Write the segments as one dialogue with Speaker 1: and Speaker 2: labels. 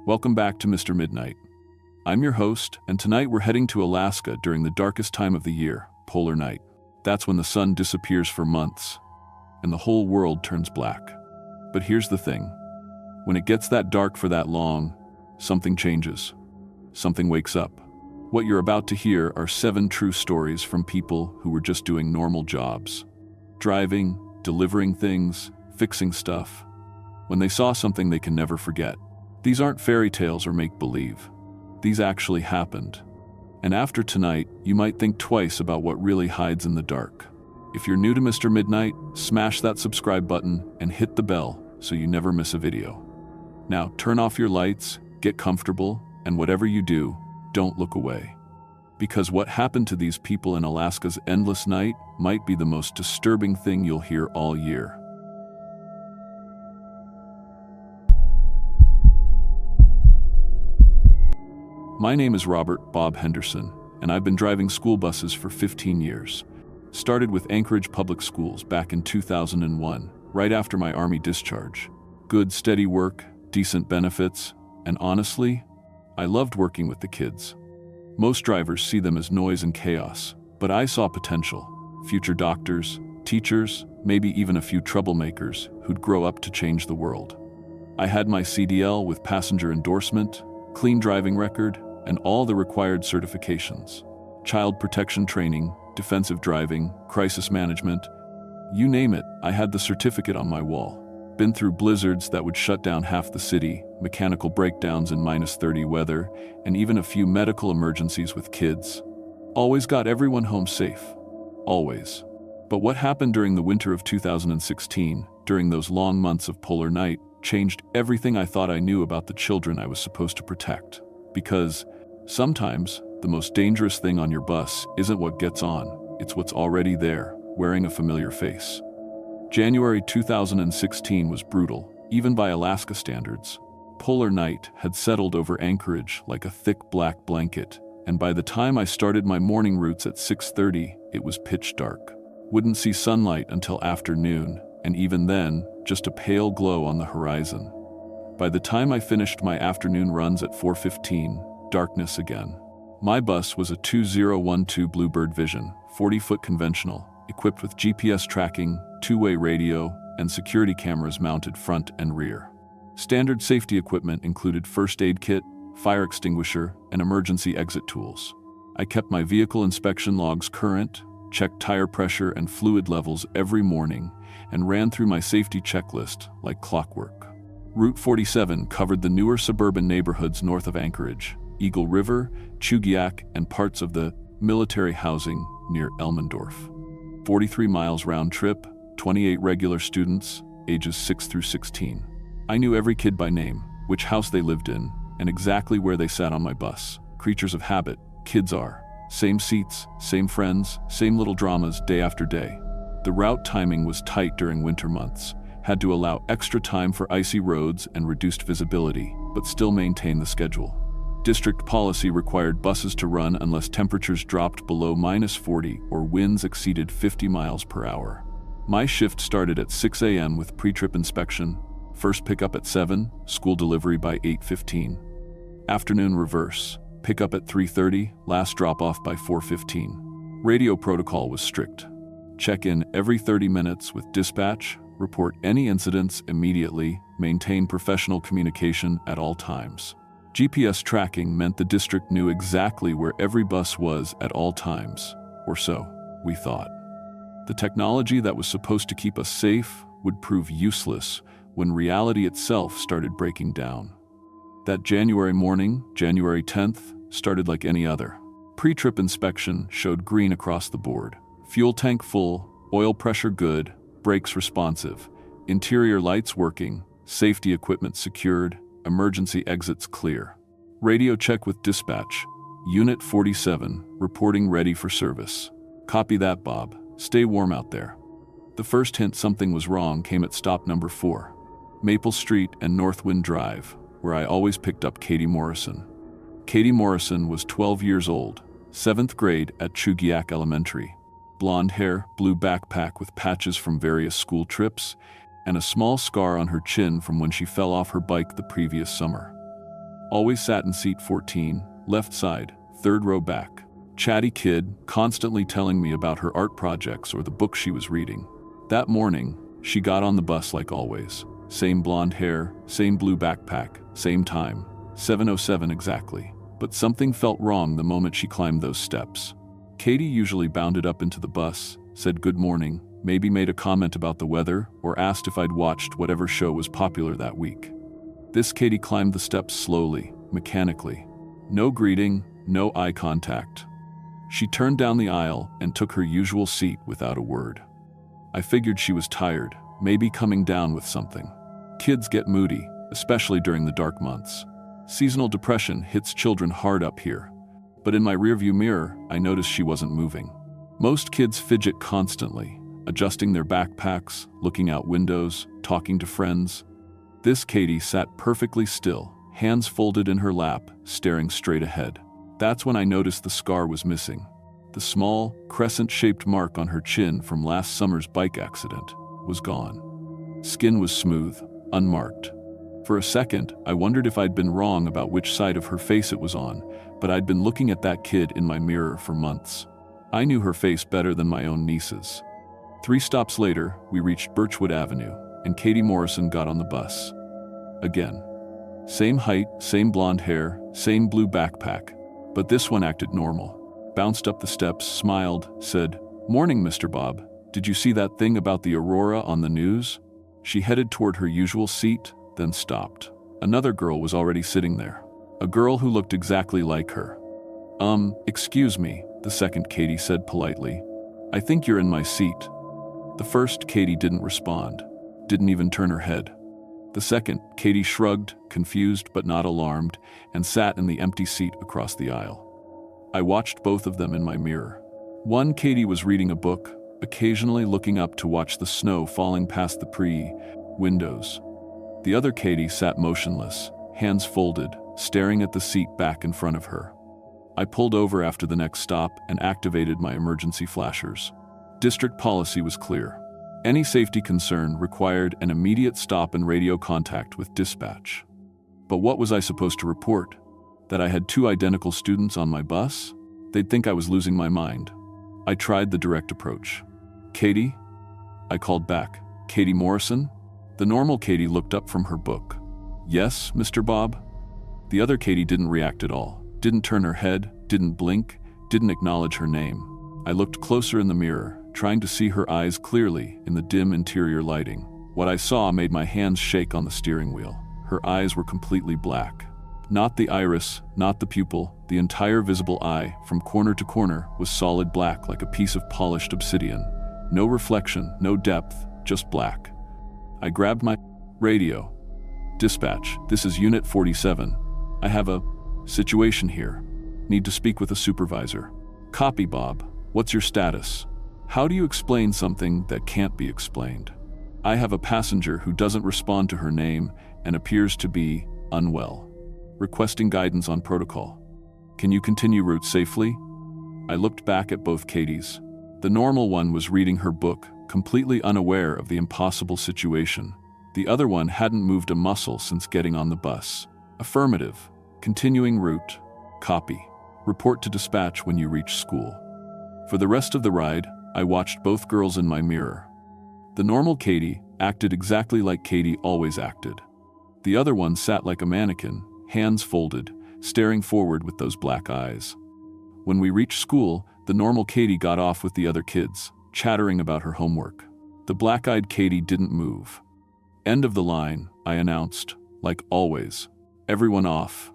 Speaker 1: Welcome back to Mr. Midnight. I'm your host, and tonight we're heading to Alaska during the darkest time of the year, polar night. That's when the sun disappears for months, and the whole world turns black. But here's the thing. When it gets that dark for that long, something changes. Something wakes up. What you're about to hear are 7 true stories from people who were just doing normal jobs. Driving, delivering things, fixing stuff. When they saw something they can never forget. These aren't fairy tales or make-believe. These actually happened. And after tonight, you might think twice about what really hides in the dark. If you're new to Mr. Midnight, smash that subscribe button and hit the bell so you never miss a video. Now, turn off your lights, get comfortable, and whatever you do, don't look away. Because what happened to these people in Alaska's endless night might be the most disturbing thing you'll hear all year. My name is Robert Bob Henderson, and I've been driving school buses for 15 years. Started with Anchorage Public Schools back in 2001, right after my Army discharge. Good, steady work, decent benefits, and honestly, I loved working with the kids. Most drivers see them as noise and chaos, but I saw potential. Future doctors, teachers, maybe even a few troublemakers who'd grow up to change the world. I had my CDL with passenger endorsement, clean driving record, and all the required certifications. Child protection training, defensive driving, crisis management. You name it, I had the certificate on my wall. Been through blizzards that would shut down half the city, mechanical breakdowns in -30 weather, and even a few medical emergencies with kids. Always got everyone home safe. Always. But what happened during the winter of 2016, during those long months of polar night, changed everything I thought I knew about the children I was supposed to protect. Because sometimes, the most dangerous thing on your bus isn't what gets on, it's what's already there, wearing a familiar face. January 2016 was brutal, even by Alaska standards. Polar night had settled over Anchorage like a thick black blanket, and by the time I started my morning routes at 6:30, it was pitch dark. Wouldn't see sunlight until afternoon, and even then, just a pale glow on the horizon. By the time I finished my afternoon runs at 4:15, darkness again. My bus was a 2012 Bluebird Vision, 40-foot conventional, equipped with GPS tracking, two-way radio, and security cameras mounted front and rear. Standard safety equipment included first aid kit, fire extinguisher, and emergency exit tools. I kept my vehicle inspection logs current, checked tire pressure and fluid levels every morning, and ran through my safety checklist like clockwork. Route 47 covered the newer suburban neighborhoods north of Anchorage, Eagle River, Chugiak, and parts of the military housing near Elmendorf. 43 miles round trip, 28 regular students, ages 6 through 16. I knew every kid by name, which house they lived in, and exactly where they sat on my bus. Creatures of habit, kids are. Same seats, same friends, same little dramas day after day. The route timing was tight during winter months, had to allow extra time for icy roads and reduced visibility, but still maintain the schedule. District policy required buses to run unless temperatures dropped below -40 or winds exceeded 50 miles per hour. My shift started at 6 a.m. with pre-trip inspection, first pickup at 7, school delivery by 8:15. Afternoon reverse, pickup at 3:30, last drop-off by 4:15. Radio protocol was strict. Check in every 30 minutes with dispatch, report any incidents immediately, maintain professional communication at all times. GPS tracking meant the district knew exactly where every bus was at all times, or so we thought. The technology that was supposed to keep us safe would prove useless when reality itself started breaking down. That January morning, January 10th, started like any other. Pre-trip inspection showed green across the board. Fuel tank full, oil pressure good, brakes responsive, interior lights working, safety equipment secured, emergency exits clear. Radio check with dispatch. Unit 47, reporting ready for service. Copy that, Bob. Stay warm out there. The first hint something was wrong came at stop number 4, Maple Street and Northwind Drive, where I always picked up Katie Morrison. Katie Morrison was 12 years old, 7th grade at Chugiak Elementary. Blonde hair, blue backpack with patches from various school trips, and a small scar on her chin from when she fell off her bike the previous summer. Always sat in seat 14, left side, third row back. Chatty kid, constantly telling me about her art projects or the book she was reading. That morning, she got on the bus like always. Same blonde hair, same blue backpack, same time. 7:07 exactly. But something felt wrong the moment she climbed those steps. Katie usually bounded up into the bus, said good morning, maybe made a comment about the weather, or asked if I'd watched whatever show was popular that week. This Katie climbed the steps slowly, mechanically. No greeting, no eye contact. She turned down the aisle and took her usual seat without a word. I figured she was tired, maybe coming down with something. Kids get moody, especially during the dark months. Seasonal depression hits children hard up here. But in my rearview mirror, I noticed she wasn't moving. Most kids fidget constantly, adjusting their backpacks, looking out windows, talking to friends. This Katie sat perfectly still, hands folded in her lap, staring straight ahead. That's when I noticed the scar was missing. The small, crescent-shaped mark on her chin from last summer's bike accident was gone. Skin was smooth, unmarked. For a second, I wondered if I'd been wrong about which side of her face it was on, but I'd been looking at that kid in my mirror for months. I knew her face better than my own niece's. 3 stops later, we reached Birchwood Avenue, and Katie Morrison got on the bus. Again. Same height, same blonde hair, same blue backpack, but this one acted normal. Bounced up the steps, smiled, said, "Morning, Mr. Bob. Did you see that thing about the aurora on the news?" She headed toward her usual seat, then stopped. Another girl was already sitting there. A girl who looked exactly like her. Excuse me," the second Katie said politely. "I think you're in my seat." The first Katie didn't respond, didn't even turn her head. The second, Katie shrugged, confused but not alarmed, and sat in the empty seat across the aisle. I watched both of them in my mirror. One Katie was reading a book, occasionally looking up to watch the snow falling past the windows. The other Katie sat motionless, hands folded, staring at the seat back in front of her. I pulled over after the next stop and activated my emergency flashers. District policy was clear. Any safety concern required an immediate stop and radio contact with dispatch. But what was I supposed to report? That I had 2 identical students on my bus? They'd think I was losing my mind. I tried the direct approach. "Katie?" I called back. "Katie Morrison?" The normal Katie looked up from her book. "Yes, Mr. Bob?" The other Katie didn't react at all, didn't turn her head, didn't blink, didn't acknowledge her name. I looked closer in the mirror, trying to see her eyes clearly in the dim interior lighting. What I saw made my hands shake on the steering wheel. Her eyes were completely black. Not the iris, not the pupil, the entire visible eye, from corner to corner, was solid black like a piece of polished obsidian. No reflection, no depth, just black. I grabbed my radio. "Dispatch, this is Unit 47. I have a situation here. Need to speak with a supervisor." "Copy, Bob. What's your status?" "How do you explain something that can't be explained?" "I have a passenger who doesn't respond to her name and appears to be unwell. Requesting guidance on protocol. Can you continue route safely?" I looked back at both Katies. The normal one was reading her book, completely unaware of the impossible situation. The other one hadn't moved a muscle since getting on the bus. "Affirmative. Continuing route. Copy. Report to dispatch when you reach school." For the rest of the ride, I watched both girls in my mirror. The normal Katie acted exactly like Katie always acted. The other one sat like a mannequin, hands folded, staring forward with those black eyes. When we reached school, the normal Katie got off with the other kids, chattering about her homework. The black-eyed Katie didn't move. "End of the line," I announced, like always. "Everyone off."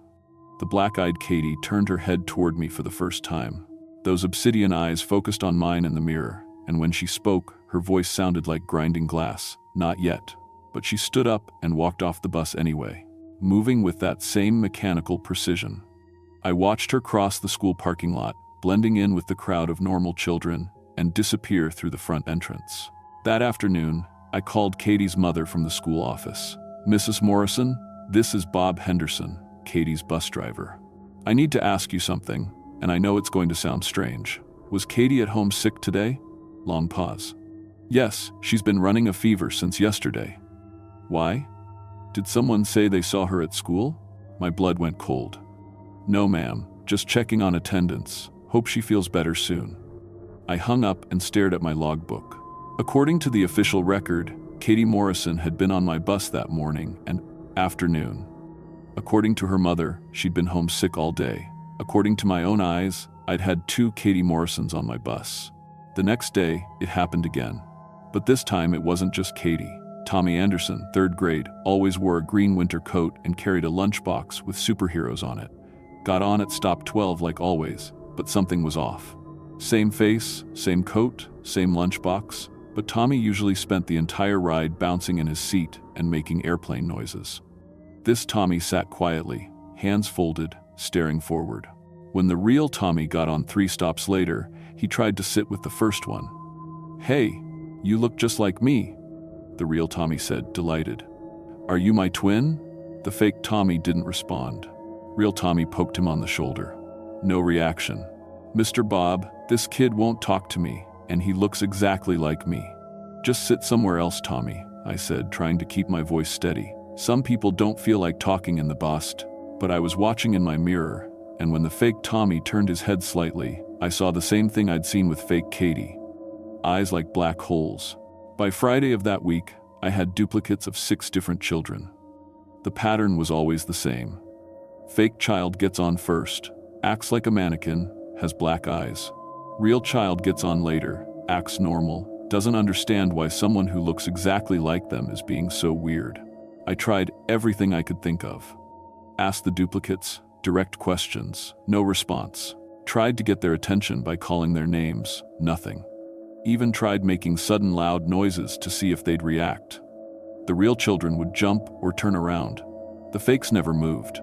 Speaker 1: The black-eyed Katie turned her head toward me for the first time. Those obsidian eyes focused on mine in the mirror, and when she spoke, her voice sounded like grinding glass. "Not yet." But she stood up and walked off the bus anyway, moving with that same mechanical precision. I watched her cross the school parking lot, blending in with the crowd of normal children, and disappear through the front entrance. That afternoon, I called Katie's mother from the school office. "Mrs. Morrison, this is Bob Henderson, Katie's bus driver. I need to ask you something, and I know it's going to sound strange. Was Katie at home sick today?" Long pause. "Yes, she's been running a fever since yesterday." "Why? Did someone say they saw her at school?" My blood went cold. "No, ma'am, just checking on attendance. Hope she feels better soon." I hung up and stared at my logbook. According to the official record, Katie Morrison had been on my bus that morning and afternoon. According to her mother, she'd been home sick all day. According to my own eyes, I'd had 2 Katie Morrisons on my bus. The next day, it happened again. But this time it wasn't just Katie. Tommy Anderson, 3rd grade, always wore a green winter coat and carried a lunchbox with superheroes on it. Got on at stop 12 like always, but something was off. Same face, same coat, same lunchbox, but Tommy usually spent the entire ride bouncing in his seat and making airplane noises. This Tommy sat quietly, hands folded, staring forward. When the real Tommy got on 3 stops later, he tried to sit with the first one. "Hey, you look just like me," the real Tommy said, delighted. "Are you my twin?" The fake Tommy didn't respond. Real Tommy poked him on the shoulder. No reaction. "Mr. Bob, this kid won't talk to me, and he looks exactly like me." "Just sit somewhere else, Tommy," I said, trying to keep my voice steady. Some people don't feel like talking in the bus, but I was watching in my mirror, and when the fake Tommy turned his head slightly, I saw the same thing I'd seen with fake Katie. Eyes like black holes. By Friday of that week, I had duplicates of 6 different children. The pattern was always the same. Fake child gets on first, acts like a mannequin, has black eyes. Real child gets on later, acts normal, doesn't understand why someone who looks exactly like them is being so weird. I tried everything I could think of. Asked the duplicates, direct questions, no response. Tried to get their attention by calling their names, nothing. Even tried making sudden loud noises to see if they'd react. The real children would jump or turn around. The fakes never moved.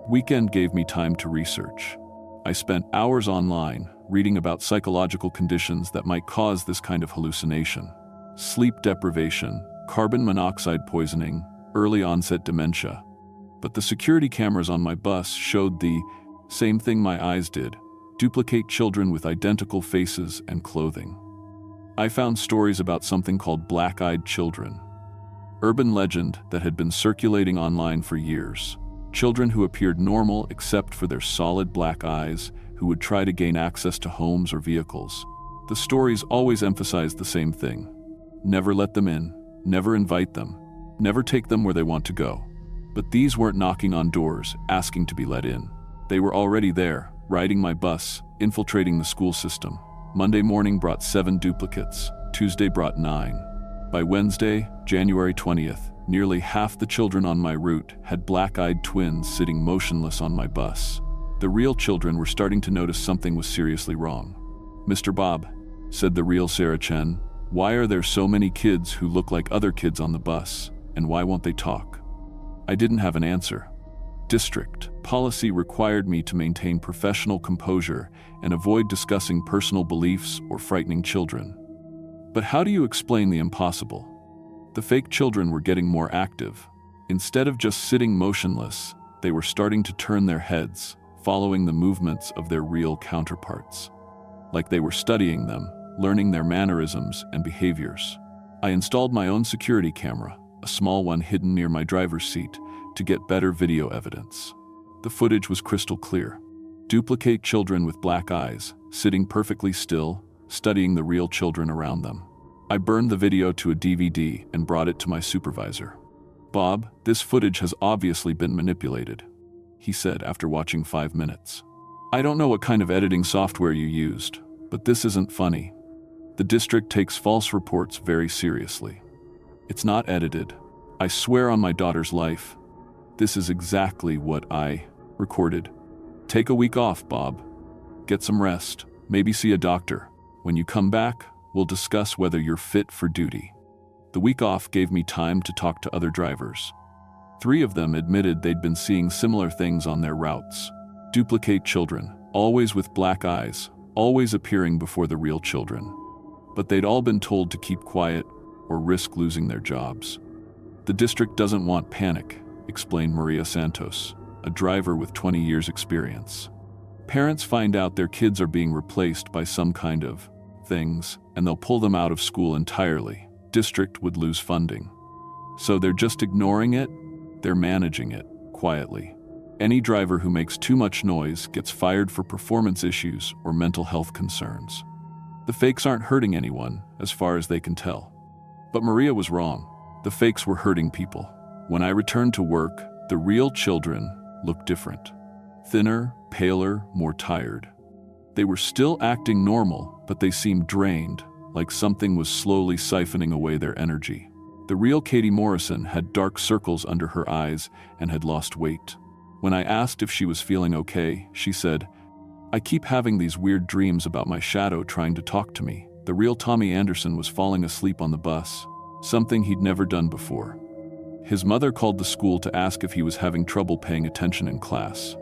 Speaker 1: Weekend gave me time to research. I spent hours online, reading about psychological conditions that might cause this kind of hallucination. Sleep deprivation, carbon monoxide poisoning, early onset dementia. But the security cameras on my bus showed the same thing my eyes did: duplicate children with identical faces and clothing. I found stories about something called black-eyed children. Urban legend that had been circulating online for years. Children who appeared normal except for their solid black eyes, who would try to gain access to homes or vehicles. The stories always emphasized the same thing: never let them in, never invite them, never take them where they want to go. But these weren't knocking on doors, asking to be let in. They were already there, riding my bus, infiltrating the school system. Monday morning brought 7 duplicates, Tuesday brought 9. By Wednesday, January 20th, nearly half the children on my route had black-eyed twins sitting motionless on my bus. The real children were starting to notice something was seriously wrong. "Mr. Bob," said the real Sarah Chen, "why are there so many kids who look like other kids on the bus, and why won't they talk?" I didn't have an answer. District policy required me to maintain professional composure and avoid discussing personal beliefs or frightening children. But how do you explain the impossible? The fake children were getting more active. Instead of just sitting motionless, they were starting to turn their heads, following the movements of their real counterparts. Like they were studying them, learning their mannerisms and behaviors. I installed my own security camera, a small one hidden near my driver's seat, to get better video evidence. The footage was crystal clear. Duplicate children with black eyes, sitting perfectly still, studying the real children around them. I burned the video to a DVD and brought it to my supervisor. "Bob, this footage has obviously been manipulated," he said after watching 5 minutes. "I don't know what kind of editing software you used, but this isn't funny. The district takes false reports very seriously. It's not edited. I swear on my daughter's life. This is exactly what I recorded. Take a week off, Bob. Get some rest. Maybe see a doctor. When you come back, we'll discuss whether you're fit for duty." The week off gave me time to talk to other drivers. 3 of them admitted they'd been seeing similar things on their routes. Duplicate children, always with black eyes, always appearing before the real children. But they'd all been told to keep quiet or risk losing their jobs. "The district doesn't want panic," explained Maria Santos, a driver with 20 years' experience. "Parents find out their kids are being replaced by some kind of things, and they'll pull them out of school entirely. District would lose funding. So they're just ignoring it? They're managing it, quietly. any driver who makes too much noise gets fired for performance issues or mental health concerns. The fakes aren't hurting anyone, as far as they can tell. But Maria was wrong. The fakes were hurting people. When I returned to work, the real children looked different. Thinner, paler, more tired. They were still acting normal, but they seemed drained, like something was slowly siphoning away their energy. The real Katie Morrison had dark circles under her eyes and had lost weight. When I asked if she was feeling okay, she said, "I keep having these weird dreams about my shadow trying to talk to me." The real Tommy Anderson was falling asleep on the bus, something he'd never done before. His mother called the school to ask if he was having trouble paying attention in class.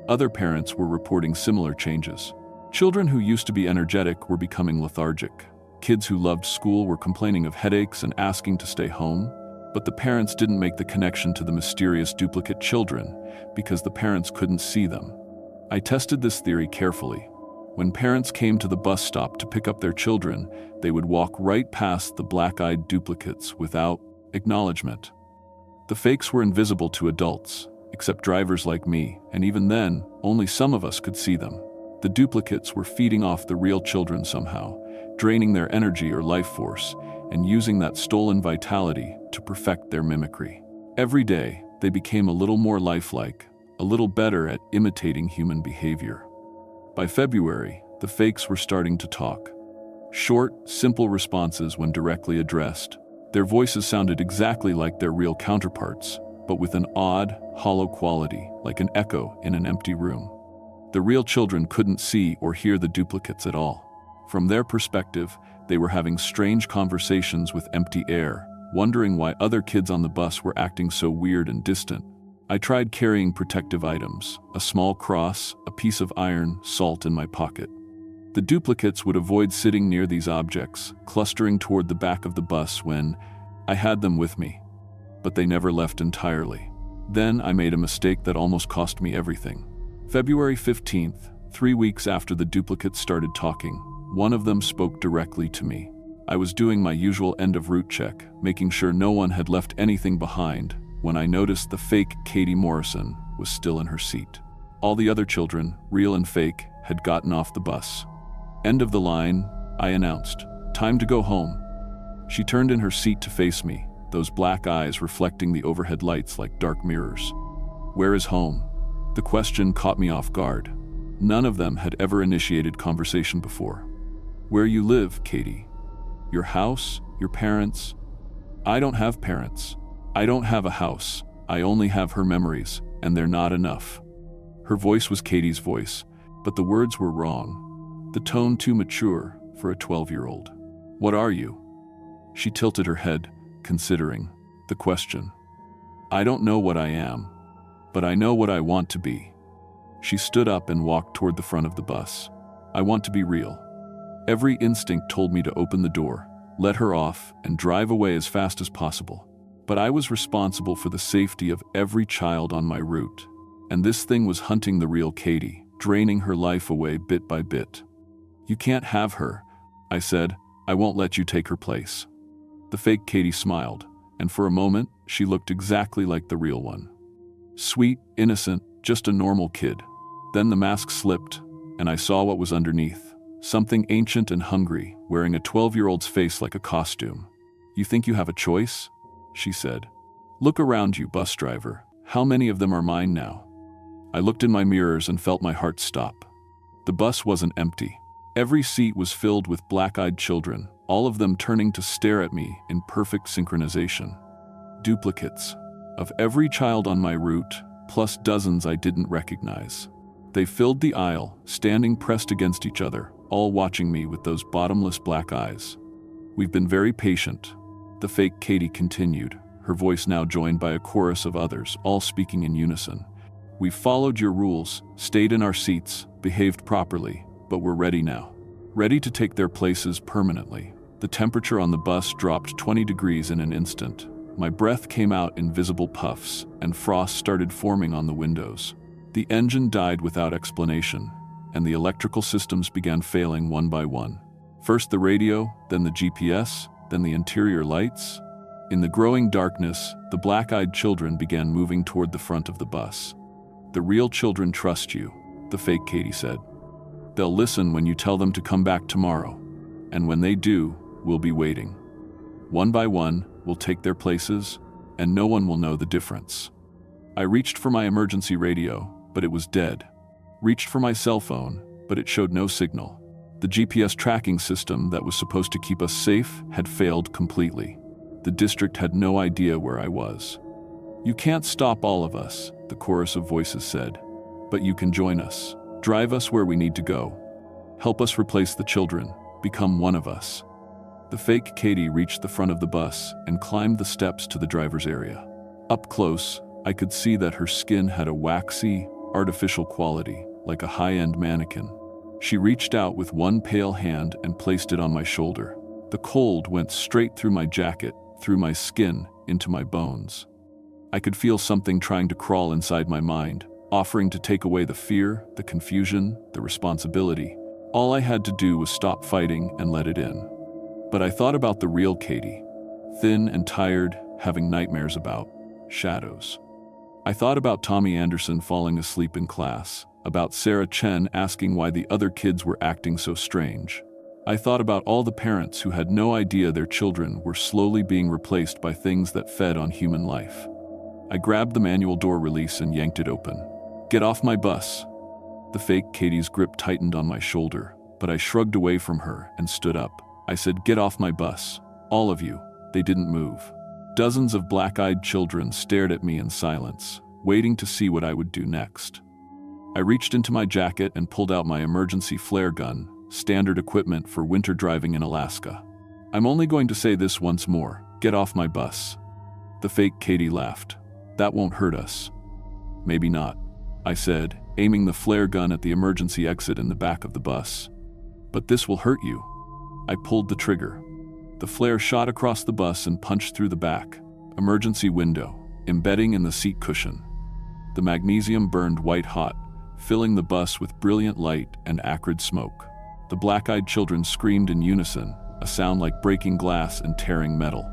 Speaker 1: Other parents were reporting similar changes. Children who used to be energetic were becoming lethargic. Kids who loved school were complaining of headaches and asking to stay home, but the parents didn't make the connection to the mysterious duplicate children because the parents couldn't see them. I tested this theory carefully. When parents came to the bus stop to pick up their children, they would walk right past the black-eyed duplicates without acknowledgement. The fakes were invisible to adults, except drivers like me, and even then, only some of us could see them. The duplicates were feeding off the real children somehow, draining their energy or life force, and using that stolen vitality to perfect their mimicry. Every day, they became a little more lifelike, a little better at imitating human behavior. By February, the fakes were starting to talk. Short, simple responses when directly addressed. Their voices sounded exactly like their real counterparts, but with an odd, hollow quality, like an echo in an empty room. The real children couldn't see or hear the duplicates at all. From their perspective, they were having strange conversations with empty air, wondering why other kids on the bus were acting so weird and distant. I tried carrying protective items, a small cross, a piece of iron, salt in my pocket. The duplicates would avoid sitting near these objects, clustering toward the back of the bus when I had them with me. But they never left entirely. Then I made a mistake that almost cost me everything. February 15th, 3 weeks after the duplicates started talking, one of them spoke directly to me. I was doing my usual end-of-route check, making sure no one had left anything behind, when I noticed the fake Katie Morrison was still in her seat. All the other children, real and fake, had gotten off the bus. "End of the line," I announced. "Time to go home." She turned in her seat to face me, those black eyes reflecting the overhead lights like dark mirrors. "Where is home?" The question caught me off guard. None of them had ever initiated conversation before. "Where you live, Katie? Your house? Your parents?" "I don't have parents. I don't have a house. I only have her memories, and they're not enough." Her voice was Katie's voice, but the words were wrong. The tone too mature for a 12-year-old. "What are you?" She tilted her head, considering the question. "I don't know what I am, but I know what I want to be." She stood up and walked toward the front of the bus. "I want to be real." Every instinct told me to open the door, let her off, and drive away as fast as possible. But I was responsible for the safety of every child on my route, and this thing was hunting the real Katie, draining her life away bit by bit. "You can't have her," I said. "I won't let you take her place." The fake Katie smiled, and for a moment, she looked exactly like the real one. Sweet, innocent, just a normal kid. Then the mask slipped, and I saw what was underneath. Something ancient and hungry, wearing a 12-year-old's face like a costume. "You think you have a choice?" she said. "Look around you, bus driver. How many of them are mine now?" I looked in my mirrors and felt my heart stop. The bus wasn't empty. Every seat was filled with black-eyed children, all of them turning to stare at me in perfect synchronization. Duplicates of every child on my route, plus dozens I didn't recognize. They filled the aisle, standing pressed against each other, all watching me with those bottomless black eyes. "We've been very patient," the fake Katie continued, her voice now joined by a chorus of others, all speaking in unison. "We've followed your rules, stayed in our seats, behaved properly, but we're ready now. Ready to take their places permanently." The temperature on the bus dropped 20 degrees in an instant. My breath came out in visible puffs, and frost started forming on the windows. The engine died without explanation, and the electrical systems began failing one by one. First the radio, then the GPS, then the interior lights. In the growing darkness, the black-eyed children began moving toward the front of the bus. "The real children trust you," the fake Katie said. "They'll listen when you tell them to come back tomorrow. And when they do, we'll be waiting. One by one, we'll take their places, and no one will know the difference." I reached for my emergency radio, but it was dead. Reached for my cell phone, but it showed no signal. The GPS tracking system that was supposed to keep us safe had failed completely. The district had no idea where I was. "You can't stop all of us," the chorus of voices said. "But you can join us. Drive us where we need to go. Help us replace the children. Become one of us." The fake Katie reached the front of the bus and climbed the steps to the driver's area. Up close, I could see that her skin had a waxy, artificial quality, like a high-end mannequin. She reached out with one pale hand and placed it on my shoulder. The cold went straight through my jacket, through my skin, into my bones. I could feel something trying to crawl inside my mind, offering to take away the fear, the confusion, the responsibility. All I had to do was stop fighting and let it in. But I thought about the real Katie, thin and tired, having nightmares about shadows. I thought about Tommy Anderson falling asleep in class, about Sarah Chen asking why the other kids were acting so strange. I thought about all the parents who had no idea their children were slowly being replaced by things that fed on human life. I grabbed the manual door release and yanked it open. "Get off my bus." The fake Katie's grip tightened on my shoulder, but I shrugged away from her and stood up. I said, "Get off my bus. All of you." They didn't move. Dozens of black-eyed children stared at me in silence, waiting to see what I would do next. I reached into my jacket and pulled out my emergency flare gun, standard equipment for winter driving in Alaska. "I'm only going to say this once more. Get off my bus." The fake Katie laughed. "That won't hurt us." "Maybe not," I said, aiming the flare gun at the emergency exit in the back of the bus. "But this will hurt you." I pulled the trigger. The flare shot across the bus and punched through the back emergency window, embedding in the seat cushion. The magnesium burned white-hot, filling the bus with brilliant light and acrid smoke. The black-eyed children screamed in unison, a sound like breaking glass and tearing metal.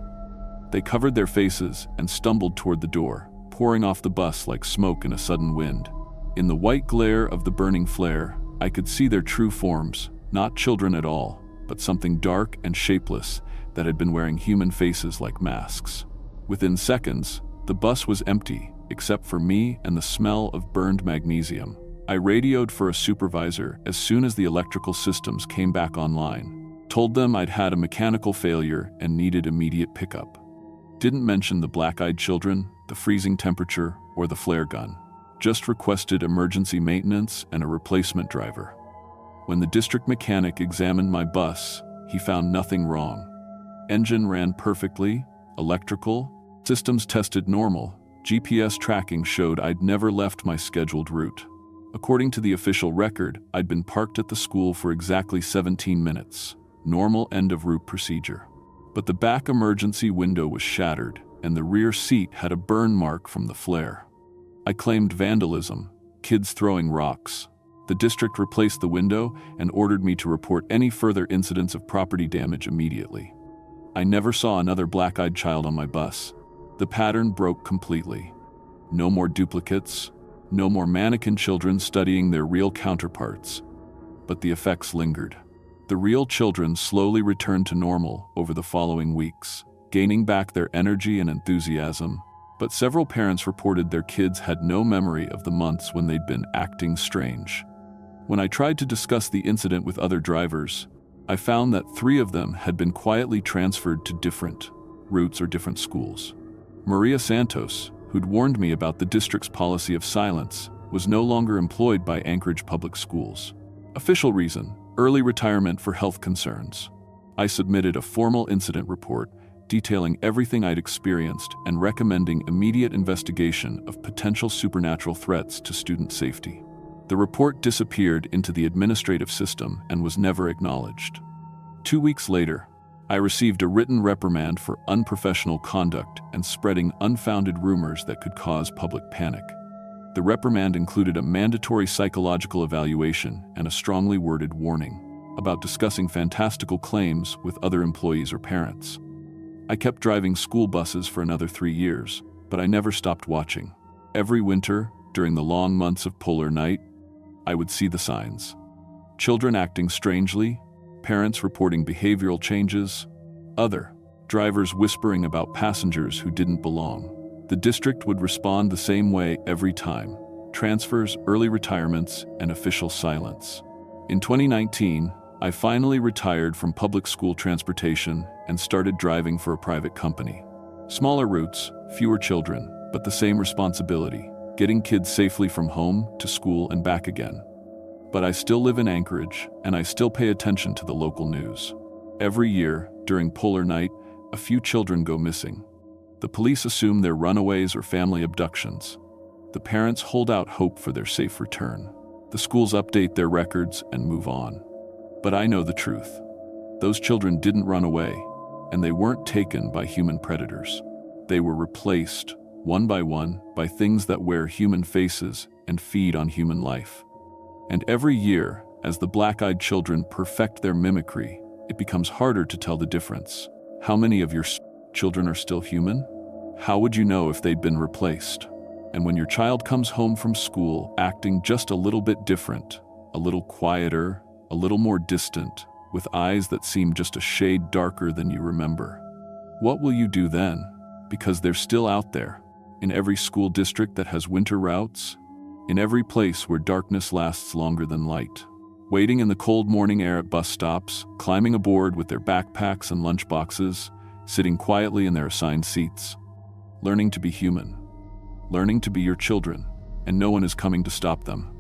Speaker 1: They covered their faces and stumbled toward the door, pouring off the bus like smoke in a sudden wind. In the white glare of the burning flare, I could see their true forms, not children at all, but something dark and shapeless that had been wearing human faces like masks. Within seconds, the bus was empty, except for me and the smell of burned magnesium. I radioed for a supervisor as soon as the electrical systems came back online, told them I'd had a mechanical failure and needed immediate pickup. Didn't mention the black-eyed children, the freezing temperature, or the flare gun. Just requested emergency maintenance and a replacement driver. When the district mechanic examined my bus, he found nothing wrong. Engine ran perfectly, electrical systems tested normal, GPS tracking showed I'd never left my scheduled route. According to the official record, I'd been parked at the school for exactly 17 minutes, normal end-of-route procedure. But the back emergency window was shattered, and the rear seat had a burn mark from the flare. I claimed vandalism, kids throwing rocks. The district replaced the window and ordered me to report any further incidents of property damage immediately. I never saw another black-eyed child on my bus. The pattern broke completely. No more duplicates, no more mannequin children studying their real counterparts. But the effects lingered. The real children slowly returned to normal over the following weeks, gaining back their energy and enthusiasm. But several parents reported their kids had no memory of the months when they'd been acting strange. When I tried to discuss the incident with other drivers, I found that 3 of them had been quietly transferred to different routes or different schools. Maria Santos, who'd warned me about the district's policy of silence, was no longer employed by Anchorage Public Schools. Official reason: early retirement for health concerns. I submitted a formal incident report detailing everything I'd experienced and recommending immediate investigation of potential supernatural threats to student safety. The report disappeared into the administrative system and was never acknowledged. 2 weeks later, I received a written reprimand for unprofessional conduct and spreading unfounded rumors that could cause public panic. The reprimand included a mandatory psychological evaluation and a strongly worded warning about discussing fantastical claims with other employees or parents. I kept driving school buses for another 3 years, but I never stopped watching. Every winter, during the long months of polar night, I would see the signs. Children acting strangely, parents reporting behavioral changes, other drivers whispering about passengers who didn't belong. The district would respond the same way every time: transfers, early retirements, and official silence. In 2019, I finally retired from public school transportation and started driving for a private company. Smaller routes, fewer children, but the same responsibility: getting kids safely from home to school and back again. But I still live in Anchorage, and I still pay attention to the local news. Every year, during polar night, a few children go missing. The police assume they're runaways or family abductions. The parents hold out hope for their safe return. The schools update their records and move on. But I know the truth. Those children didn't run away, and they weren't taken by human predators. They were replaced, one, by things that wear human faces and feed on human life. And every year, as the black-eyed children perfect their mimicry, it becomes harder to tell the difference. How many of your children are still human? How would you know if they'd been replaced? And when your child comes home from school acting just a little bit different, a little quieter, a little more distant, with eyes that seem just a shade darker than you remember, what will you do then? Because they're still out there, in every school district that has winter routes, in every place where darkness lasts longer than light, waiting in the cold morning air at bus stops, climbing aboard with their backpacks and lunchboxes, sitting quietly in their assigned seats, learning to be human, learning to be your children, and no one is coming to stop them.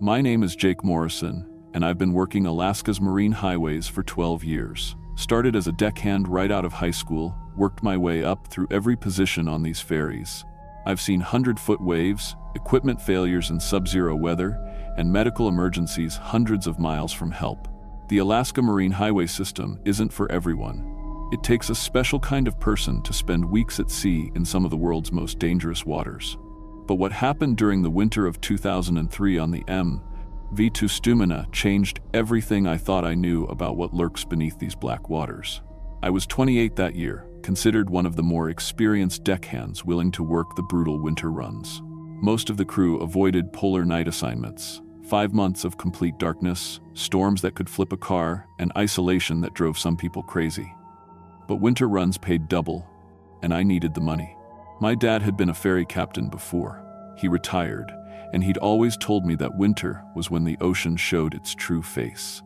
Speaker 1: My name is Jake Morrison, and I've been working Alaska's marine highways for 12 years. Started as a deckhand right out of high school, worked my way up through every position on these ferries. I've seen 100-foot waves, equipment failures in sub-zero weather, and medical emergencies hundreds of miles from help. The Alaska Marine Highway System isn't for everyone. It takes a special kind of person to spend weeks at sea in some of the world's most dangerous waters. But what happened during the winter of 2003 on the MV Stumina changed everything I thought I knew about what lurks beneath these black waters. I was 28 that year, considered one of the more experienced deckhands willing to work the brutal winter runs. Most of the crew avoided polar night assignments. 5 months of complete darkness, storms that could flip a car, and isolation that drove some people crazy. But winter runs paid double, and I needed the money. My dad had been a ferry captain before. He retired, and he'd always told me that winter was when the ocean showed its true face.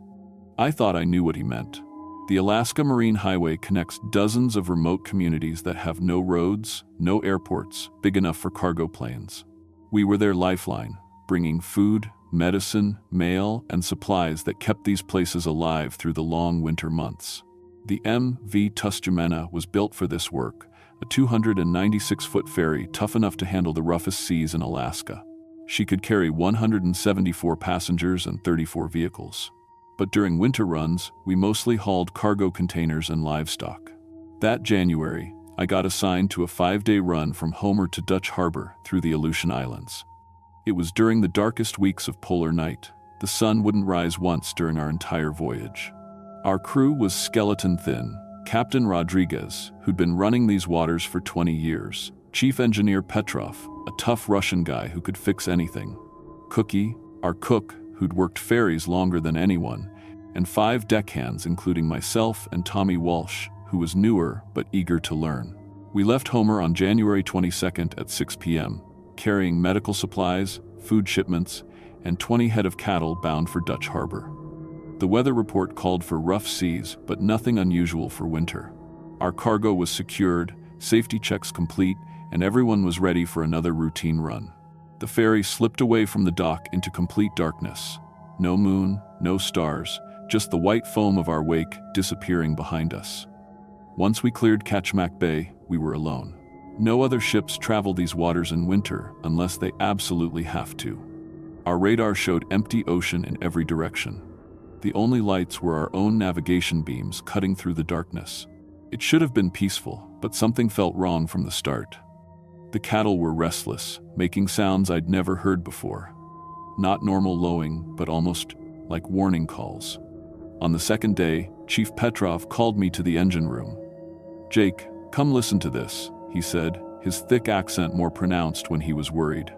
Speaker 1: I thought I knew what he meant. The Alaska Marine Highway connects dozens of remote communities that have no roads, no airports big enough for cargo planes. We were their lifeline, bringing food, medicine, mail, and supplies that kept these places alive through the long winter months. The MV Stumina was built for this work, a 296-foot ferry tough enough to handle the roughest seas in Alaska. She could carry 174 passengers and 34 vehicles. But during winter runs, we mostly hauled cargo containers and livestock. That January, I got assigned to a 5-day run from Homer to Dutch Harbor through the Aleutian Islands. It was during the darkest weeks of polar night. The sun wouldn't rise once during our entire voyage. Our crew was skeleton thin. Captain Rodriguez, who'd been running these waters for 20 years. Chief Engineer Petrov, a tough Russian guy who could fix anything. Cookie, our cook, who'd worked ferries longer than anyone, and 5 deckhands including myself and Tommy Walsh, who was newer but eager to learn. We left Homer on January 22nd at 6 p.m., carrying medical supplies, food shipments, and 20 head of cattle bound for Dutch Harbor. The weather report called for rough seas, but nothing unusual for winter. Our cargo was secured, safety checks complete, and everyone was ready for another routine run. The ferry slipped away from the dock into complete darkness. No moon, no stars, just the white foam of our wake disappearing behind us. Once we cleared Kachemak Bay, we were alone. No other ships travel these waters in winter unless they absolutely have to. Our radar showed empty ocean in every direction. The only lights were our own navigation beams cutting through the darkness. It should have been peaceful, but something felt wrong from the start. The cattle were restless, making sounds I'd never heard before. Not normal lowing, but almost like warning calls. On the second day, Chief Petrov called me to the engine room. "Jake, come listen to this," he said, his thick accent more pronounced when he was worried.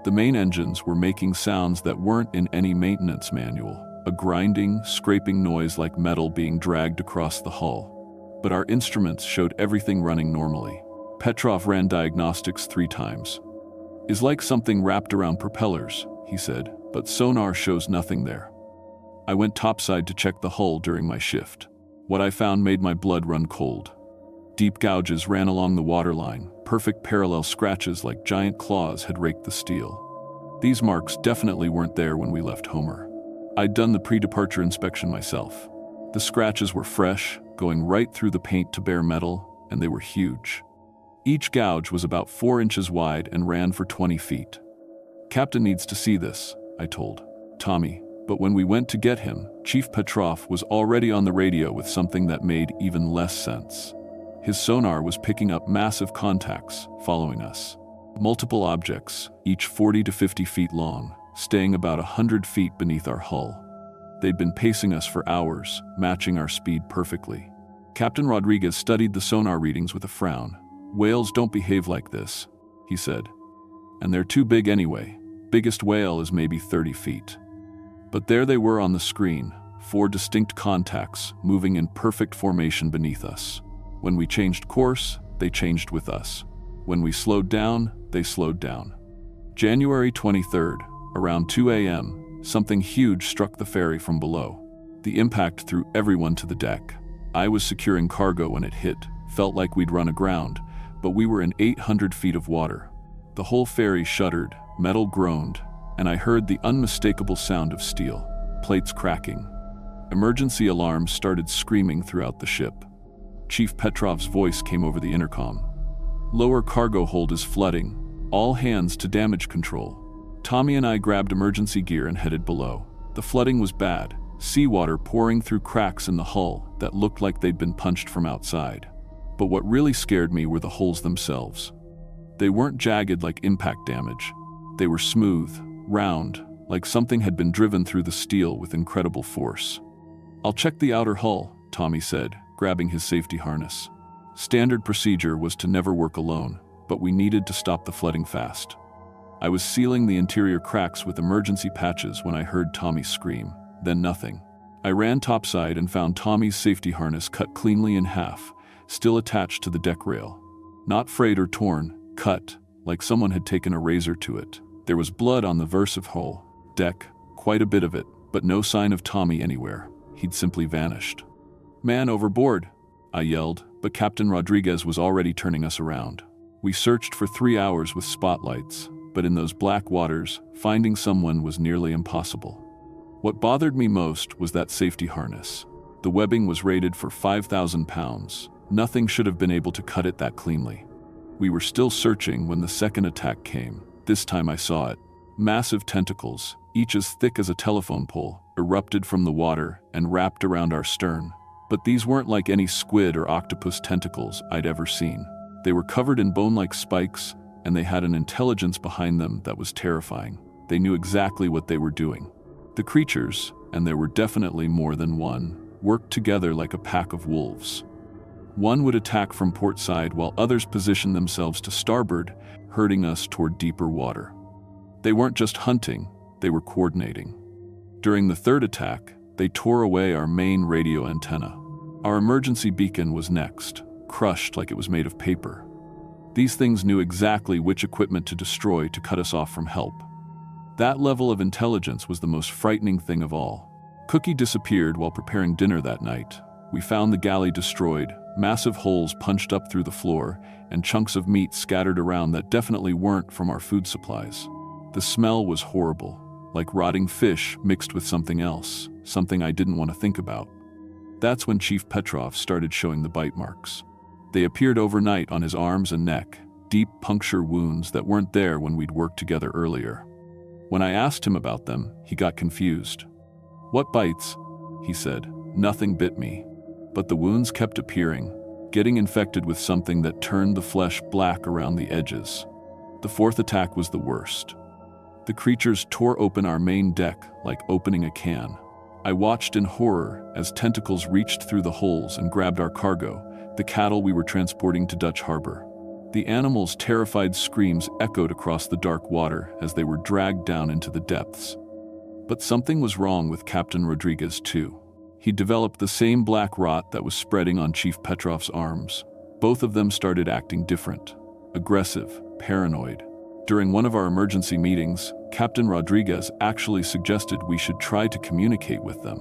Speaker 1: The main engines were making sounds that weren't in any maintenance manual, a grinding, scraping noise like metal being dragged across the hull. But our instruments showed everything running normally. Petrov ran diagnostics 3 times. "Is like something wrapped around propellers," he said, "but sonar shows nothing there." I went topside to check the hull during my shift. What I found made my blood run cold. Deep gouges ran along the waterline, perfect parallel scratches like giant claws had raked the steel. These marks definitely weren't there when we left Homer. I'd done the pre-departure inspection myself. The scratches were fresh, going right through the paint to bare metal, and they were huge. Each gouge was about 4 inches wide and ran for 20 feet. "Captain needs to see this," I told Tommy, but when we went to get him, Chief Petrov was already on the radio with something that made even less sense. His sonar was picking up massive contacts, following us. Multiple objects, each 40 to 50 feet long, staying about 100 feet beneath our hull. They'd been pacing us for hours, matching our speed perfectly. Captain Rodriguez studied the sonar readings with a frown. "Whales don't behave like this," he said. "And they're too big anyway. Biggest whale is maybe 30 feet. But there they were on the screen, 4 distinct contacts moving in perfect formation beneath us. When we changed course, they changed with us. When we slowed down, they slowed down. January 23rd, around 2 a.m., something huge struck the ferry from below. The impact threw everyone to the deck. I was securing cargo when it hit, felt like we'd run aground, but we were in 800 feet of water. The whole ferry shuddered, metal groaned, and I heard the unmistakable sound of steel, plates cracking. Emergency alarms started screaming throughout the ship. Chief Petrov's voice came over the intercom. "Lower cargo hold is flooding. All hands to damage control." Tommy and I grabbed emergency gear and headed below. The flooding was bad, seawater pouring through cracks in the hull that looked like they'd been punched from outside. But what really scared me were the holes themselves. They weren't jagged like impact damage. They were smooth, round, like something had been driven through the steel with incredible force. "I'll check the outer hull," Tommy said, grabbing his safety harness. Standard procedure was to never work alone, but we needed to stop the flooding fast. I was sealing the interior cracks with emergency patches when I heard Tommy scream, then nothing. I ran topside and found Tommy's safety harness cut cleanly in half, still attached to the deck rail. Not frayed or torn, cut, like someone had taken a razor to it. There was blood on the Versif hull deck, quite a bit of it, but no sign of Tommy anywhere. He'd simply vanished. "Man overboard!" I yelled, but Captain Rodriguez was already turning us around. We searched for 3 hours with spotlights, but in those black waters, finding someone was nearly impossible. What bothered me most was that safety harness. The webbing was rated for 5,000 pounds. Nothing should have been able to cut it that cleanly. We were still searching when the second attack came. This time I saw it. Massive tentacles, each as thick as a telephone pole, erupted from the water and wrapped around our stern. But these weren't like any squid or octopus tentacles I'd ever seen. They were covered in bone-like spikes, and they had an intelligence behind them that was terrifying. They knew exactly what they were doing. The creatures, and there were definitely more than one, worked together like a pack of wolves. One would attack from port side while others positioned themselves to starboard, herding us toward deeper water. They weren't just hunting, they were coordinating. During the third attack, they tore away our main radio antenna. Our emergency beacon was next, crushed like it was made of paper. These things knew exactly which equipment to destroy to cut us off from help. That level of intelligence was the most frightening thing of all. Cookie disappeared while preparing dinner that night. We found the galley destroyed, massive holes punched up through the floor, and chunks of meat scattered around that definitely weren't from our food supplies. The smell was horrible, like rotting fish mixed with something else, something I didn't want to think about. That's when Chief Petrov started showing the bite marks. They appeared overnight on his arms and neck, deep puncture wounds that weren't there when we'd worked together earlier. When I asked him about them, he got confused. "What bites?" he said. "Nothing bit me." But the wounds kept appearing, getting infected with something that turned the flesh black around the edges. The fourth attack was the worst. The creatures tore open our main deck like opening a can. I watched in horror as tentacles reached through the holes and grabbed our cargo, the cattle we were transporting to Dutch Harbor. The animals' terrified screams echoed across the dark water as they were dragged down into the depths. But something was wrong with Captain Rodriguez too. He developed the same black rot that was spreading on Chief Petrov's arms. Both of them started acting different, aggressive, paranoid. During one of our emergency meetings, Captain Rodriguez actually suggested we should try to communicate with them.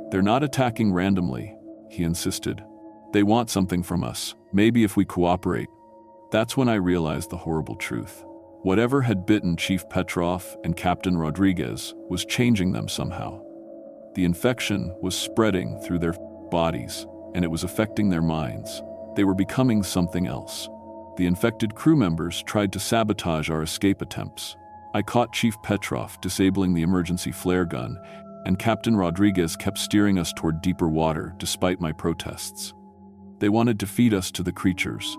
Speaker 1: "They're not attacking randomly," he insisted. "They want something from us, maybe if we cooperate." That's when I realized the horrible truth. Whatever had bitten Chief Petrov and Captain Rodriguez was changing them somehow. The infection was spreading through their bodies, and it was affecting their minds. They were becoming something else. The infected crew members tried to sabotage our escape attempts. I caught Chief Petrov disabling the emergency flare gun, and Captain Rodriguez kept steering us toward deeper water despite my protests. They wanted to feed us to the creatures.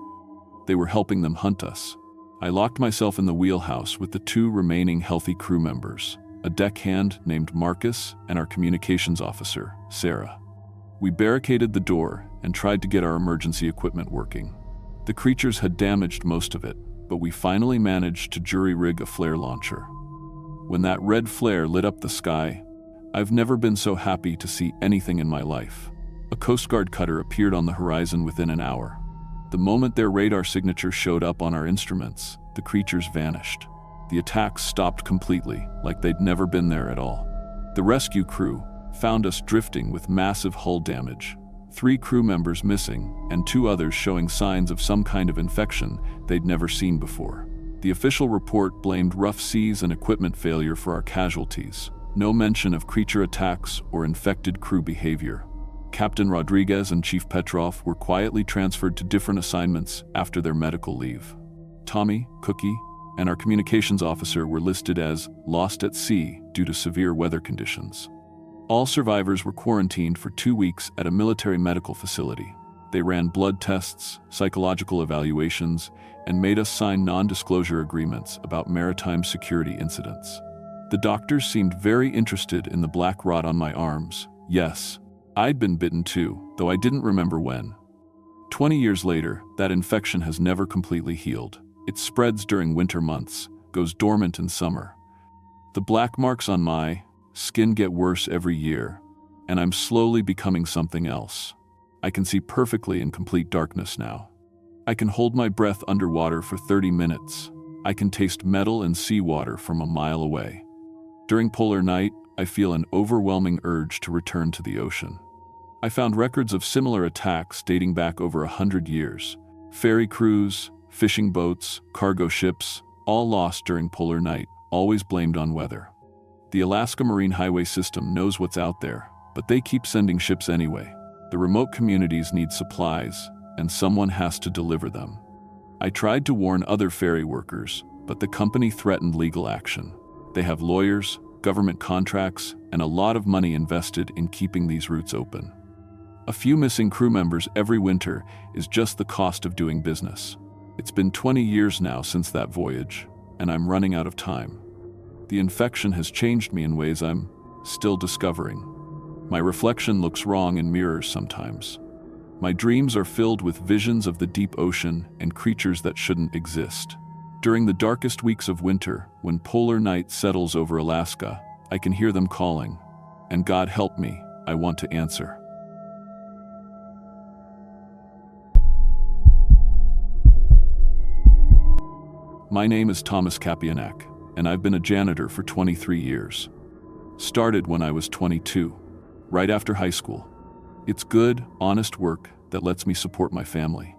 Speaker 1: They were helping them hunt us. I locked myself in the wheelhouse with the two remaining healthy crew members, a deckhand named Marcus and our communications officer, Sarah. We barricaded the door and tried to get our emergency equipment working. The creatures had damaged most of it, but we finally managed to jury-rig a flare launcher. When that red flare lit up the sky, I've never been so happy to see anything in my life. A Coast Guard cutter appeared on the horizon within an hour. The moment their radar signature showed up on our instruments, the creatures vanished. The attacks stopped completely, like they'd never been there at all. The rescue crew found us drifting with massive hull damage, 3 crew members missing, and 2 others showing signs of some kind of infection they'd never seen before. The official report blamed rough seas and equipment failure for our casualties. No mention of creature attacks or infected crew behavior. Captain Rodriguez and Chief Petrov were quietly transferred to different assignments after their medical leave. Tommy, Cookie, and our communications officer were listed as lost at sea due to severe weather conditions. All survivors were quarantined for 2 weeks at a military medical facility. They ran blood tests, psychological evaluations, and made us sign non-disclosure agreements about maritime security incidents. The doctors seemed very interested in the black rot on my arms. Yes, I'd been bitten too, though I didn't remember when. 20 years later, that infection has never completely healed. It spreads during winter months, goes dormant in summer. The black marks on my skin get worse every year, and I'm slowly becoming something else. I can see perfectly in complete darkness now. I can hold my breath underwater for 30 minutes. I can taste metal and seawater from a mile away. During polar night, I feel an overwhelming urge to return to the ocean. I found records of similar attacks dating back over 100 years. Ferry crews, fishing boats, cargo ships, all lost during polar night, always blamed on weather. The Alaska Marine Highway System knows what's out there, but they keep sending ships anyway. The remote communities need supplies, and someone has to deliver them. I tried to warn other ferry workers, but the company threatened legal action. They have lawyers, government contracts, and a lot of money invested in keeping these routes open. A few missing crew members every winter is just the cost of doing business. It's been 20 years now since that voyage, and I'm running out of time. The infection has changed me in ways I'm still discovering. My reflection looks wrong in mirrors sometimes. My dreams are filled with visions of the deep ocean and creatures that shouldn't exist. During the darkest weeks of winter, when polar night settles over Alaska, I can hear them calling. And God help me, I want to answer. My name is Thomas Kapianek, and I've been a janitor for 23 years. Started when I was 22, right after high school. It's good, honest work that lets me support my family.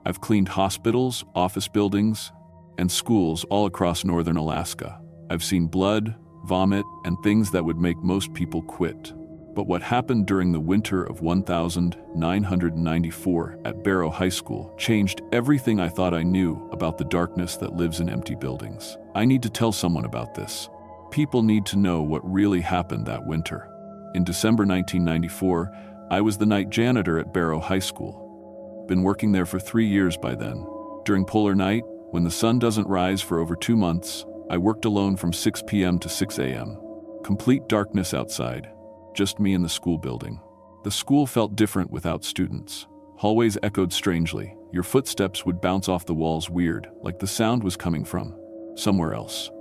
Speaker 1: I've cleaned hospitals, office buildings, and schools all across northern Alaska. I've seen blood, vomit, and things that would make most people quit. But what happened during the winter of 1994 at Barrow High School changed everything I thought I knew about the darkness that lives in empty buildings. I need to tell someone about this. People need to know what really happened that winter. In December 1994, I was the night janitor at Barrow High School. Been working there for 3 years by then. During polar night, when the sun doesn't rise for over 2 months, I worked alone from 6 p.m. to 6 a.m. Complete darkness outside, just me in the school building. The school felt different without students. Hallways echoed strangely. Your footsteps would bounce off the walls weird, like the sound was coming from somewhere else.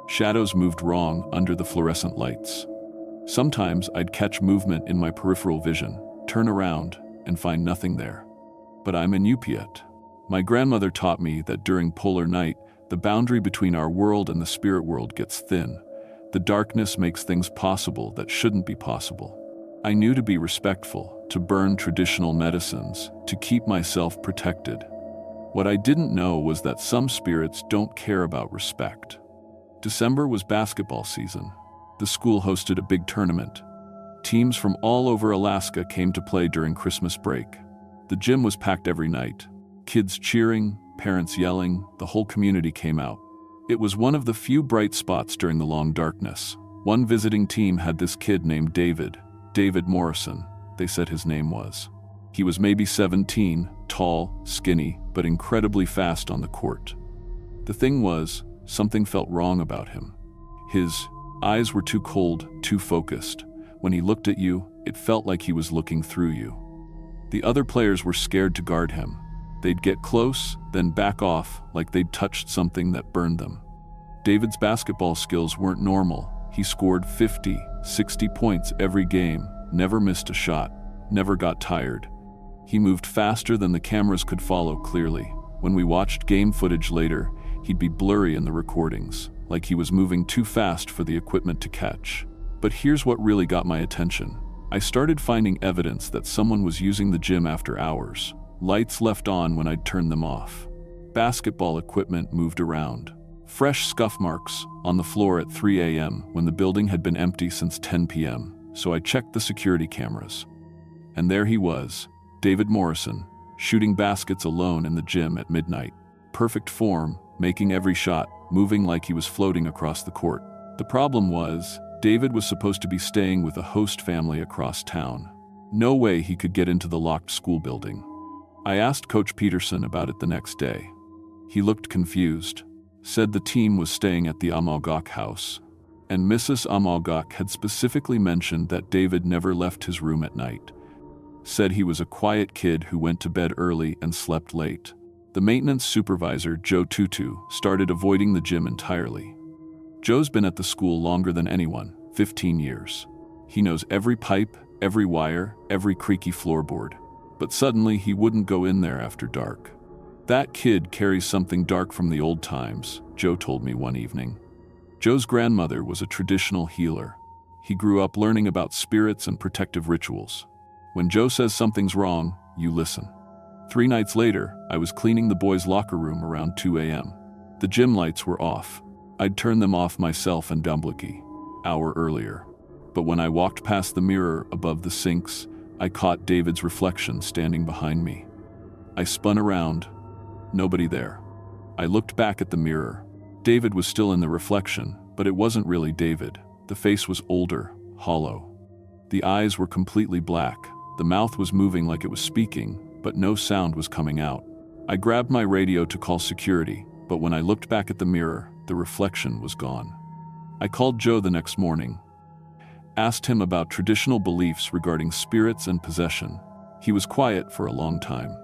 Speaker 1: Shadows moved wrong under the fluorescent lights. Sometimes I'd catch movement in my peripheral vision, turn around, and find nothing there. But I'm in Upiat. My grandmother taught me that during polar night, the boundary between our world and the spirit world gets thin. The darkness makes things possible that shouldn't be possible. I knew to be respectful, to burn traditional medicines, to keep myself protected. What I didn't know was that some spirits don't care about respect. December was basketball season. The school hosted a big tournament. Teams from all over Alaska came to play during Christmas break. The gym was packed every night. Kids cheering, parents yelling, the whole community came out. It was one of the few bright spots during the long darkness. One visiting team had this kid named David Morrison, they said his name was. He was maybe 17, tall, skinny, but incredibly fast on the court. The thing was, something felt wrong about him. His eyes were too cold, too focused. When he looked at you, it felt like he was looking through you. The other players were scared to guard him. They'd get close, then back off like they'd touched something that burned them. David's basketball skills weren't normal. He scored 50, 60 points every game, never missed a shot, never got tired. He moved faster than the cameras could follow clearly. When we watched game footage later, he'd be blurry in the recordings, like he was moving too fast for the equipment to catch. But here's what really got my attention. I started finding evidence that someone was using the gym after hours. Lights left on when I'd turned them off. Basketball equipment moved around. Fresh scuff marks on the floor at 3 a.m. when the building had been empty since 10 p.m., so I checked the security cameras. And there he was, David Morrison, shooting baskets alone in the gym at midnight. Perfect form, making every shot, moving like he was floating across the court. The problem was, David was supposed to be staying with a host family across town. No way he could get into the locked school building. I asked Coach Peterson about it the next day. He looked confused, said the team was staying at the Amalgak house, and Mrs. Amalgak had specifically mentioned that David never left his room at night. Said he was a quiet kid who went to bed early and slept late. The maintenance supervisor, Joe Tutu, started avoiding the gym entirely. Joe's been at the school longer than anyone, 15 years. He knows every pipe, every wire, every creaky floorboard. But suddenly he wouldn't go in there after dark. That kid carries something dark from the old times, Joe told me one evening. Joe's grandmother was a traditional healer. He grew up learning about spirits and protective rituals. When Joe says something's wrong, you listen. 3 nights later, I was cleaning the boys' locker room around 2 a.m. The gym lights were off. I'd turned them off myself and Dumblicky, hour earlier. But when I walked past the mirror above the sinks, I caught David's reflection standing behind me. I spun around. Nobody there. I looked back at the mirror. David was still in the reflection, but it wasn't really David. The face was older, hollow. The eyes were completely black. The mouth was moving like it was speaking, but no sound was coming out. I grabbed my radio to call security, but when I looked back at the mirror, the reflection was gone. I called Joe the next morning, asked him about traditional beliefs regarding spirits and possession. He was quiet for a long time.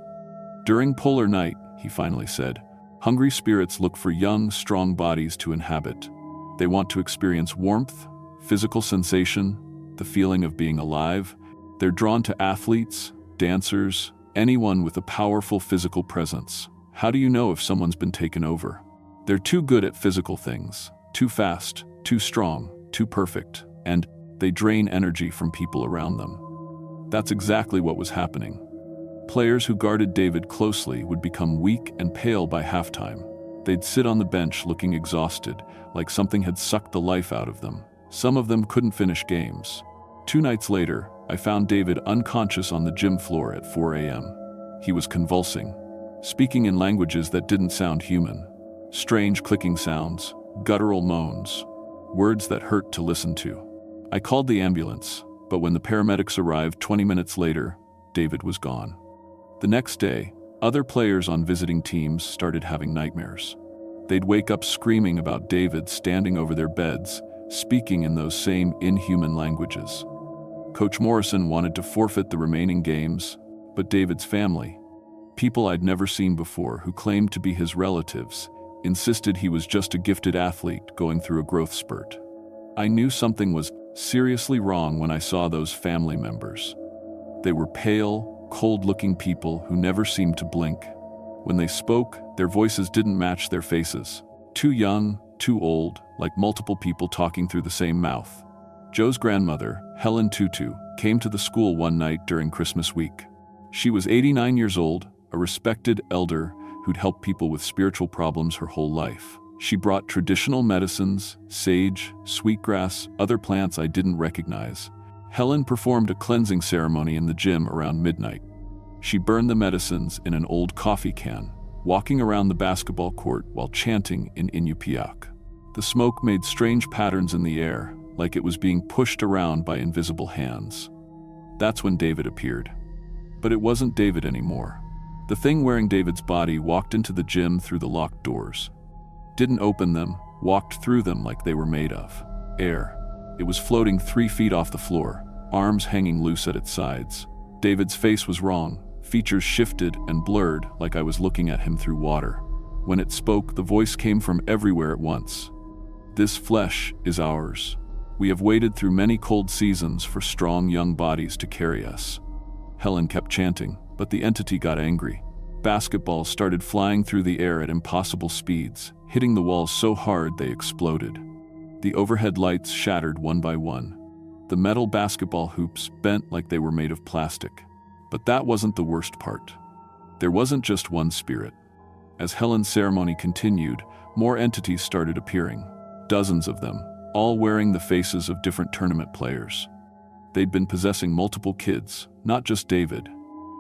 Speaker 1: During polar night, he finally said, hungry spirits look for young, strong bodies to inhabit. They want to experience warmth, physical sensation, the feeling of being alive. They're drawn to athletes, dancers, anyone with a powerful physical presence. How do you know if someone's been taken over? They're too good at physical things, too fast, too strong, too perfect, and they drain energy from people around them. That's exactly what was happening. Players who guarded David closely would become weak and pale by halftime. They'd sit on the bench looking exhausted, like something had sucked the life out of them. Some of them couldn't finish games. 2 nights later, I found David unconscious on the gym floor at 4 a.m. He was convulsing, speaking in languages that didn't sound human. Strange clicking sounds, guttural moans, words that hurt to listen to. I called the ambulance, but when the paramedics arrived 20 minutes later, David was gone. The next day, other players on visiting teams started having nightmares. They'd wake up screaming about David standing over their beds, speaking in those same inhuman languages. Coach Morrison wanted to forfeit the remaining games, But David's family, people I'd never seen before who claimed to be his relatives, insisted he was just a gifted athlete going through a growth spurt. I knew something was seriously wrong when I saw those family members. They were pale, cold-looking people who never seemed to blink. When they spoke, their voices didn't match their faces. Too young, too old, like multiple people talking through the same mouth. Joe's grandmother, Helen Tutu, came to the school one night during Christmas week. She was 89 years old, a respected elder who'd helped people with spiritual problems her whole life. She brought traditional medicines, sage, sweetgrass, other plants I didn't recognize. Helen performed a cleansing ceremony in the gym around midnight. She burned the medicines in an old coffee can, walking around the basketball court while chanting in Inupiaq. The smoke made strange patterns in the air, like it was being pushed around by invisible hands. That's when David appeared. But it wasn't David anymore. The thing wearing David's body walked into the gym through the locked doors. Didn't open them, walked through them like they were made of air. It was floating 3 feet off the floor, arms hanging loose at its sides. David's face was wrong, features shifted and blurred like I was looking at him through water. When it spoke, the voice came from everywhere at once. This flesh is ours. We have waited through many cold seasons for strong young bodies to carry us. Helen kept chanting, but the entity got angry. Basketballs started flying through the air at impossible speeds, hitting the walls so hard they exploded. The overhead lights shattered one by one. The metal basketball hoops bent like they were made of plastic. But that wasn't the worst part. There wasn't just one spirit. As Helen's ceremony continued, more entities started appearing. Dozens of them, all wearing the faces of different tournament players. They'd been possessing multiple kids, not just David.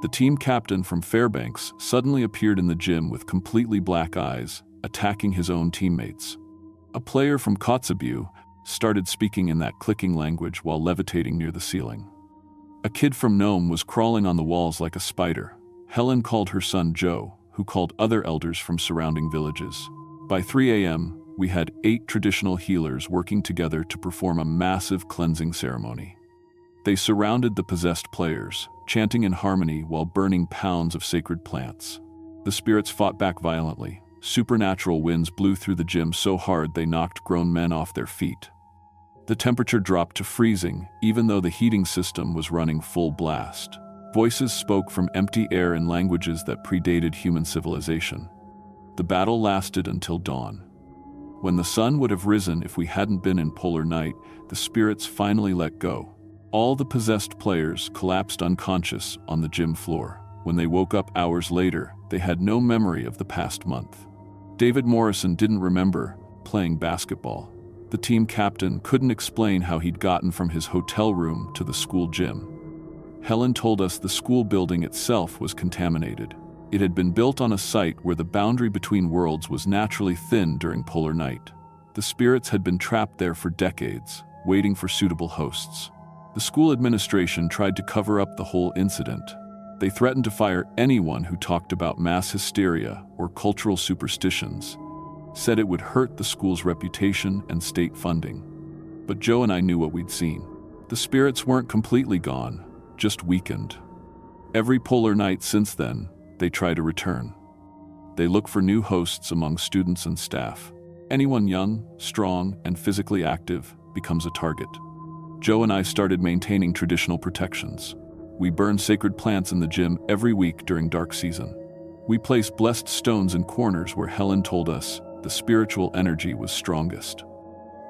Speaker 1: The team captain from Fairbanks suddenly appeared in the gym with completely black eyes, attacking his own teammates. A player from Kotzebue started speaking in that clicking language while levitating near the ceiling. A kid from Nome was crawling on the walls like a spider. Helen called her son Joe, who called other elders from surrounding villages. By 3 a.m., we had 8 traditional healers working together to perform a massive cleansing ceremony. They surrounded the possessed players, chanting in harmony while burning pounds of sacred plants. The spirits fought back violently. Supernatural winds blew through the gym so hard they knocked grown men off their feet. The temperature dropped to freezing, even though the heating system was running full blast. Voices spoke from empty air in languages that predated human civilization. The battle lasted until dawn. When the sun would have risen if we hadn't been in polar night, the spirits finally let go. All the possessed players collapsed unconscious on the gym floor. When they woke up hours later, they had no memory of the past month. David Morrison didn't remember playing basketball. The team captain couldn't explain how he'd gotten from his hotel room to the school gym. Helen told us the school building itself was contaminated. It had been built on a site where the boundary between worlds was naturally thin during polar night. The spirits had been trapped there for decades, waiting for suitable hosts. The school administration tried to cover up the whole incident. They threatened to fire anyone who talked about mass hysteria or cultural superstitions, said it would hurt the school's reputation and state funding. But Joe and I knew what we'd seen. The spirits weren't completely gone, just weakened. Every polar night since then, they try to return. They look for new hosts among students and staff. Anyone young, strong, and physically active becomes a target. Joe and I started maintaining traditional protections. We burn sacred plants in the gym every week during dark season. We place blessed stones in corners where Helen told us the spiritual energy was strongest.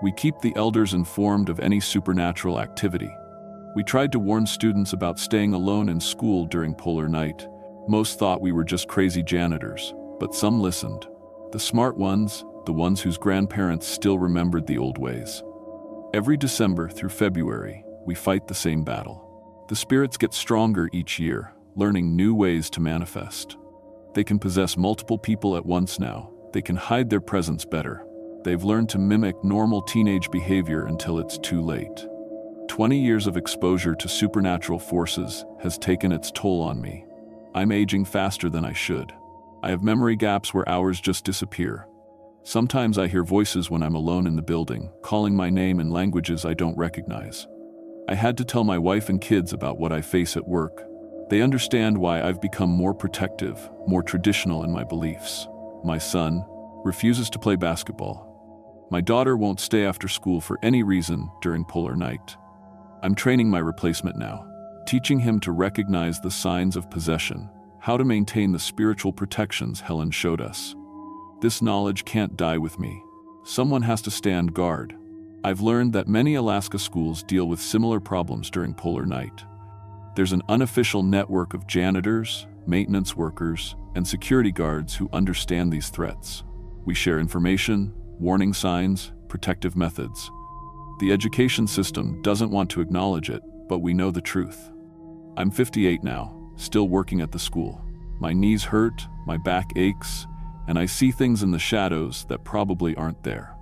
Speaker 1: We keep the elders informed of any supernatural activity. We tried to warn students about staying alone in school during polar night. Most thought we were just crazy janitors, but some listened. The smart ones, the ones whose grandparents still remembered the old ways. Every December through February, we fight the same battle. The spirits get stronger each year, learning new ways to manifest. They can possess multiple people at once now. They can hide their presence better. They've learned to mimic normal teenage behavior until it's too late. 20 years of exposure to supernatural forces has taken its toll on me. I'm aging faster than I should. I have memory gaps where hours just disappear. Sometimes I hear voices when I'm alone in the building, calling my name in languages I don't recognize. I had to tell my wife and kids about what I face at work. They understand why I've become more protective, more traditional in my beliefs. My son refuses to play basketball. My daughter won't stay after school for any reason during polar night. I'm training my replacement now, teaching him to recognize the signs of possession, how to maintain the spiritual protections Helen showed us. This knowledge can't die with me. Someone has to stand guard. I've learned that many Alaska schools deal with similar problems during polar night. There's an unofficial network of janitors, maintenance workers, and security guards who understand these threats. We share information, warning signs, protective methods. The education system doesn't want to acknowledge it, but we know the truth. I'm 58 now, still working at the school. My knees hurt, my back aches, and I see things in the shadows that probably aren't there.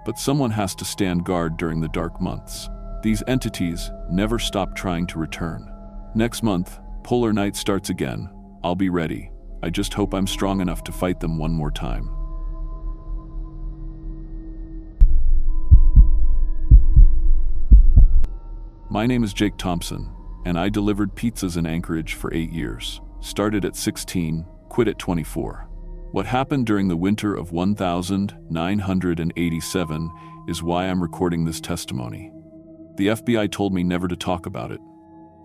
Speaker 1: But someone has to stand guard during the dark months. These entities never stop trying to return. Next month, polar night starts again. I'll be ready. I just hope I'm strong enough to fight them one more time. My name is Jake Thompson, and I delivered pizzas in Anchorage for 8 years. Started at 16, quit at 24. What happened during the winter of 1987 is why I'm recording this testimony. The FBI told me never to talk about it,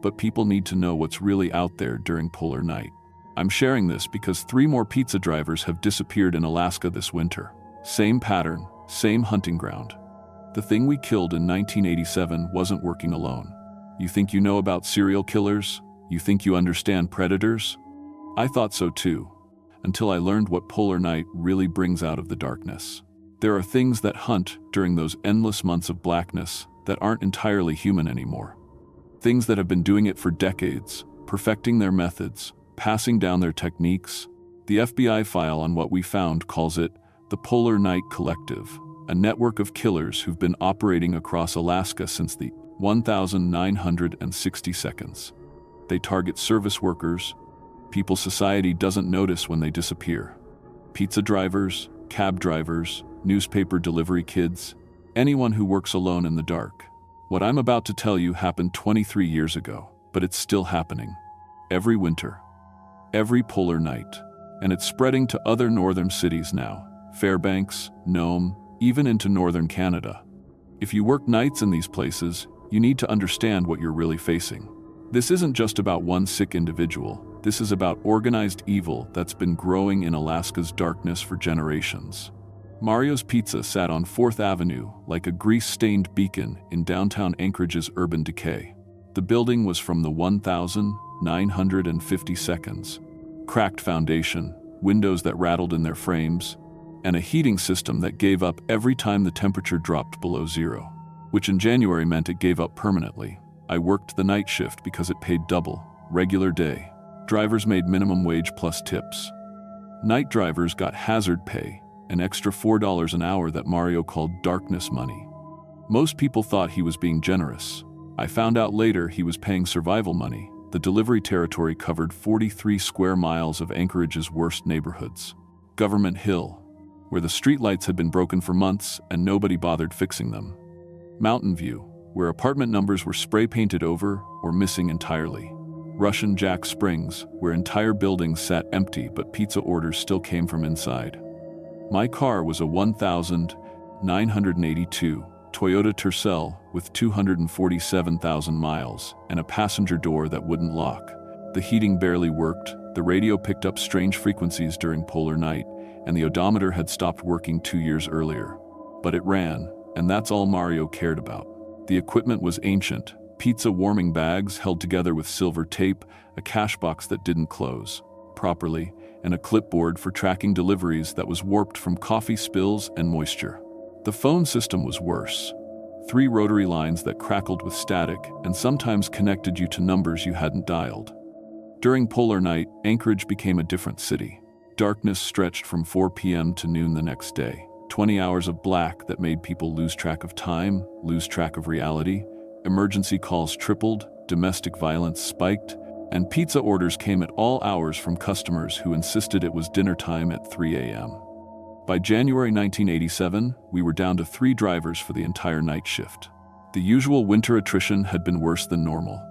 Speaker 1: but people need to know what's really out there during polar night. I'm sharing this because 3 more pizza drivers have disappeared in Alaska this winter. Same pattern, same hunting ground. The thing we killed in 1987 wasn't working alone. You think you know about serial killers? You think you understand predators? I thought so too, until I learned what polar night really brings out of the darkness. There are things that hunt during those endless months of blackness that aren't entirely human anymore. Things that have been doing it for decades, perfecting their methods, passing down their techniques. The FBI file on what we found calls it the Polar Night Collective, a network of killers who've been operating across Alaska since the 1960 seconds. They target service workers, people society doesn't notice when they disappear. Pizza drivers, cab drivers, newspaper delivery kids, anyone who works alone in the dark. What I'm about to tell you happened 23 years ago, but it's still happening. Every winter. Every polar night. And it's spreading to other northern cities now. Fairbanks, Nome, even into northern Canada. If you work nights in these places, you need to understand what you're really facing. This isn't just about one sick individual. This is about organized evil that's been growing in Alaska's darkness for generations. Mario's Pizza sat on 4th Avenue like a grease-stained beacon in downtown Anchorage's urban decay. The building was from the 1950 seconds. Cracked foundation, windows that rattled in their frames, and a heating system that gave up every time the temperature dropped below zero, which in January meant it gave up permanently. I worked the night shift because it paid double, regular day. Drivers made minimum wage plus tips. Night drivers got hazard pay, an extra $4 an hour that Mario called darkness money. Most people thought he was being generous. I found out later he was paying survival money. The delivery territory covered 43 square miles of Anchorage's worst neighborhoods. Government Hill, where the streetlights had been broken for months and nobody bothered fixing them. Mountain View, where apartment numbers were spray-painted over or missing entirely. Russian Jack Springs, where entire buildings sat empty but pizza orders still came from inside. My car was a 1982 Toyota Tercel with 247,000 miles and a passenger door that wouldn't lock. The heating barely worked, the radio picked up strange frequencies during polar night, and the odometer had stopped working 2 years earlier. But it ran, and that's all Mario cared about. The equipment was ancient, pizza warming bags held together with silver tape, a cash box that didn't close properly, and a clipboard for tracking deliveries that was warped from coffee spills and moisture. The phone system was worse. 3 rotary lines that crackled with static and sometimes connected you to numbers you hadn't dialed. During polar night, Anchorage became a different city. Darkness stretched from 4 p.m. to noon the next day. 20 hours of black that made people lose track of time, lose track of reality. Emergency calls tripled, domestic violence spiked, and pizza orders came at all hours from customers who insisted it was dinner time at 3 a.m. By January 1987, we were down to 3 drivers for the entire night shift. The usual winter attrition had been worse than normal.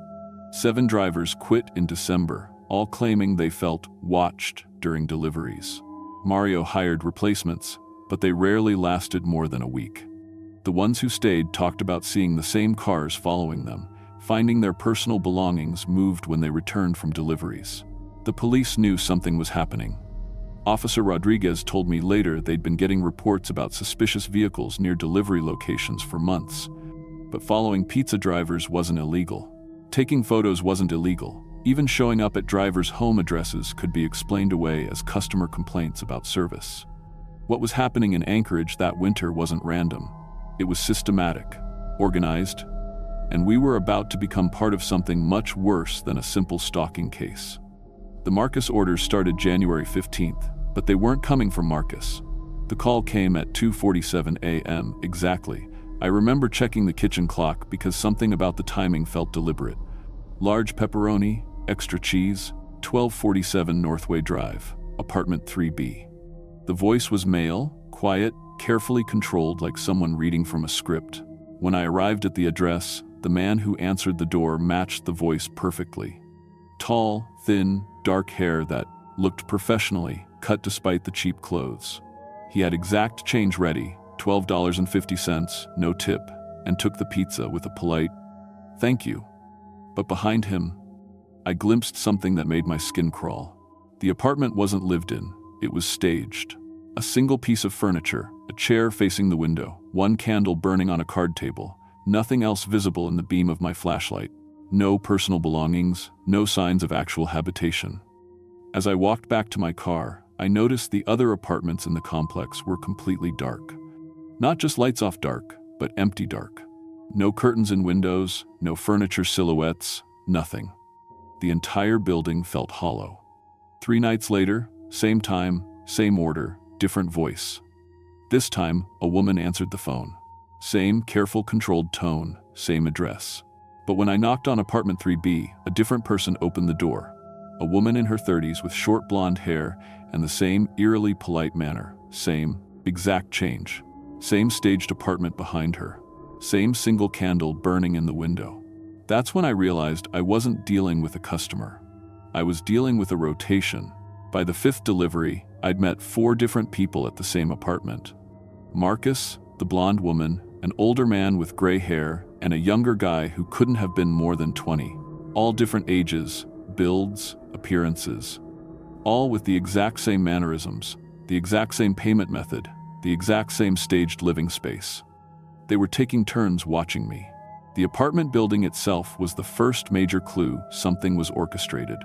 Speaker 1: 7 drivers quit in December, all claiming they felt watched during deliveries. Mario hired replacements, but they rarely lasted more than a week. The ones who stayed talked about seeing the same cars following them, finding their personal belongings moved when they returned from deliveries. The police knew something was happening. Officer Rodriguez told me later they'd been getting reports about suspicious vehicles near delivery locations for months. But following pizza drivers wasn't illegal. Taking photos wasn't illegal. Even showing up at drivers' home addresses could be explained away as customer complaints about service. What was happening in Anchorage that winter wasn't random. It was systematic, organized, and we were about to become part of something much worse than a simple stalking case. The Marcus orders started January 15th, but they weren't coming from Marcus. The call came at 2:47 a.m. exactly. I remember checking the kitchen clock because something about the timing felt deliberate. Large pepperoni, extra cheese, 1247 Northway Drive, apartment 3B. The voice was male, quiet, carefully controlled like someone reading from a script. When I arrived at the address, the man who answered the door matched the voice perfectly. Tall, thin, dark hair that looked professionally cut despite the cheap clothes. He had exact change ready, $12.50, no tip, and took the pizza with a polite, "Thank you." But behind him, I glimpsed something that made my skin crawl. The apartment wasn't lived in, it was staged. A single piece of furniture, a chair facing the window, one candle burning on a card table, nothing else visible in the beam of my flashlight. No personal belongings, no signs of actual habitation. As I walked back to my car, I noticed the other apartments in the complex were completely dark. Not just lights off dark, but empty dark. No curtains in windows, no furniture silhouettes, nothing. The entire building felt hollow. 3 nights later, same time, same order, different voice. This time, a woman answered the phone. Same careful, controlled tone, same address. But when I knocked on apartment 3B, a different person opened the door. A woman in her 30s with short blonde hair and the same eerily polite manner. Same, exact change. Same staged apartment behind her. Same single candle burning in the window. That's when I realized I wasn't dealing with a customer. I was dealing with a rotation. By the 5th delivery, I'd met 4 different people at the same apartment. Marcus, the blonde woman, an older man with gray hair, and a younger guy who couldn't have been more than 20. All different ages, builds, appearances. All with the exact same mannerisms, the exact same payment method, the exact same staged living space. They were taking turns watching me. The apartment building itself was the first major clue something was orchestrated.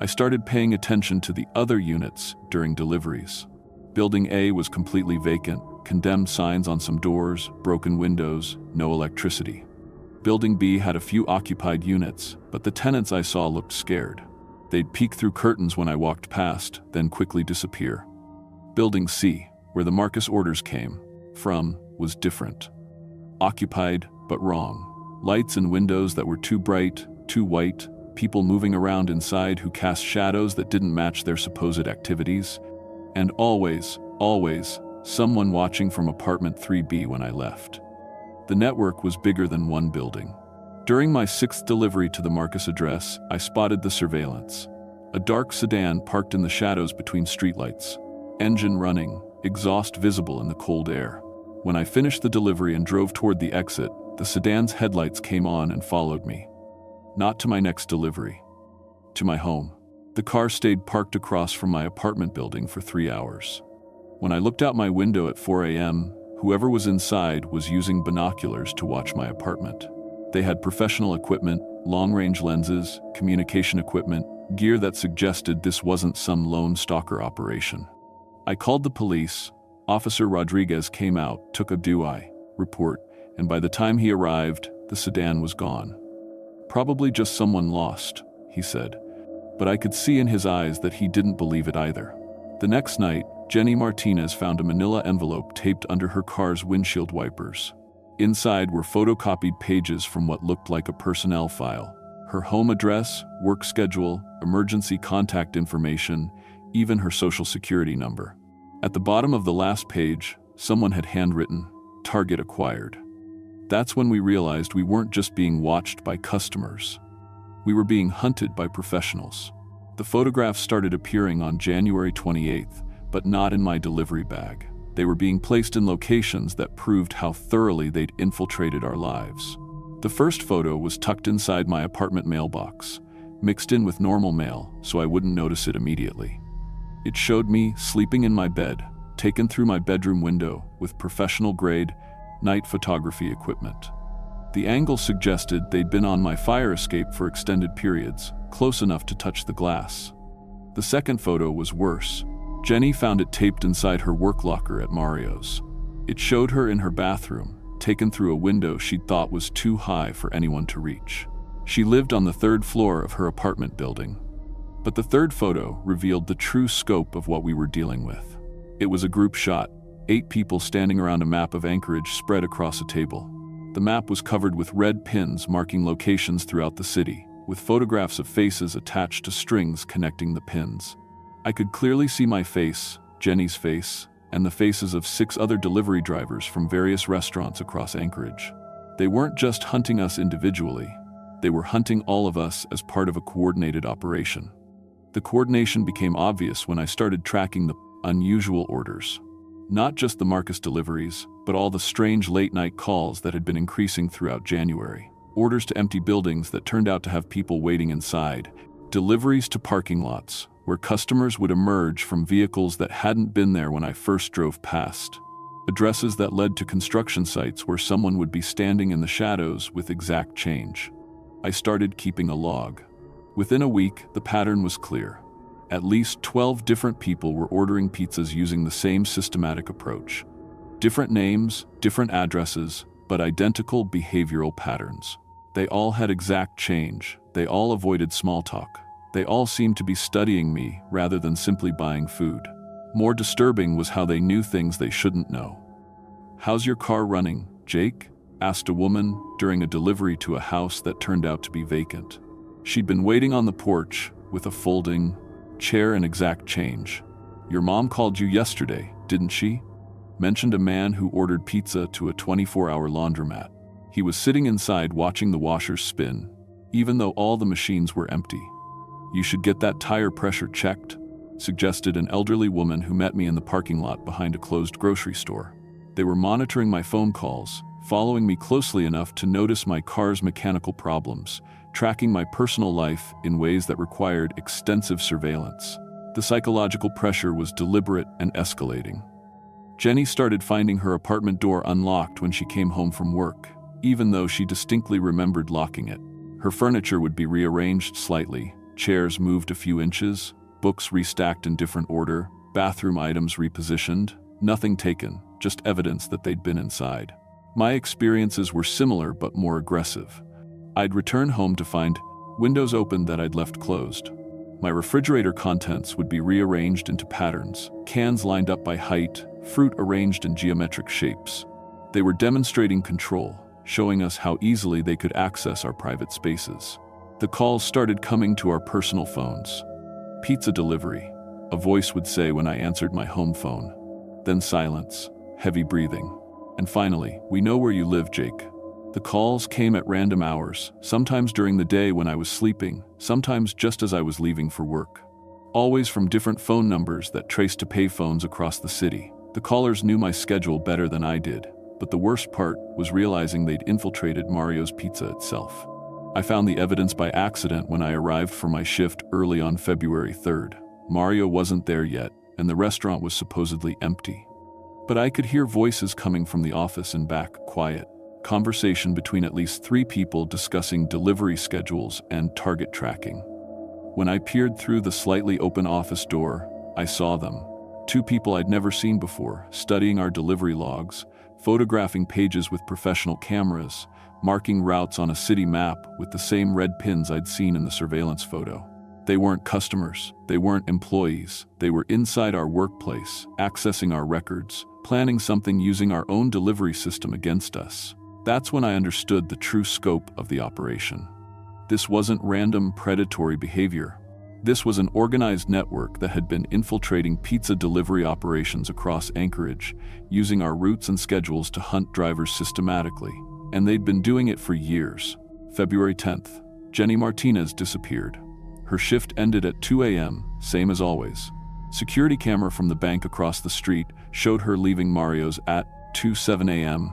Speaker 1: I started paying attention to the other units during deliveries. Building A was completely vacant, condemned signs on some doors, broken windows, no electricity. Building B had a few occupied units, but the tenants I saw looked scared. They'd peek through curtains when I walked past, then quickly disappear. Building C, where the Marcus orders came from, was different. Occupied, but wrong. Lights and windows that were too bright, too white, people moving around inside who cast shadows that didn't match their supposed activities, and always, someone watching from apartment 3B when I left. The network was bigger than one building. During my 6th delivery to the Marcus address, I spotted the surveillance. A dark sedan parked in the shadows between streetlights. Engine running, exhaust visible in the cold air. When I finished the delivery and drove toward the exit, the sedan's headlights came on and followed me. Not to my next delivery. To my home. The car stayed parked across from my apartment building for 3 hours. When I looked out my window at 4 a.m., whoever was inside was using binoculars to watch my apartment. They had professional equipment, long-range lenses, communication equipment, gear that suggested this wasn't some lone stalker operation. I called the police. Officer Rodriguez came out, took a DUI report, and by the time he arrived, the sedan was gone. Probably just someone lost, he said. But I could see in his eyes that he didn't believe it either. The next night, Jenny Martinez found a manila envelope taped under her car's windshield wipers. Inside were photocopied pages from what looked like a personnel file. Her home address, work schedule, emergency contact information, even her social security number. At the bottom of the last page, someone had handwritten, "Target acquired." That's when we realized we weren't just being watched by customers. We were being hunted by professionals. The photographs started appearing on January 28th, but not in my delivery bag. They were being placed in locations that proved how thoroughly they'd infiltrated our lives. The first photo was tucked inside my apartment mailbox, mixed in with normal mail so I wouldn't notice it immediately. It showed me sleeping in my bed, taken through my bedroom window with professional-grade night photography equipment. The angle suggested they'd been on my fire escape for extended periods, close enough to touch the glass. The second photo was worse. Jenny found it taped inside her work locker at Mario's. It showed her in her bathroom, taken through a window she'd thought was too high for anyone to reach. She lived on the third floor of her apartment building. But the third photo revealed the true scope of what we were dealing with. It was a group shot, 8 people standing around a map of Anchorage spread across a table. The map was covered with red pins marking locations throughout the city, with photographs of faces attached to strings connecting the pins. I could clearly see my face, Jenny's face, and the faces of 6 other delivery drivers from various restaurants across Anchorage. They weren't just hunting us individually, they were hunting all of us as part of a coordinated operation. The coordination became obvious when I started tracking the unusual orders. Not just the Marcus deliveries, but all the strange late-night calls that had been increasing throughout January. Orders to empty buildings that turned out to have people waiting inside. Deliveries to parking lots, where customers would emerge from vehicles that hadn't been there when I first drove past. Addresses that led to construction sites where someone would be standing in the shadows with exact change. I started keeping a log. Within a week, the pattern was clear. At least 12 different people were ordering pizzas using the same systematic approach. Different names, different addresses, but identical behavioral patterns. They all had exact change. They all avoided small talk. They all seemed to be studying me rather than simply buying food. More disturbing was how they knew things they shouldn't know. "How's your car running, Jake?" asked a woman during a delivery to a house that turned out to be vacant. She'd been waiting on the porch with a folding chair and exact change. "Your mom called you yesterday, didn't she?" Mentioned a man who ordered pizza to a 24-hour laundromat. He was sitting inside watching the washers spin, even though all the machines were empty. "You should get that tire pressure checked," suggested an elderly woman who met me in the parking lot behind a closed grocery store. They were monitoring my phone calls, following me closely enough to notice my car's mechanical problems, tracking my personal life in ways that required extensive surveillance. The psychological pressure was deliberate and escalating. Jenny started finding her apartment door unlocked when she came home from work, even though she distinctly remembered locking it. Her furniture would be rearranged slightly, chairs moved a few inches, books restacked in different order, bathroom items repositioned, nothing taken, just evidence that they'd been inside. My experiences were similar but more aggressive. I'd return home to find windows open that I'd left closed. My refrigerator contents would be rearranged into patterns, cans lined up by height, fruit arranged in geometric shapes. They were demonstrating control, showing us how easily they could access our private spaces. The calls started coming to our personal phones. "Pizza delivery," a voice would say when I answered my home phone. Then silence, heavy breathing. And finally, "We know where you live, Jake." The calls came at random hours, sometimes during the day when I was sleeping, sometimes just as I was leaving for work. Always from different phone numbers that traced to payphones across the city. The callers knew my schedule better than I did, but the worst part was realizing they'd infiltrated Mario's Pizza itself. I found the evidence by accident when I arrived for my shift early on February 3rd. Mario wasn't there yet, and the restaurant was supposedly empty. But I could hear voices coming from the office and back, quiet. Conversation between at least 3 people discussing delivery schedules and target tracking. When I peered through the slightly open office door, I saw them. 2 people I'd never seen before, studying our delivery logs, photographing pages with professional cameras, marking routes on a city map with the same red pins I'd seen in the surveillance photo. They weren't customers, they weren't employees, they were inside our workplace, accessing our records, planning something using our own delivery system against us. That's when I understood the true scope of the operation. This wasn't random predatory behavior. This was an organized network that had been infiltrating pizza delivery operations across Anchorage, using our routes and schedules to hunt drivers systematically. And they'd been doing it for years. February 10th, Jenny Martinez disappeared. Her shift ended at 2 a.m., same as always. Security camera from the bank across the street showed her leaving Mario's at 2:07 a.m.,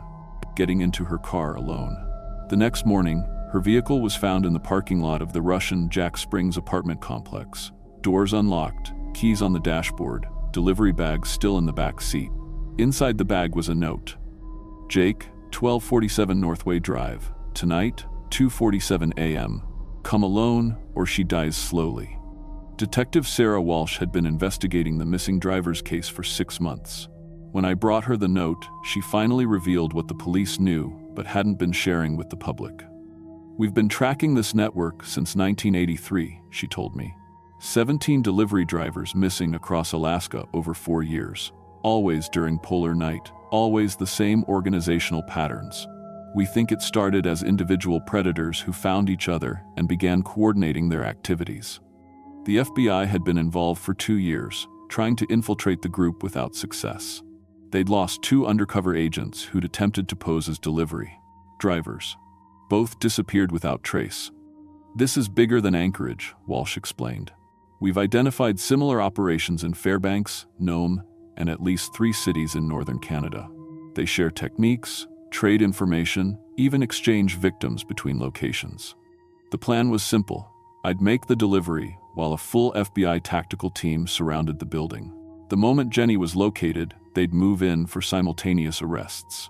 Speaker 1: getting into her car alone. The next morning, her vehicle was found in the parking lot of the Russian Jack Springs apartment complex. Doors unlocked, keys on the dashboard, delivery bag still in the back seat. Inside the bag was a note. Jake, 1247 Northway Drive. Tonight, 2:47 a.m. Come alone, or she dies slowly. Detective Sarah Walsh had been investigating the missing driver's case for 6 months. When I brought her the note, she finally revealed what the police knew but hadn't been sharing with the public. We've been tracking this network since 1983, she told me. 17 delivery drivers missing across Alaska over 4 years. Always during polar night, always the same organizational patterns. We think it started as individual predators who found each other and began coordinating their activities. The FBI had been involved for 2 years, trying to infiltrate the group without success. They'd lost 2 undercover agents who'd attempted to pose as delivery drivers. Both disappeared without trace. This is bigger than Anchorage, Walsh explained. We've identified similar operations in Fairbanks, Nome, and at least 3 cities in northern Canada. They share techniques, trade information, even exchange victims between locations. The plan was simple. I'd make the delivery while a full FBI tactical team surrounded the building. The moment Jenny was located, they'd move in for simultaneous arrests.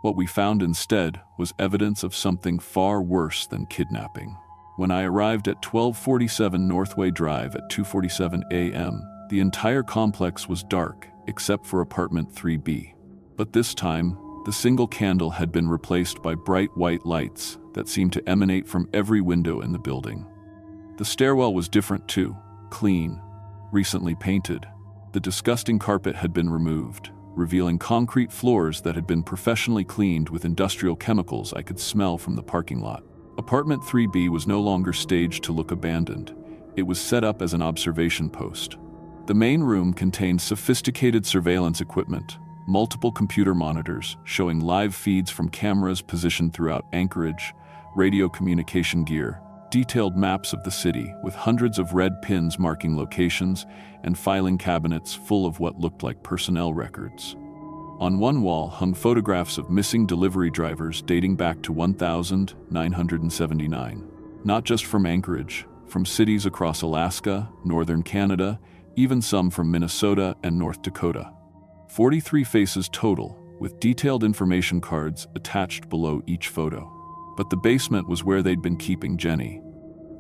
Speaker 1: What we found instead was evidence of something far worse than kidnapping. When I arrived at 1247 Northway Drive at 2:47 a.m., the entire complex was dark except for apartment 3B. But this time, the single candle had been replaced by bright white lights that seemed to emanate from every window in the building. The stairwell was different too, clean, recently painted. The disgusting carpet had been removed, revealing concrete floors that had been professionally cleaned with industrial chemicals I could smell from the parking lot. Apartment 3B was no longer staged to look abandoned. It was set up as an observation post. The main room contained sophisticated surveillance equipment, multiple computer monitors showing live feeds from cameras positioned throughout Anchorage, radio communication gear, detailed maps of the city with hundreds of red pins marking locations, and filing cabinets full of what looked like personnel records. On one wall hung photographs of missing delivery drivers dating back to 1979. Not just from Anchorage, from cities across Alaska, northern Canada, even some from Minnesota and North Dakota. 43 faces total, with detailed information cards attached below each photo. But the basement was where they'd been keeping Jenny.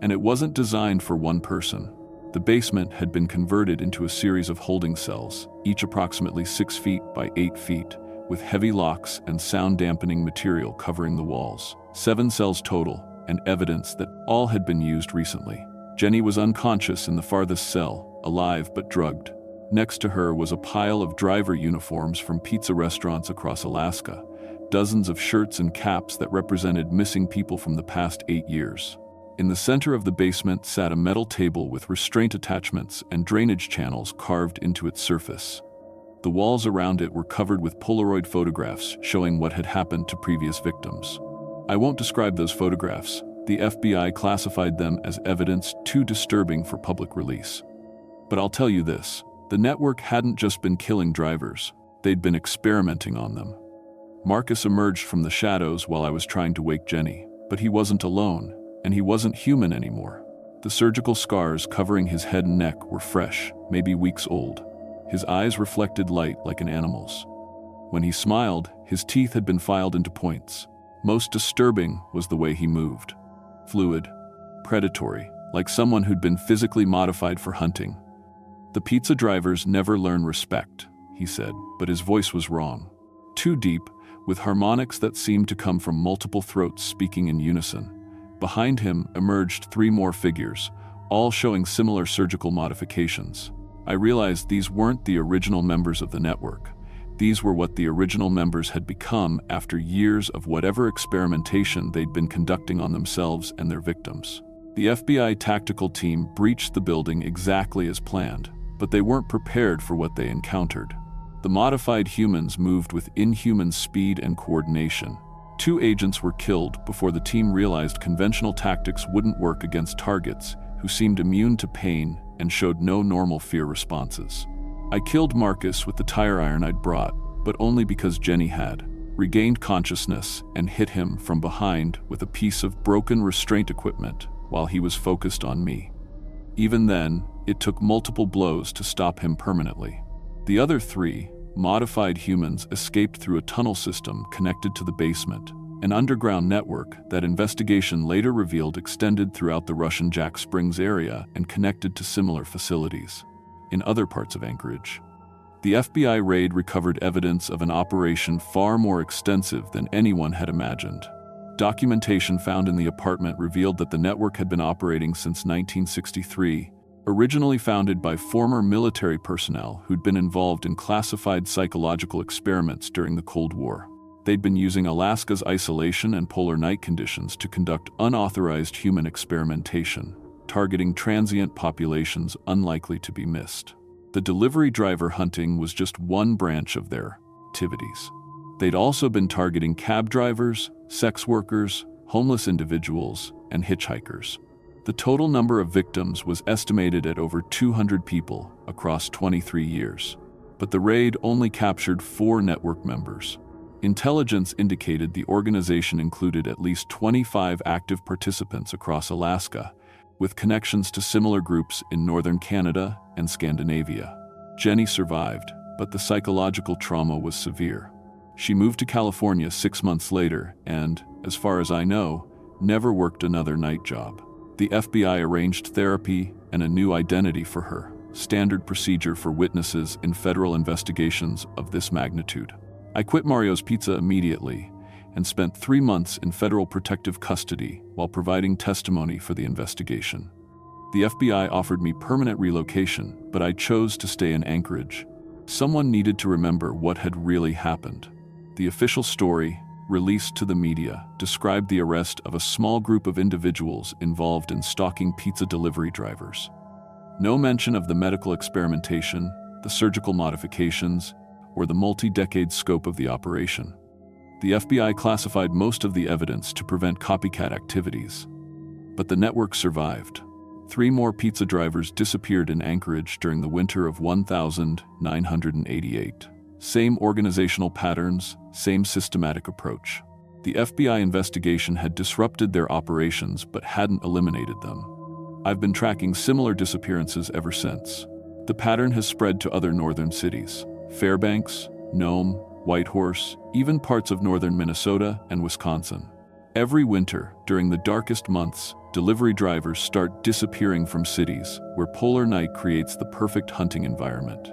Speaker 1: And it wasn't designed for one person. The basement had been converted into a series of holding cells, each approximately 6 feet by 8 feet, with heavy locks and sound-dampening material covering the walls. 7 cells total, and evidence that all had been used recently. Jenny was unconscious in the farthest cell, alive but drugged. Next to her was a pile of driver uniforms from pizza restaurants across Alaska, dozens of shirts and caps that represented missing people from the past 8 years. In the center of the basement sat a metal table with restraint attachments and drainage channels carved into its surface. The walls around it were covered with Polaroid photographs showing what had happened to previous victims. I won't describe those photographs. The FBI classified them as evidence too disturbing for public release. But I'll tell you this, the network hadn't just been killing drivers, they'd been experimenting on them. Marcus emerged from the shadows while I was trying to wake Jenny, but he wasn't alone, and he wasn't human anymore. The surgical scars covering his head and neck were fresh, maybe weeks old. His eyes reflected light like an animal's. When he smiled, his teeth had been filed into points. Most disturbing was the way he moved. Fluid, predatory, like someone who'd been physically modified for hunting. The pizza drivers never learn respect, he said, but his voice was wrong. Too deep, with harmonics that seemed to come from multiple throats speaking in unison. Behind him emerged 3 more figures, all showing similar surgical modifications. I realized these weren't the original members of the network. These were what the original members had become after years of whatever experimentation they'd been conducting on themselves and their victims. The FBI tactical team breached the building exactly as planned, but they weren't prepared for what they encountered. The modified humans moved with inhuman speed and coordination. 2 agents were killed before the team realized conventional tactics wouldn't work against targets who seemed immune to pain and showed no normal fear responses. I killed Marcus with the tire iron I'd brought, but only because Jenny had regained consciousness and hit him from behind with a piece of broken restraint equipment while he was focused on me. Even then, it took multiple blows to stop him permanently. The other 3, modified humans, escaped through a tunnel system connected to the basement, an underground network that investigation later revealed extended throughout the Russian Jack Springs area and connected to similar facilities in other parts of Anchorage. The FBI raid recovered evidence of an operation far more extensive than anyone had imagined. Documentation found in the apartment revealed that the network had been operating since 1963, originally founded by former military personnel who'd been involved in classified psychological experiments during the Cold War. They'd been using Alaska's isolation and polar night conditions to conduct unauthorized human experimentation, targeting transient populations unlikely to be missed. The delivery driver hunting was just one branch of their activities. They'd also been targeting cab drivers, sex workers, homeless individuals, and hitchhikers. The total number of victims was estimated at over 200 people across 23 years, but the raid only captured 4 network members. Intelligence indicated the organization included at least 25 active participants across Alaska, with connections to similar groups in northern Canada and Scandinavia. Jenny survived, but the psychological trauma was severe. She moved to California 6 months later and, as far as I know, never worked another night job. The FBI arranged therapy and a new identity for her, standard procedure for witnesses in federal investigations of this magnitude. I quit Mario's Pizza immediately and spent 3 months in federal protective custody while providing testimony for the investigation. The FBI offered me permanent relocation, but I chose to stay in Anchorage. Someone needed to remember what had really happened. The official story, released to the media, described the arrest of a small group of individuals involved in stalking pizza delivery drivers. No mention of the medical experimentation, the surgical modifications, or the multi-decade scope of the operation. The FBI classified most of the evidence to prevent copycat activities. But the network survived. 3 more pizza drivers disappeared in Anchorage during the winter of 1988. Same organizational patterns, same systematic approach. The FBI investigation had disrupted their operations but hadn't eliminated them. I've been tracking similar disappearances ever since. The pattern has spread to other northern cities: Fairbanks, Nome, Whitehorse, even parts of northern Minnesota and Wisconsin. Every winter, during the darkest months, delivery drivers start disappearing from cities where polar night creates the perfect hunting environment.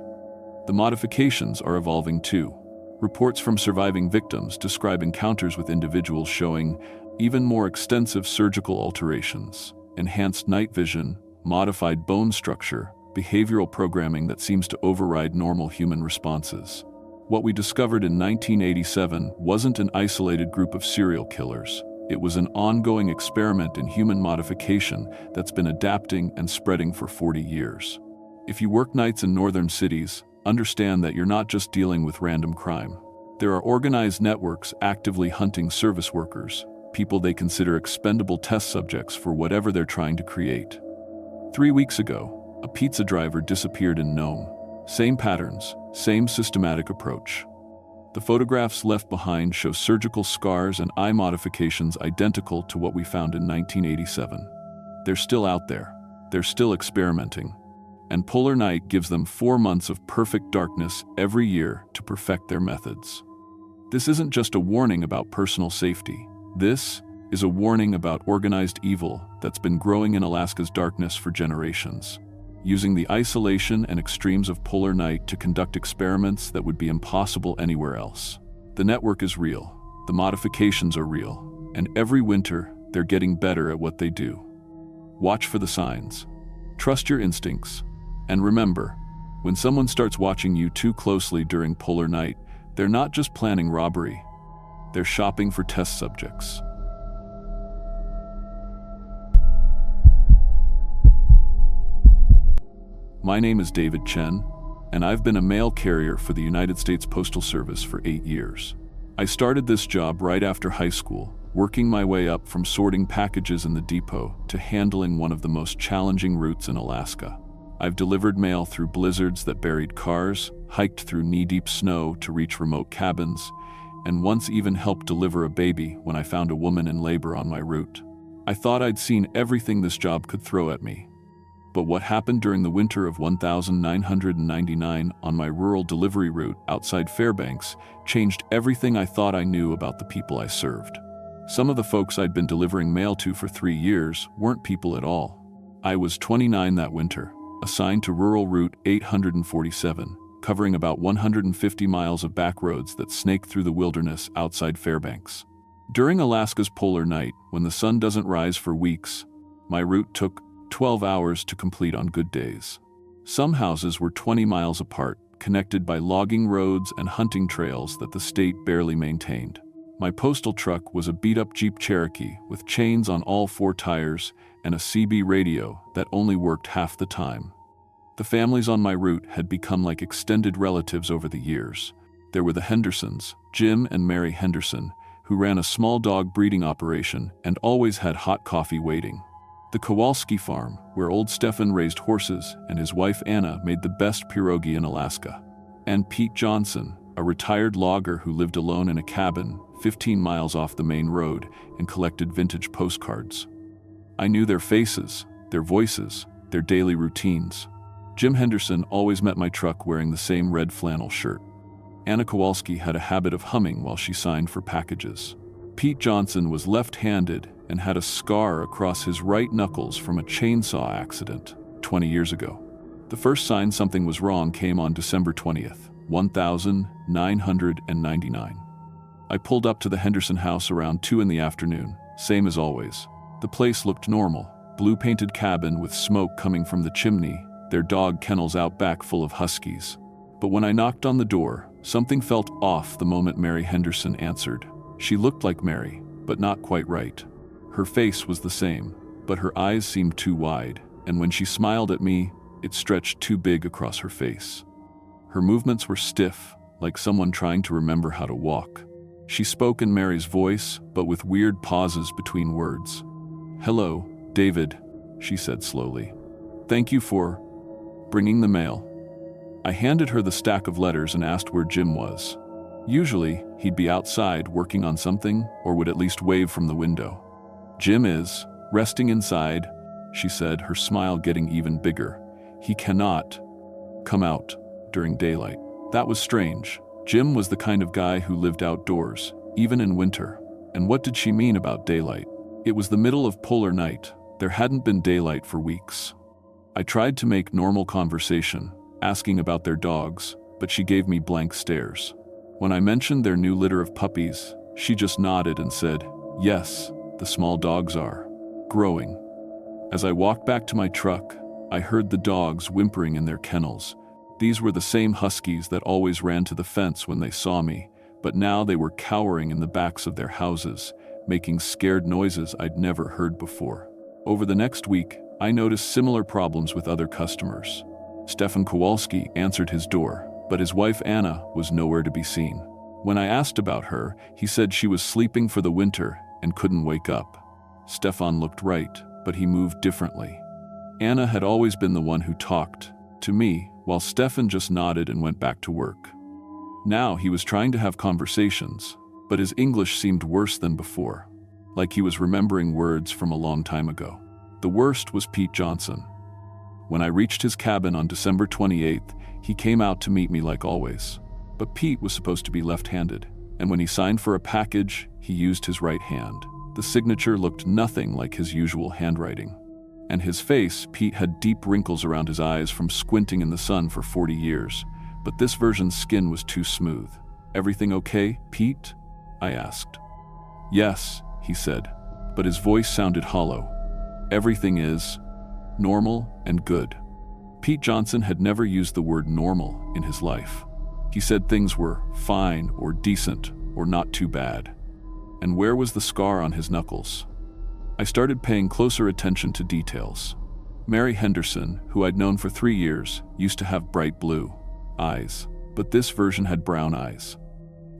Speaker 1: The modifications are evolving too. Reports from surviving victims describe encounters with individuals showing even more extensive surgical alterations, enhanced night vision, modified bone structure, behavioral programming that seems to override normal human responses. What we discovered in 1987 wasn't an isolated group of serial killers. It was an ongoing experiment in human modification that's been adapting and spreading for 40 years. If you work nights in northern cities, understand that you're not just dealing with random crime. There are organized networks actively hunting service workers, people they consider expendable test subjects for whatever they're trying to create. 3 weeks ago, a pizza driver disappeared in Nome. Same patterns, same systematic approach. The photographs left behind show surgical scars and eye modifications identical to what we found in 1987. They're still out there. They're still experimenting. And polar night gives them 4 months of perfect darkness every year to perfect their methods. This isn't just a warning about personal safety. This is a warning about organized evil that's been growing in Alaska's darkness for generations, using the isolation and extremes of polar night to conduct experiments that would be impossible anywhere else. The network is real, the modifications are real, and every winter they're getting better at what they do. Watch for the signs. Trust your instincts. And remember, when someone starts watching you too closely during polar night, they're not just planning robbery, they're shopping for test subjects. My name is David Chen, and I've been a mail carrier for the United States Postal Service for 8 years. I started this job right after high school, working my way up from sorting packages in the depot to handling one of the most challenging routes in Alaska. I've delivered mail through blizzards that buried cars, hiked through knee-deep snow to reach remote cabins, and once even helped deliver a baby when I found a woman in labor on my route. I thought I'd seen everything this job could throw at me. But what happened during the winter of 1999 on my rural delivery route outside Fairbanks changed everything I thought I knew about the people I served. Some of the folks I'd been delivering mail to for 3 years weren't people at all. I was 29 that winter, assigned to rural Route 847, covering about 150 miles of back roads that snake through the wilderness outside Fairbanks. During Alaska's polar night, when the sun doesn't rise for weeks, my route took 12 hours to complete on good days. Some houses were 20 miles apart, connected by logging roads and hunting trails that the state barely maintained. My postal truck was a beat-up Jeep Cherokee with chains on all 4 tires and a CB radio that only worked half the time. The families on my route had become like extended relatives over the years. There were the Hendersons, Jim and Mary Henderson, who ran a small dog breeding operation and always had hot coffee waiting. The Kowalski farm, where old Stefan raised horses and his wife Anna made the best pierogi in Alaska. And Pete Johnson, a retired logger who lived alone in a cabin 15 miles off the main road and collected vintage postcards. I knew their faces, their voices, their daily routines. Jim Henderson always met my truck wearing the same red flannel shirt. Anna Kowalski had a habit of humming while she signed for packages. Pete Johnson was left-handed and had a scar across his right knuckles from a chainsaw accident 20 years ago. The first sign something was wrong came on December 20th, 1999. I pulled up to the Henderson house around 2 in the afternoon, same as always. The place looked normal, blue-painted cabin with smoke coming from the chimney, their dog kennels out back full of huskies. But when I knocked on the door, something felt off the moment Mary Henderson answered. She looked like Mary, but not quite right. Her face was the same, but her eyes seemed too wide, and when she smiled at me, it stretched too big across her face. Her movements were stiff, like someone trying to remember how to walk. She spoke in Mary's voice, but with weird pauses between words. "Hello, David," she said slowly. "Thank you for bringing the mail." I handed her the stack of letters and asked where Jim was. Usually, he'd be outside working on something or would at least wave from the window. "Jim is resting inside," she said, her smile getting even bigger. "He cannot come out during daylight." That was strange. Jim was the kind of guy who lived outdoors, even in winter. And what did she mean about daylight? It was the middle of polar night. There hadn't been daylight for weeks. I tried to make normal conversation, asking about their dogs, but she gave me blank stares. When I mentioned their new litter of puppies, she just nodded and said, "Yes, the small dogs are growing." As I walked back to my truck, I heard the dogs whimpering in their kennels. These were the same huskies that always ran to the fence when they saw me, but now they were cowering in the backs of their houses, making scared noises I'd never heard before. Over the next week, I noticed similar problems with other customers. Stefan Kowalski answered his door, but his wife Anna was nowhere to be seen. When I asked about her, he said she was sleeping for the winter and couldn't wake up. Stefan looked right, but he moved differently. Anna had always been the one who talked to me, while Stefan just nodded and went back to work. Now he was trying to have conversations, but his English seemed worse than before, like he was remembering words from a long time ago. The worst was Pete Johnson. When I reached his cabin on December 28th, he came out to meet me like always. But Pete was supposed to be left-handed, and when he signed for a package, he used his right hand. The signature looked nothing like his usual handwriting. And his face, Pete had deep wrinkles around his eyes from squinting in the sun for 40 years, but this version's skin was too smooth. "Everything okay, Pete?" I asked. "Yes," he said, but his voice sounded hollow. "Everything is normal and good." Pete Johnson had never used the word normal in his life. He said things were fine or decent or not too bad. And where was the scar on his knuckles? I started paying closer attention to details. Mary Henderson, who I'd known for 3 years, used to have bright blue eyes, but this version had brown eyes.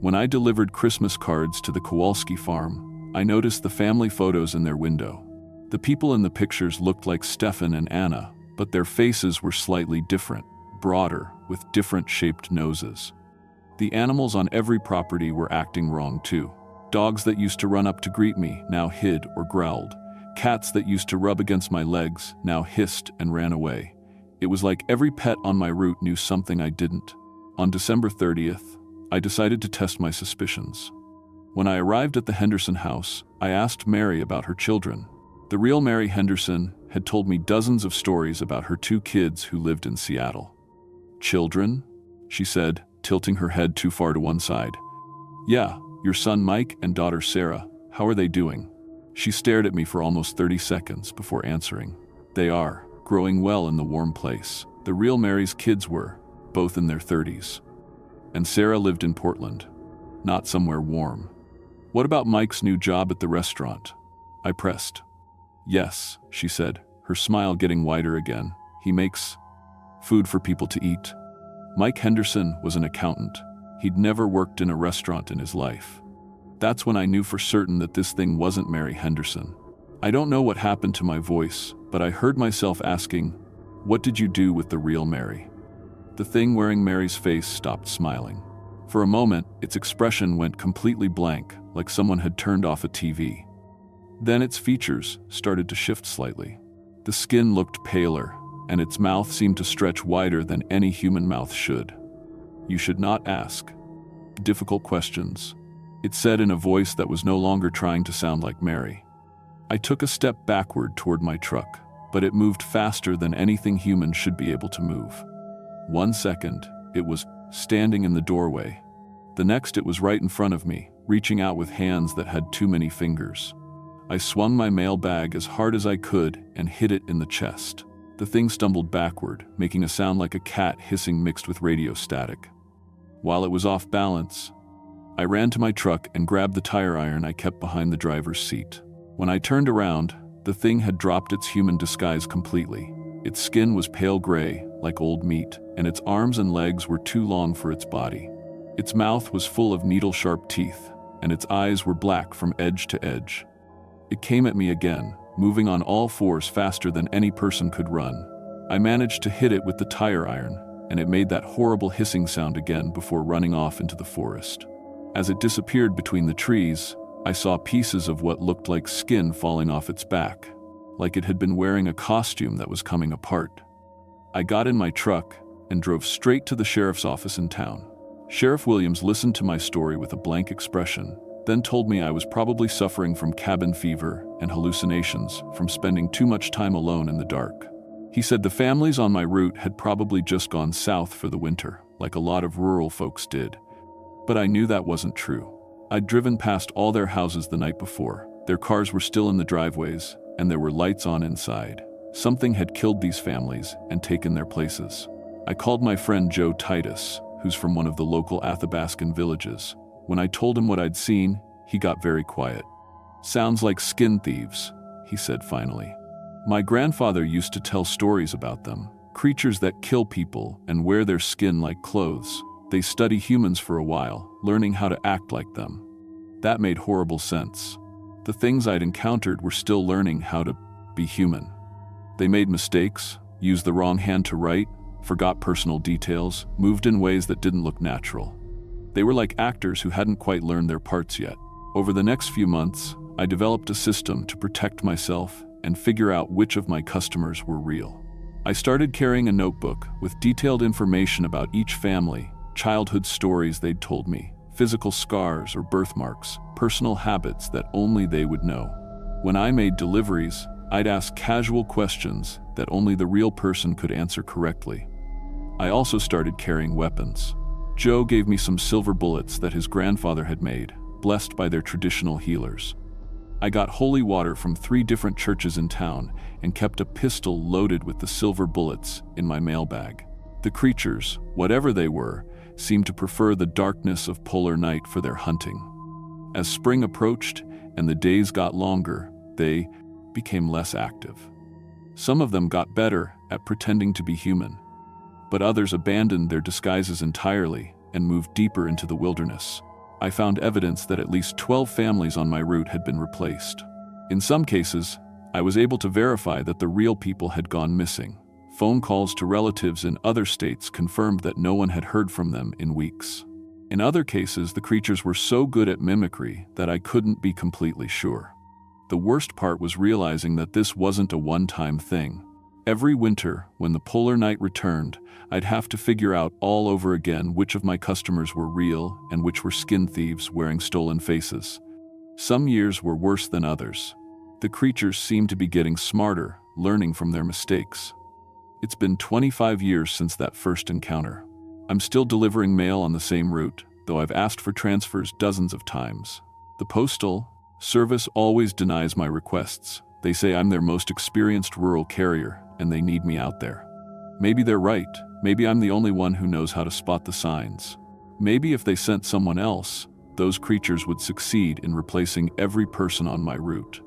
Speaker 1: When I delivered Christmas cards to the Kowalski farm, I noticed the family photos in their window. The people in the pictures looked like Stefan and Anna, but their faces were slightly different, broader, with different shaped noses. The animals on every property were acting wrong too. Dogs that used to run up to greet me now hid or growled. Cats that used to rub against my legs now hissed and ran away. It was like every pet on my route knew something I didn't. On December 30th, I decided to test my suspicions. When I arrived at the Henderson house, I asked Mary about her children. The real Mary Henderson had told me dozens of stories about her 2 kids who lived in Seattle. "Children?" she said, tilting her head too far to one side. "Yeah, your son Mike and daughter Sarah. How are they doing?" She stared at me for almost 30 seconds before answering. "They are, growing well in the warm place. The real Mary's kids were, both in their 30s. And Sarah lived in Portland, not somewhere warm." "What about Mike's new job at the restaurant?" I pressed. "Yes," she said, her smile getting wider again. "He makes food for people to eat." Mike Henderson was an accountant. He'd never worked in a restaurant in his life. That's when I knew for certain that this thing wasn't Mary Henderson. I don't know what happened to my voice, but I heard myself asking, "What did you do with the real Mary?" The thing wearing Mary's face stopped smiling. For a moment, its expression went completely blank, like someone had turned off a TV. Then its features started to shift slightly. The skin looked paler, and its mouth seemed to stretch wider than any human mouth should. "You should not ask difficult questions," it said in a voice that was no longer trying to sound like Mary. I took a step backward toward my truck, but it moved faster than anything human should be able to move. 1 second, it was standing in the doorway. The next, it was right in front of me, reaching out with hands that had too many fingers. I swung my mail bag as hard as I could and hit it in the chest. The thing stumbled backward, making a sound like a cat hissing mixed with radio static. While it was off balance, I ran to my truck and grabbed the tire iron I kept behind the driver's seat. When I turned around, the thing had dropped its human disguise completely. Its skin was pale gray, like old meat, and its arms and legs were too long for its body. Its mouth was full of needle-sharp teeth, and its eyes were black from edge to edge. It came at me again, moving on all fours faster than any person could run. I managed to hit it with the tire iron, and it made that horrible hissing sound again before running off into the forest. As it disappeared between the trees, I saw pieces of what looked like skin falling off its back, like it had been wearing a costume that was coming apart. I got in my truck and drove straight to the sheriff's office in town. Sheriff Williams listened to my story with a blank expression, then told me I was probably suffering from cabin fever and hallucinations from spending too much time alone in the dark. He said the families on my route had probably just gone south for the winter, like a lot of rural folks did. But I knew that wasn't true. I'd driven past all their houses the night before. Their cars were still in the driveways, and there were lights on inside. Something had killed these families and taken their places. I called my friend Joe Titus, who's from one of the local Athabascan villages. When I told him what I'd seen, he got very quiet. "Sounds like skin thieves," he said finally. "My grandfather used to tell stories about them, creatures that kill people and wear their skin like clothes. They study humans for a while, learning how to act like them." That made horrible sense. The things I'd encountered were still learning how to be human. They made mistakes, used the wrong hand to write, forgot personal details, moved in ways that didn't look natural. They were like actors who hadn't quite learned their parts yet. Over the next few months, I developed a system to protect myself and figure out which of my customers were real. I started carrying a notebook with detailed information about each family, childhood stories they'd told me, physical scars or birthmarks, personal habits that only they would know. When I made deliveries, I'd ask casual questions that only the real person could answer correctly. I also started carrying weapons. Joe gave me some silver bullets that his grandfather had made, blessed by their traditional healers. I got holy water from 3 different churches in town and kept a pistol loaded with the silver bullets in my mailbag. The creatures, whatever they were, seemed to prefer the darkness of polar night for their hunting. As spring approached and the days got longer, they became less active. Some of them got better at pretending to be human, but others abandoned their disguises entirely and moved deeper into the wilderness. I found evidence that at least 12 families on my route had been replaced. In some cases, I was able to verify that the real people had gone missing. Phone calls to relatives in other states confirmed that no one had heard from them in weeks. In other cases, the creatures were so good at mimicry that I couldn't be completely sure. The worst part was realizing that this wasn't a one-time thing. Every winter, when the polar night returned, I'd have to figure out all over again which of my customers were real and which were skin thieves wearing stolen faces. Some years were worse than others. The creatures seemed to be getting smarter, learning from their mistakes. It's been 25 years since that first encounter. I'm still delivering mail on the same route, though I've asked for transfers dozens of times. The postal service always denies my requests. They say I'm their most experienced rural carrier, and they need me out there. Maybe they're right. Maybe I'm the only one who knows how to spot the signs. Maybe if they sent someone else, those creatures would succeed in replacing every person on my route.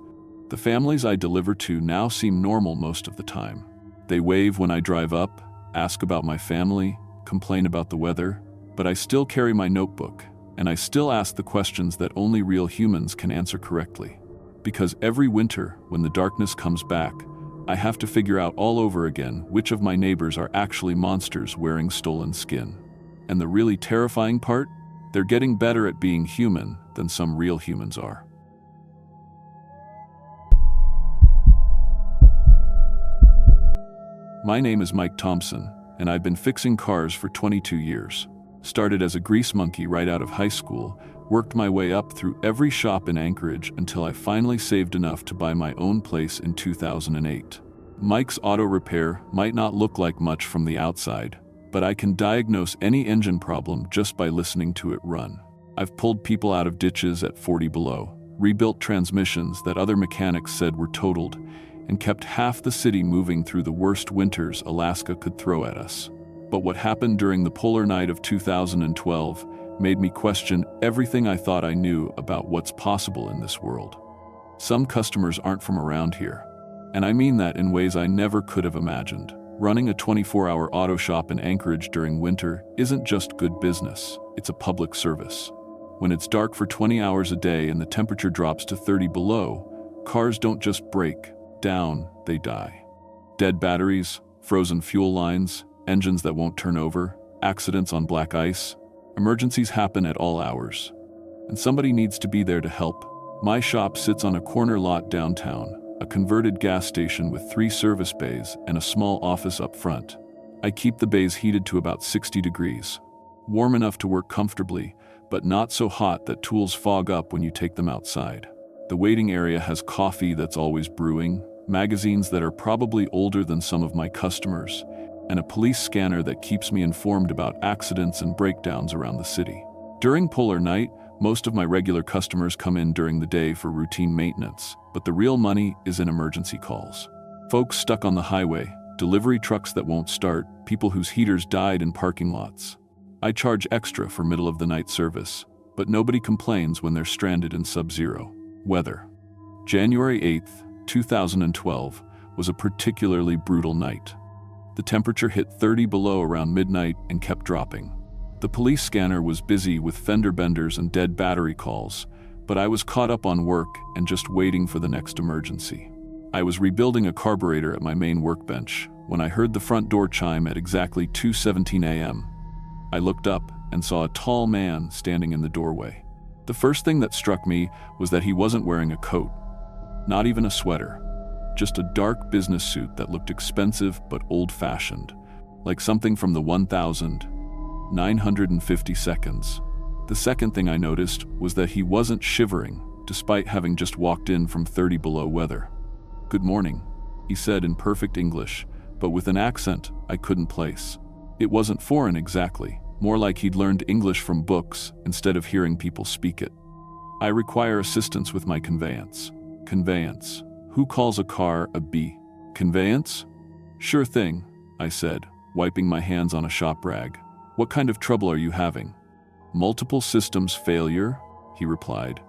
Speaker 1: The families I deliver to now seem normal most of the time. They wave when I drive up, ask about my family, complain about the weather, but I still carry my notebook, and I still ask the questions that only real humans can answer correctly. Because every winter, when the darkness comes back, I have to figure out all over again which of my neighbors are actually monsters wearing stolen skin. And the really terrifying part? They're getting better at being human than some real humans are. My name is Mike Thompson, and I've been fixing cars for 22 years. Started as a grease monkey right out of high school, worked my way up through every shop in Anchorage until I finally saved enough to buy my own place in 2008. Mike's Auto Repair might not look like much from the outside, but I can diagnose any engine problem just by listening to it run. I've pulled people out of ditches at 40 below, rebuilt transmissions that other mechanics said were totaled, and kept half the city moving through the worst winters Alaska could throw at us. But what happened during the polar night of 2012 made me question everything I thought I knew about what's possible in this world. Some customers aren't from around here, and I mean that in ways I never could have imagined. Running a 24-hour auto shop in Anchorage during winter isn't just good business, it's a public service. When it's dark for 20 hours a day and the temperature drops to 30 below, cars don't just break down, they die. Dead batteries, frozen fuel lines, engines that won't turn over, accidents on black ice. Emergencies happen at all hours, and somebody needs to be there to help. My shop sits on a corner lot downtown, a converted gas station with 3 service bays and a small office up front. I keep the bays heated to about 60 degrees, warm enough to work comfortably, but not so hot that tools fog up when you take them outside. The waiting area has coffee that's always brewing, magazines that are probably older than some of my customers, and a police scanner that keeps me informed about accidents and breakdowns around the city. During polar night, most of my regular customers come in during the day for routine maintenance, but the real money is in emergency calls. Folks stuck on the highway, delivery trucks that won't start, people whose heaters died in parking lots. I charge extra for middle-of-the-night service, but nobody complains when they're stranded in sub-zero weather. January 8th, 2012 was a particularly brutal night. The temperature hit 30 below around midnight and kept dropping. The police scanner was busy with fender benders and dead battery calls, but I was caught up on work and just waiting for the next emergency. I was rebuilding a carburetor at my main workbench when I heard the front door chime at exactly 2:17 a.m. I looked up and saw a tall man standing in the doorway. The first thing that struck me was that he wasn't wearing a coat, not even a sweater, just a dark business suit that looked expensive but old-fashioned, like something from the 1950 seconds. The second thing I noticed was that he wasn't shivering, despite having just walked in from 30 below weather. "Good morning," he said in perfect English, but with an accent I couldn't place. It wasn't foreign exactly, more like he'd learned English from books instead of hearing people speak it. "I require assistance with my conveyance." "Conveyance? Who calls a car a B? Conveyance?" "Sure thing," I said, wiping my hands on a shop rag. "What kind of trouble are you having?" "Multiple systems failure," he replied.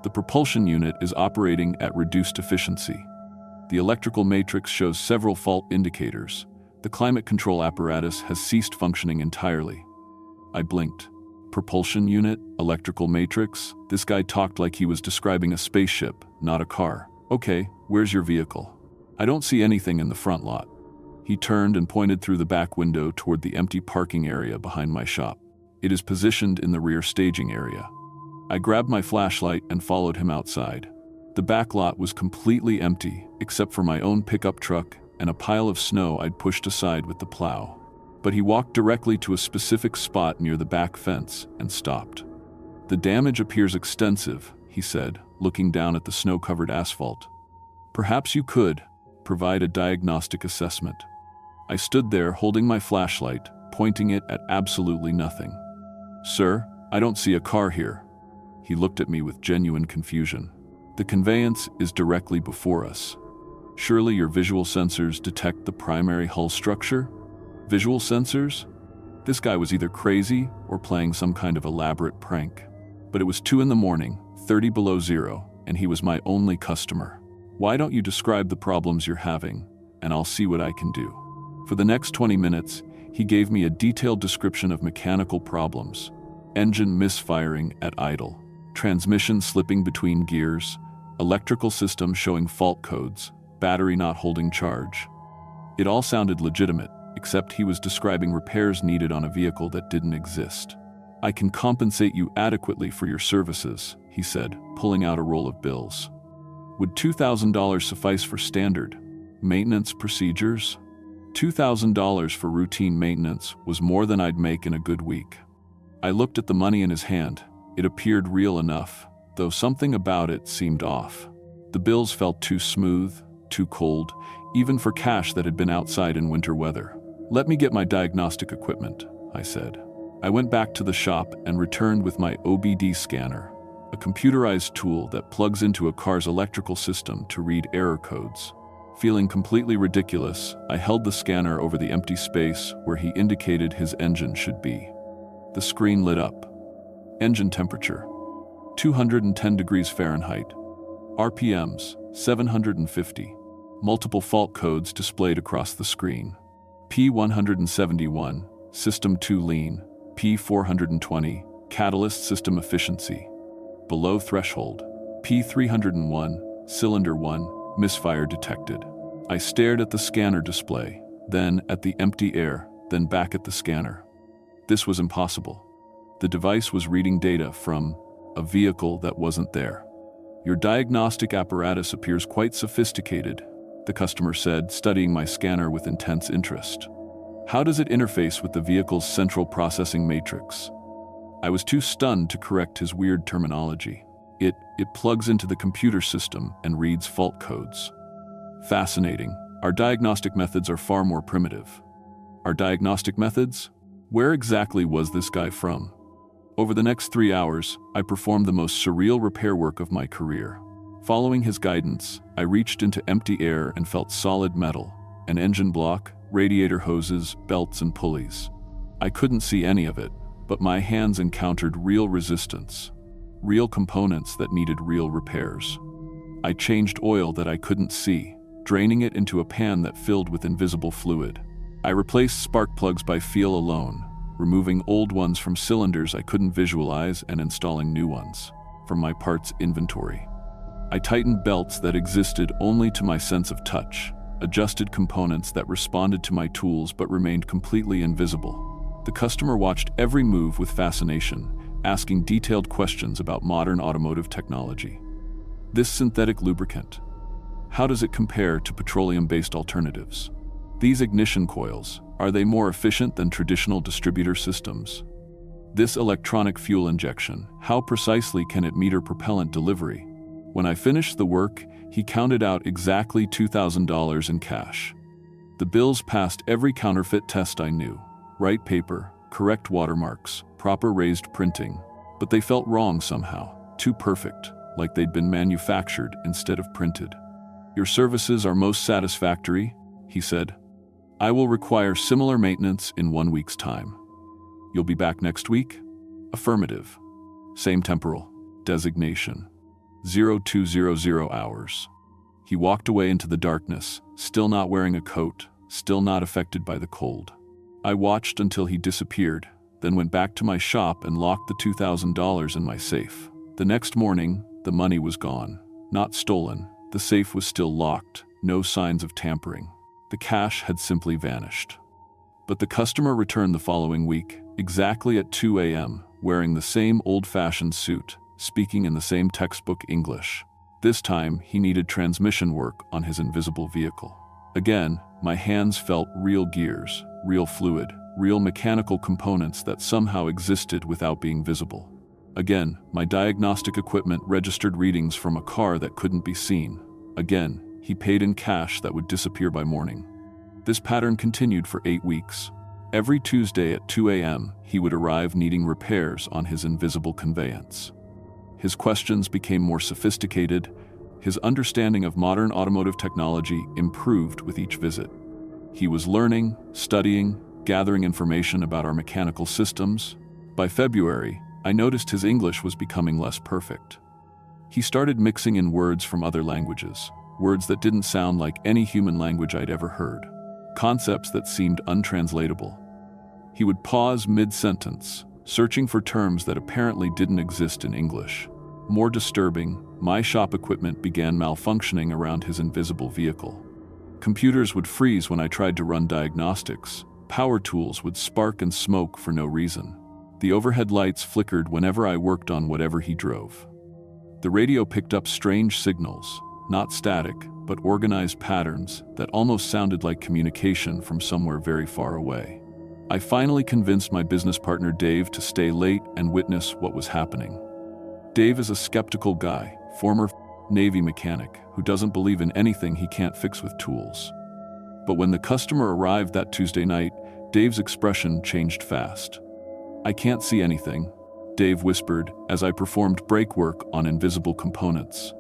Speaker 1: "The propulsion unit is operating at reduced efficiency. The electrical matrix shows several fault indicators. The climate control apparatus has ceased functioning entirely." I blinked. Propulsion unit, electrical matrix. This guy talked like he was describing a spaceship, not a car. Okay, where's your vehicle? I don't see anything in the front lot. He turned and pointed through the back window toward the empty parking area behind my shop. It is positioned in the rear staging area. I grabbed my flashlight and followed him outside. The back lot was completely empty, except for my own pickup truck and a pile of snow I'd pushed aside with the plow. But he walked directly to a specific spot near the back fence and stopped. The damage appears extensive, he said, looking down at the snow-covered asphalt. Perhaps you could provide a diagnostic assessment. I stood there holding my flashlight, pointing it at absolutely nothing. Sir, I don't see a car here. He looked at me with genuine confusion. The conveyance is directly before us. Surely your visual sensors detect the primary hull structure? Visual sensors? This guy was either crazy or playing some kind of elaborate prank. But it was 2 a.m, 30 below zero, and he was my only customer. Why don't you describe the problems you're having, and I'll see what I can do. For the next 20 minutes, he gave me a detailed description of mechanical problems. Engine misfiring at idle, transmission slipping between gears, electrical system showing fault codes, battery not holding charge. It all sounded legitimate, except he was describing repairs needed on a vehicle that didn't exist. I can compensate you adequately for your services, he said, pulling out a roll of bills. Would $2,000 suffice for standard maintenance procedures? $2,000 for routine maintenance was more than I'd make in a good week. I looked at the money in his hand. It appeared real enough, though something about it seemed off. The bills felt too smooth, too cold, even for cash that had been outside in winter weather. Let me get my diagnostic equipment, I said. I went back to the shop and returned with my OBD scanner, a computerized tool that plugs into a car's electrical system to read error codes. Feeling completely ridiculous, I held the scanner over the empty space where he indicated his engine should be. The screen lit up. Engine temperature, 210 degrees Fahrenheit. RPMs, 750. Multiple fault codes displayed across the screen. P171, System 2 lean. P420, Catalyst system efficiency. Below threshold. P301, Cylinder 1, misfire detected. I stared at the scanner display, then at the empty air, then back at the scanner. This was impossible. The device was reading data from a vehicle that wasn't there. Your diagnostic apparatus appears quite sophisticated, the customer said, studying my scanner with intense interest. How does it interface with the vehicle's central processing matrix? I was too stunned to correct his weird terminology. It plugs into the computer system and reads fault codes. Fascinating. Our diagnostic methods are far more primitive. Our diagnostic methods? Where exactly was this guy from? Over the next 3 hours, I performed the most surreal repair work of my career. Following his guidance, I reached into empty air and felt solid metal, an engine block, radiator hoses, belts, and pulleys. I couldn't see any of it, but my hands encountered real resistance, real components that needed real repairs. I changed oil that I couldn't see, draining it into a pan that filled with invisible fluid. I replaced spark plugs by feel alone, removing old ones from cylinders I couldn't visualize and installing new ones from my parts inventory. I tightened belts that existed only to my sense of touch, adjusted components that responded to my tools but remained completely invisible. The customer watched every move with fascination, asking detailed questions about modern automotive technology. This synthetic lubricant, how does it compare to petroleum-based alternatives? These ignition coils, are they more efficient than traditional distributor systems? This electronic fuel injection, how precisely can it meter propellant delivery? When I finished the work, he counted out exactly $2,000 in cash. The bills passed every counterfeit test I knew. Right paper, correct watermarks, proper raised printing. But they felt wrong somehow, too perfect, like they'd been manufactured instead of printed. Your services are most satisfactory, he said. I will require similar maintenance in 1 week's time. You'll be back next week? Affirmative. Same temporal designation. 0200 hours. He walked away into the darkness, still not wearing a coat, still not affected by the cold. I watched until he disappeared, then went back to my shop and locked the $2,000 in my safe. The next morning, the money was gone. Not stolen. The safe was still locked. No signs of tampering. The cash had simply vanished. But the customer returned the following week, exactly at 2 a.m., wearing the same old-fashioned suit, speaking in the same textbook English. This time, he needed transmission work on his invisible vehicle. Again, my hands felt real gears, real fluid, real mechanical components that somehow existed without being visible. Again, my diagnostic equipment registered readings from a car that couldn't be seen. Again, he paid in cash that would disappear by morning. This pattern continued for 8 weeks. Every Tuesday at 2 a.m., he would arrive needing repairs on his invisible conveyance. His questions became more sophisticated. His understanding of modern automotive technology improved with each visit. He was learning, studying, gathering information about our mechanical systems. By February, I noticed his English was becoming less perfect. He started mixing in words from other languages, words that didn't sound like any human language I'd ever heard, concepts that seemed untranslatable. He would pause mid-sentence, searching for terms that apparently didn't exist in English. More disturbing, my shop equipment began malfunctioning around his invisible vehicle. Computers would freeze when I tried to run diagnostics. Power tools would spark and smoke for no reason. The overhead lights flickered whenever I worked on whatever he drove. The radio picked up strange signals, not static, but organized patterns that almost sounded like communication from somewhere very far away. I finally convinced my business partner Dave to stay late and witness what was happening. Dave is a skeptical guy, former Navy mechanic, who doesn't believe in anything he can't fix with tools. But when the customer arrived that Tuesday night, Dave's expression changed fast. "I can't see anything," Dave whispered as I performed brake work on invisible components.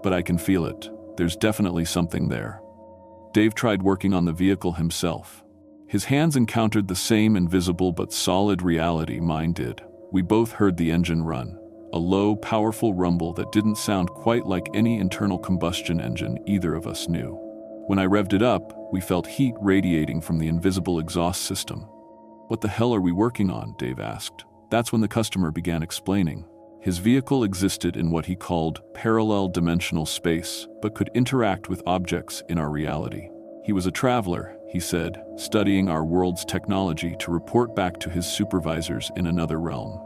Speaker 1: "But I can feel it. There's definitely something there." Dave tried working on the vehicle himself. His hands encountered the same invisible but solid reality mine did. We both heard the engine run, a low, powerful rumble that didn't sound quite like any internal combustion engine either of us knew. When I revved it up, we felt heat radiating from the invisible exhaust system. "What the hell are we working on?" Dave asked. That's when the customer began explaining. His vehicle existed in what he called parallel dimensional space, but could interact with objects in our reality. He was a traveler, he said, studying our world's technology to report back to his supervisors in another realm.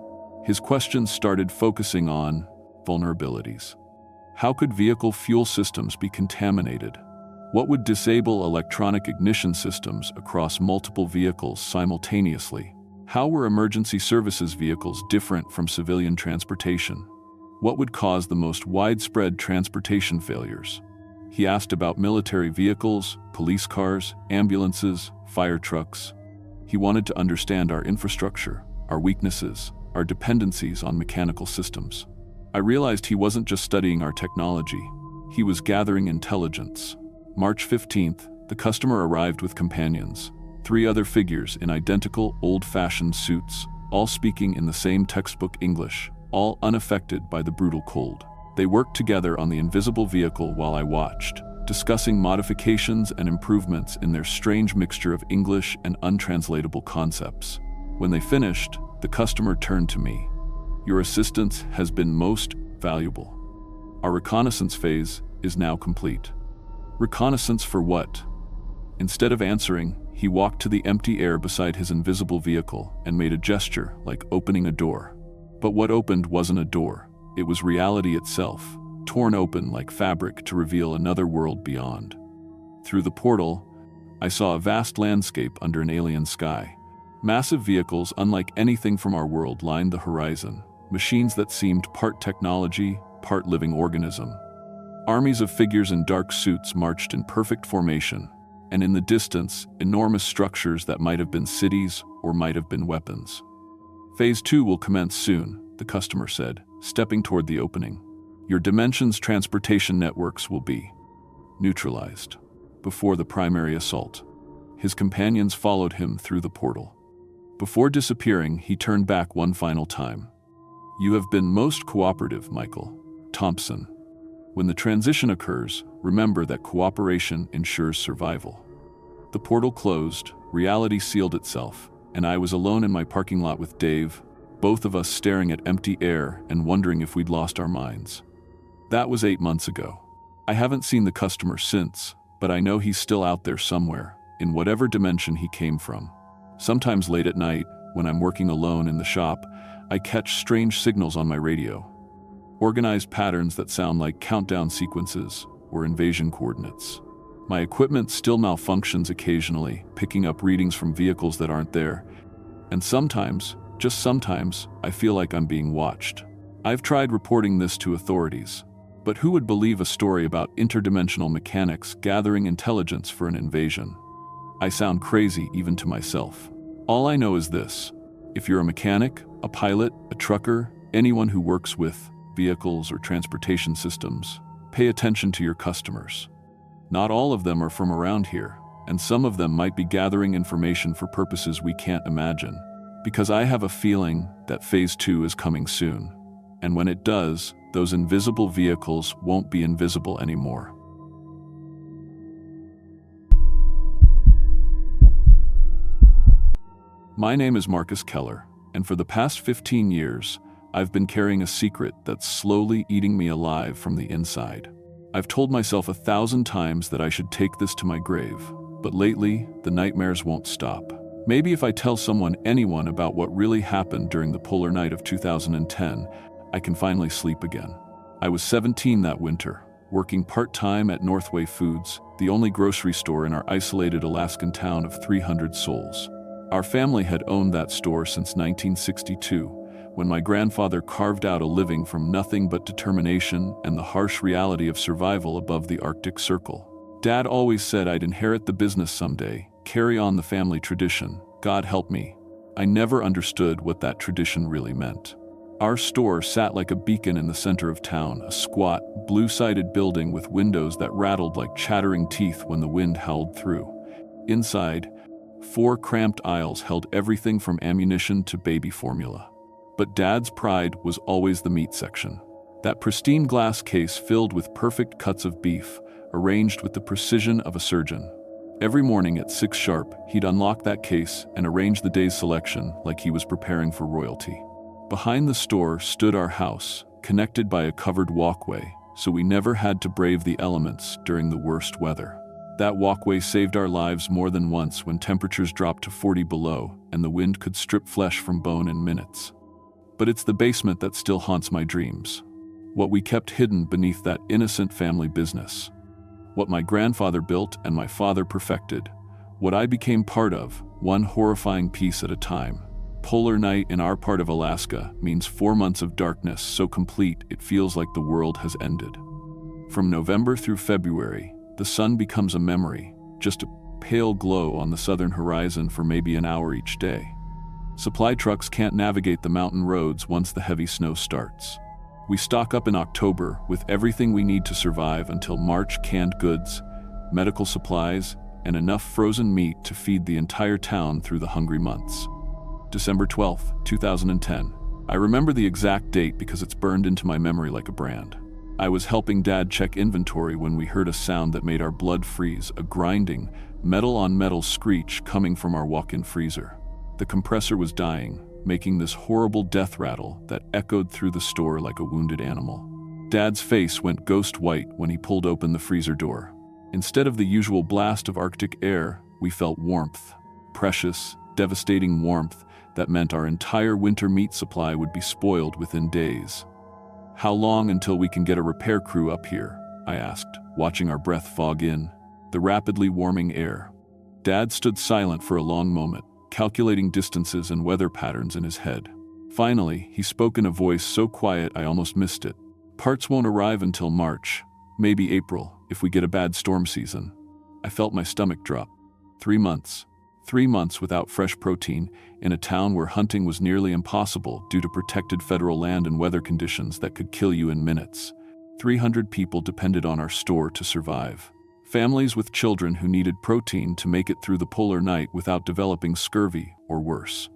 Speaker 1: His questions started focusing on vulnerabilities. How could vehicle fuel systems be contaminated? What would disable electronic ignition systems across multiple vehicles simultaneously? How were emergency services vehicles different from civilian transportation? What would cause the most widespread transportation failures? He asked about military vehicles, police cars, ambulances, fire trucks. He wanted to understand our infrastructure, our weaknesses, our dependencies on mechanical systems. I realized he wasn't just studying our technology. He was gathering intelligence. March 15th, the customer arrived with companions, 3 other figures in identical, old-fashioned suits, all speaking in the same textbook English, all unaffected by the brutal cold. They worked together on the invisible vehicle while I watched, discussing modifications and improvements in their strange mixture of English and untranslatable concepts. When they finished, the customer turned to me. "Your assistance has been most valuable. Our reconnaissance phase is now complete." Reconnaissance for what? Instead of answering, he walked to the empty air beside his invisible vehicle and made a gesture like opening a door. But what opened wasn't a door. It was reality itself, torn open like fabric to reveal another world beyond. Through the portal, I saw a vast landscape under an alien sky. Massive vehicles unlike anything from our world lined the horizon, machines that seemed part technology, part living organism. Armies of figures in dark suits marched in perfect formation, and in the distance, enormous structures that might have been cities or might have been weapons. "Phase 2 will commence soon," the customer said, stepping toward the opening. "Your dimension's transportation networks will be neutralized before the primary assault." His companions followed him through the portal. Before disappearing, he turned back one final time. "You have been most cooperative, Michael Thompson. When the transition occurs, remember that cooperation ensures survival." The portal closed, reality sealed itself, and I was alone in my parking lot with Dave, both of us staring at empty air and wondering if we'd lost our minds. That was 8 months ago. I haven't seen the customer since, but I know he's still out there somewhere, in whatever dimension he came from. Sometimes late at night, when I'm working alone in the shop, I catch strange signals on my radio. Organized patterns that sound like countdown sequences or invasion coordinates. My equipment still malfunctions occasionally, picking up readings from vehicles that aren't there. And sometimes, just sometimes, I feel like I'm being watched. I've tried reporting this to authorities, but who would believe a story about interdimensional mechanics gathering intelligence for an invasion? I sound crazy even to myself. All I know is this: if you're a mechanic, a pilot, a trucker, anyone who works with vehicles or transportation systems, pay attention to your customers. Not all of them are from around here, and some of them might be gathering information for purposes we can't imagine, because I have a feeling that Phase 2 is coming soon, and when it does, those invisible vehicles won't be invisible anymore. My name is Marcus Keller, and for the past 15 years, I've been carrying a secret that's slowly eating me alive from the inside. I've told myself 1,000 times that I should take this to my grave, but lately, the nightmares won't stop. Maybe if I tell anyone about what really happened during the polar night of 2010, I can finally sleep again. I was 17 that winter, working part-time at Northway Foods, the only grocery store in our isolated Alaskan town of 300 souls. Our family had owned that store since 1962, when my grandfather carved out a living from nothing but determination and the harsh reality of survival above the Arctic Circle. Dad always said I'd inherit the business someday, carry on the family tradition. God help me. I never understood what that tradition really meant. Our store sat like a beacon in the center of town, a squat, blue-sided building with windows that rattled like chattering teeth when the wind howled through. Inside, 4 cramped aisles held everything from ammunition to baby formula. But Dad's pride was always the meat section. That pristine glass case filled with perfect cuts of beef, arranged with the precision of a surgeon. Every morning at 6 sharp, he'd unlock that case and arrange the day's selection like he was preparing for royalty. Behind the store stood our house, connected by a covered walkway, so we never had to brave the elements during the worst weather. That walkway saved our lives more than once when temperatures dropped to 40 below and the wind could strip flesh from bone in minutes. But it's the basement that still haunts my dreams. What we kept hidden beneath that innocent family business. What my grandfather built and my father perfected. What I became part of, one horrifying piece at a time. Polar night in our part of Alaska means 4 months of darkness so complete it feels like the world has ended. From November through February, the sun becomes a memory, just a pale glow on the southern horizon for maybe an hour each day. Supply trucks can't navigate the mountain roads once the heavy snow starts. We stock up in October with everything we need to survive until March: canned goods, medical supplies, and enough frozen meat to feed the entire town through the hungry months. December 12, 2010. I remember the exact date because it's burned into my memory like a brand. I was helping Dad check inventory when we heard a sound that made our blood freeze, a grinding, metal-on-metal screech coming from our walk-in freezer. The compressor was dying, making this horrible death rattle that echoed through the store like a wounded animal. Dad's face went ghost white when he pulled open the freezer door. Instead of the usual blast of Arctic air, we felt warmth. Precious, devastating warmth that meant our entire winter meat supply would be spoiled within days. "How long until we can get a repair crew up here?" I asked, watching our breath fog in the rapidly warming air. Dad stood silent for a long moment, calculating distances and weather patterns in his head. Finally, he spoke in a voice so quiet I almost missed it. "Parts won't arrive until March, maybe April, if we get a bad storm season." I felt my stomach drop. 3 months. 3 months without fresh protein, in a town where hunting was nearly impossible due to protected federal land and weather conditions that could kill you in minutes. 300 people depended on our store to survive. Families with children who needed protein to make it through the polar night without developing scurvy or worse.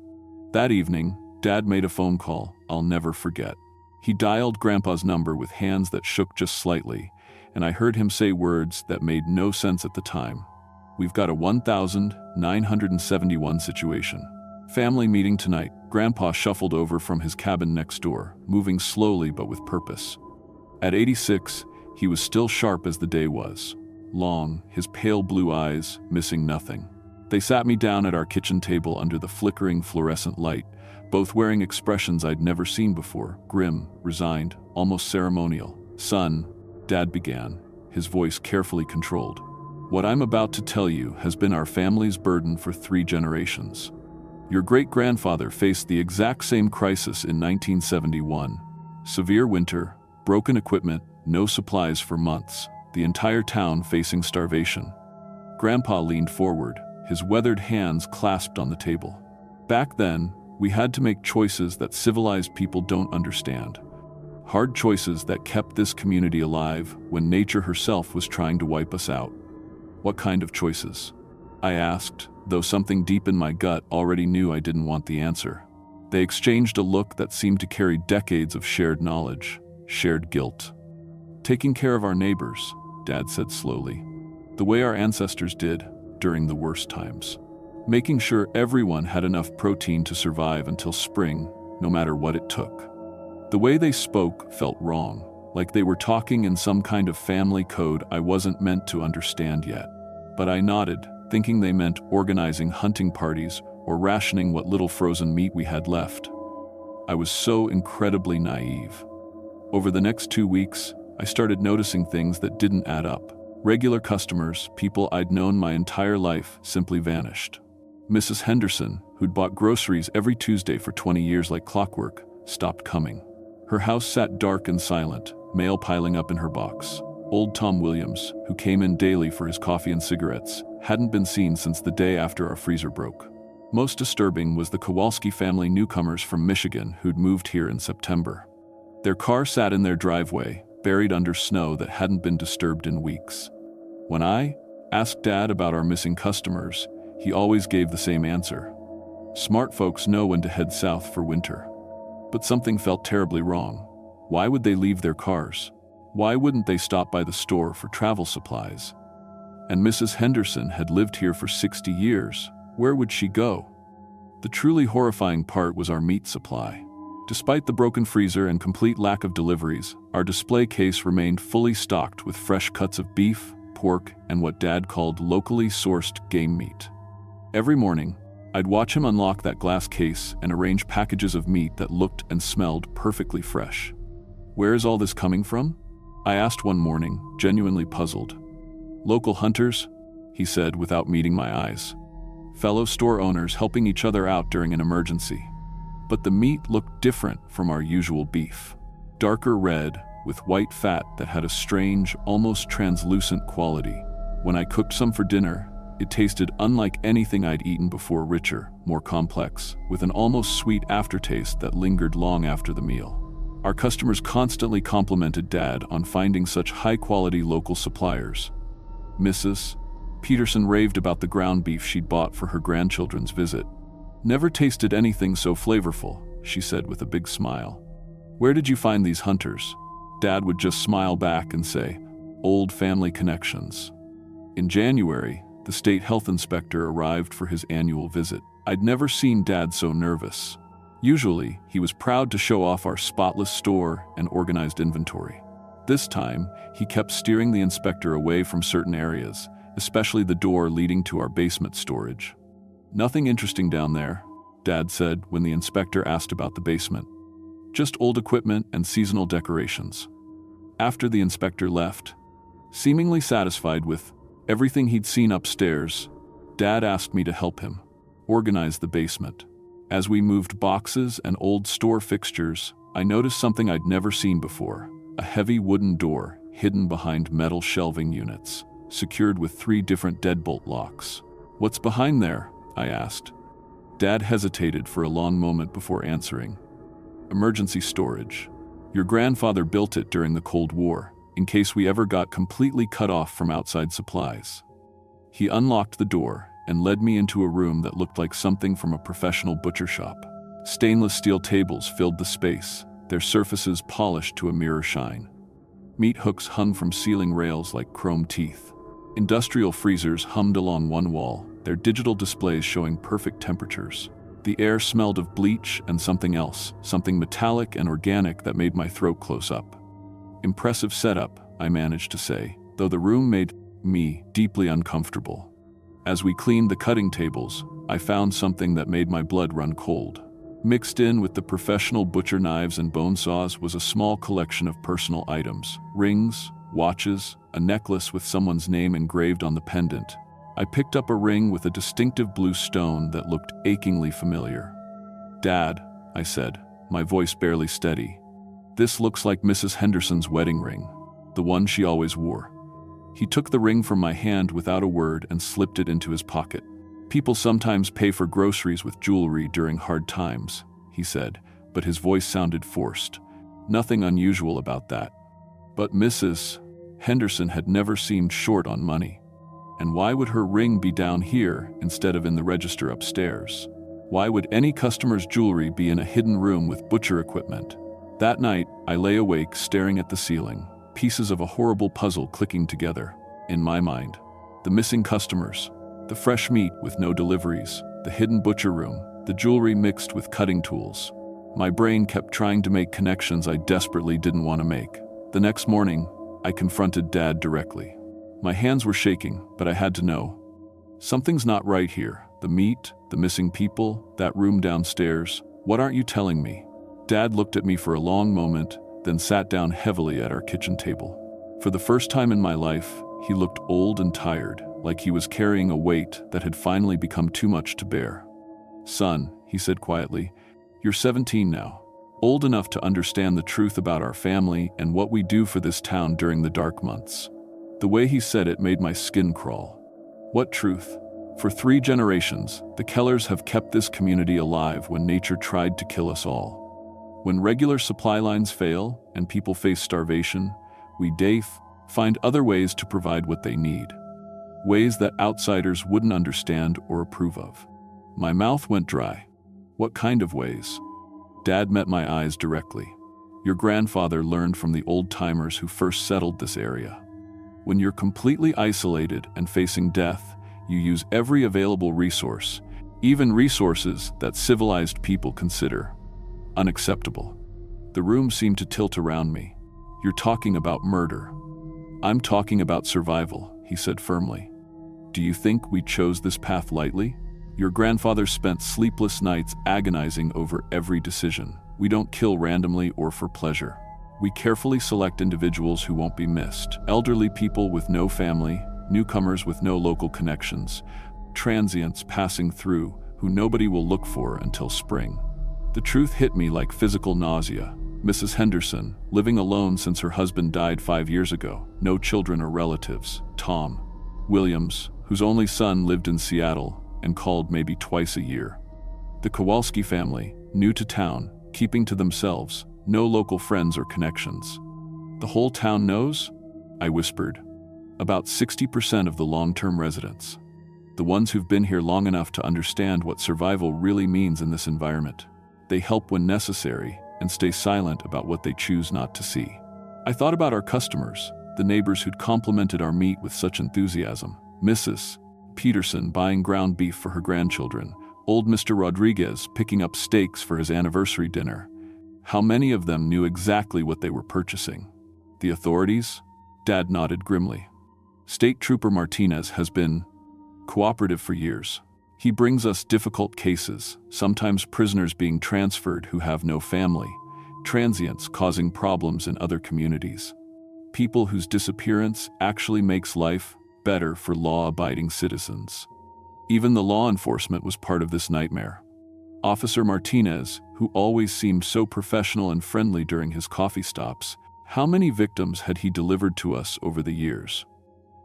Speaker 1: That evening, Dad made a phone call I'll never forget. He dialed Grandpa's number with hands that shook just slightly, and I heard him say words that made no sense at the time. "We've got a 1,971 situation. Family meeting tonight. Grandpa shuffled over from his cabin next door, moving slowly but with purpose. At 86, he was still sharp as the day was. Long, his pale blue eyes, missing nothing. They sat me down at our kitchen table under the flickering fluorescent light, both wearing expressions I'd never seen before, grim, resigned, almost ceremonial. "Son," Dad began, his voice carefully controlled. "What I'm about to tell you has been our family's burden for 3 generations. Your great-grandfather faced the exact same crisis in 1971. Severe winter, broken equipment, no supplies for months, the entire town facing starvation." Grandpa leaned forward, his weathered hands clasped on the table. "Back then, we had to make choices that civilized people don't understand. Hard choices that kept this community alive when nature herself was trying to wipe us out." "What kind of choices?" I asked, though something deep in my gut already knew I didn't want the answer. They exchanged a look that seemed to carry decades of shared knowledge, shared guilt. "Taking care of our neighbors," Dad said slowly. "The way our ancestors did during the worst times. Making sure everyone had enough protein to survive until spring, no matter what it took." The way they spoke felt wrong, like they were talking in some kind of family code I wasn't meant to understand yet. But I nodded, thinking they meant organizing hunting parties or rationing what little frozen meat we had left. I was so incredibly naive. Over the next 2 weeks, I started noticing things that didn't add up. Regular customers, people I'd known my entire life, simply vanished. Mrs. Henderson, who'd bought groceries every Tuesday for 20 years like clockwork, stopped coming. Her house sat dark and silent, mail piling up in her box. Old Tom Williams, who came in daily for his coffee and cigarettes, hadn't been seen since the day after our freezer broke. Most disturbing was the Kowalski family newcomers from Michigan who'd moved here in September. Their car sat in their driveway, buried under snow that hadn't been disturbed in weeks. When I asked Dad about our missing customers, he always gave the same answer. Smart folks know when to head south for winter. But something felt terribly wrong. Why would they leave their cars? Why wouldn't they stop by the store for travel supplies? And Mrs. Henderson had lived here for 60 years. Where would she go? The truly horrifying part was our meat supply. Despite the broken freezer and complete lack of deliveries, our display case remained fully stocked with fresh cuts of beef, pork, and what Dad called locally sourced game meat. Every morning, I'd watch him unlock that glass case and arrange packages of meat that looked and smelled perfectly fresh. "Where is all this coming from?" I asked one morning, genuinely puzzled. "Local hunters," he said without meeting my eyes. "Fellow store owners helping each other out during an emergency." But the meat looked different from our usual beef. Darker red, with white fat that had a strange, almost translucent quality. When I cooked some for dinner, it tasted unlike anything I'd eaten before, richer, more complex, with an almost sweet aftertaste that lingered long after the meal. Our customers constantly complimented Dad on finding such high-quality local suppliers. Mrs. Peterson raved about the ground beef she'd bought for her grandchildren's visit. "Never tasted anything so flavorful," she said with a big smile. "Where did you find these hunters?" Dad would just smile back and say, "Old family connections." In January, the state health inspector arrived for his annual visit. I'd never seen Dad so nervous. Usually, he was proud to show off our spotless store and organized inventory. This time, he kept steering the inspector away from certain areas, especially the door leading to our basement storage. "Nothing interesting down there," Dad said when the inspector asked about the basement. "Just old equipment and seasonal decorations." After the inspector left, seemingly satisfied with everything he'd seen upstairs, Dad asked me to help him organize the basement. As we moved boxes and old store fixtures, I noticed something I'd never seen before: a heavy wooden door hidden behind metal shelving units, secured with 3 different deadbolt locks. "What's behind there?" I asked. Dad hesitated for a long moment before answering. "Emergency storage. Your grandfather built it during the Cold War, in case we ever got completely cut off from outside supplies." He unlocked the door and led me into a room that looked like something from a professional butcher shop. Stainless steel tables filled the space, their surfaces polished to a mirror shine. Meat hooks hung from ceiling rails like chrome teeth. Industrial freezers hummed along one wall, their digital displays showing perfect temperatures. The air smelled of bleach and something else, something metallic and organic that made my throat close up. Impressive setup, I managed to say, though the room made me deeply uncomfortable. As we cleaned the cutting tables, I found something that made my blood run cold. Mixed in with the professional butcher knives and bone saws was a small collection of personal items: rings, watches, a necklace with someone's name engraved on the pendant. I picked up a ring with a distinctive blue stone that looked achingly familiar. "Dad," I said, my voice barely steady, "this looks like Mrs. Henderson's wedding ring, the one she always wore." He took the ring from my hand without a word and slipped it into his pocket. "People sometimes pay for groceries with jewelry during hard times," he said, but his voice sounded forced. Nothing unusual about that. But Mrs. Henderson had never seemed short on money. And why would her ring be down here instead of in the register upstairs? Why would any customer's jewelry be in a hidden room with butcher equipment? That night, I lay awake staring at the ceiling, pieces of a horrible puzzle clicking together. In my mind, the missing customers, the fresh meat with no deliveries, the hidden butcher room, the jewelry mixed with cutting tools. My brain kept trying to make connections I desperately didn't want to make. The next morning, I confronted Dad directly. My hands were shaking, but I had to know. Something's not right here. The meat, the missing people, that room downstairs. What aren't you telling me? Dad looked at me for a long moment, then sat down heavily at our kitchen table. For the first time in my life, he looked old and tired, like he was carrying a weight that had finally become too much to bear. "Son," he said quietly, "you're 17 now, old enough to understand the truth about our family and what we do for this town during the dark months." The way he said it made my skin crawl. What truth? For 3 generations, the Kellers have kept this community alive when nature tried to kill us all. When regular supply lines fail and people face starvation, we find other ways to provide what they need. Ways that outsiders wouldn't understand or approve of. My mouth went dry. What kind of ways? Dad met my eyes directly. "Your grandfather learned from the old-timers who first settled this area. When you're completely isolated and facing death, you use every available resource, even resources that civilized people consider unacceptable." The room seemed to tilt around me. "You're talking about murder." "I'm talking about survival," he said firmly. "Do you think we chose this path lightly? Your grandfather spent sleepless nights agonizing over every decision. We don't kill randomly or for pleasure. We carefully select individuals who won't be missed. Elderly people with no family, newcomers with no local connections, transients passing through who nobody will look for until spring." The truth hit me like physical nausea. Mrs. Henderson, living alone since her husband died 5 years ago, no children or relatives. Tom Williams, whose only son lived in Seattle and called maybe twice a year. The Kowalski family, new to town, keeping to themselves, no local friends or connections. "The whole town knows?" I whispered. "About 60% of the long-term residents. The ones who've been here long enough to understand what survival really means in this environment. They help when necessary and stay silent about what they choose not to see." I thought about our customers, the neighbors who'd complimented our meat with such enthusiasm. Mrs. Peterson buying ground beef for her grandchildren, old Mr. Rodriguez picking up steaks for his anniversary dinner. How many of them knew exactly what they were purchasing? The authorities? Dad nodded grimly. State Trooper Martinez has been cooperative for years. He brings us difficult cases, sometimes prisoners being transferred who have no family, transients causing problems in other communities. People whose disappearance actually makes life better for law-abiding citizens. Even the law enforcement was part of this nightmare. Officer Martinez, who always seemed so professional and friendly during his coffee stops, how many victims had he delivered to us over the years?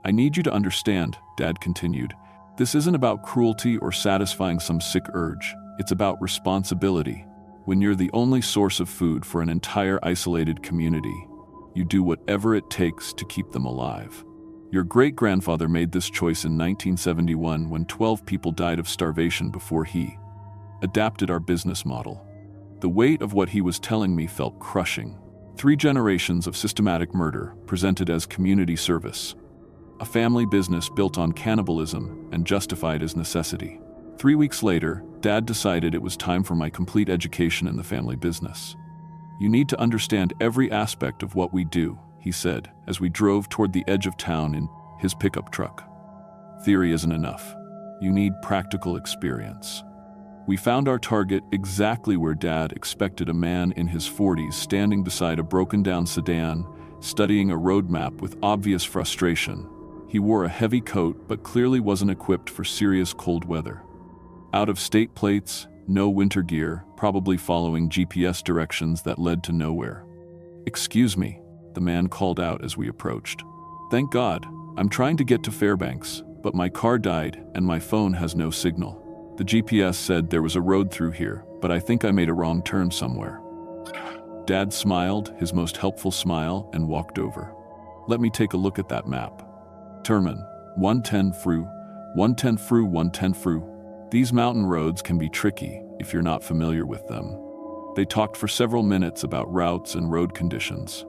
Speaker 1: "I need you to understand," Dad continued, "this isn't about cruelty or satisfying some sick urge. It's about responsibility. When you're the only source of food for an entire isolated community, you do whatever it takes to keep them alive. Your great-grandfather made this choice in 1971 when 12 people died of starvation before he adapted our business model." The weight of what he was telling me felt crushing. 3 generations of systematic murder presented as community service. A family business built on cannibalism and justified as necessity. 3 weeks later, Dad decided it was time for my complete education in the family business. "You need to understand every aspect of what we do," he said, as we drove toward the edge of town in his pickup truck. "Theory isn't enough. You need practical experience." We found our target exactly where Dad expected, a man in his 40s standing beside a broken-down sedan, studying a road map with obvious frustration. He wore a heavy coat but clearly wasn't equipped for serious cold weather. Out-of-state plates, no winter gear, probably following GPS directions that led to nowhere. "Excuse me," the man called out as we approached. "Thank God, I'm trying to get to Fairbanks, but my car died and my phone has no signal. The GPS said there was a road through here, but I think I made a wrong turn somewhere." Dad smiled, his most helpful smile, and walked over. "Let me take a look at that map. Termin, 110 through, 110 through, 110 through. These mountain roads can be tricky if you're not familiar with them." They talked for several minutes about routes and road conditions.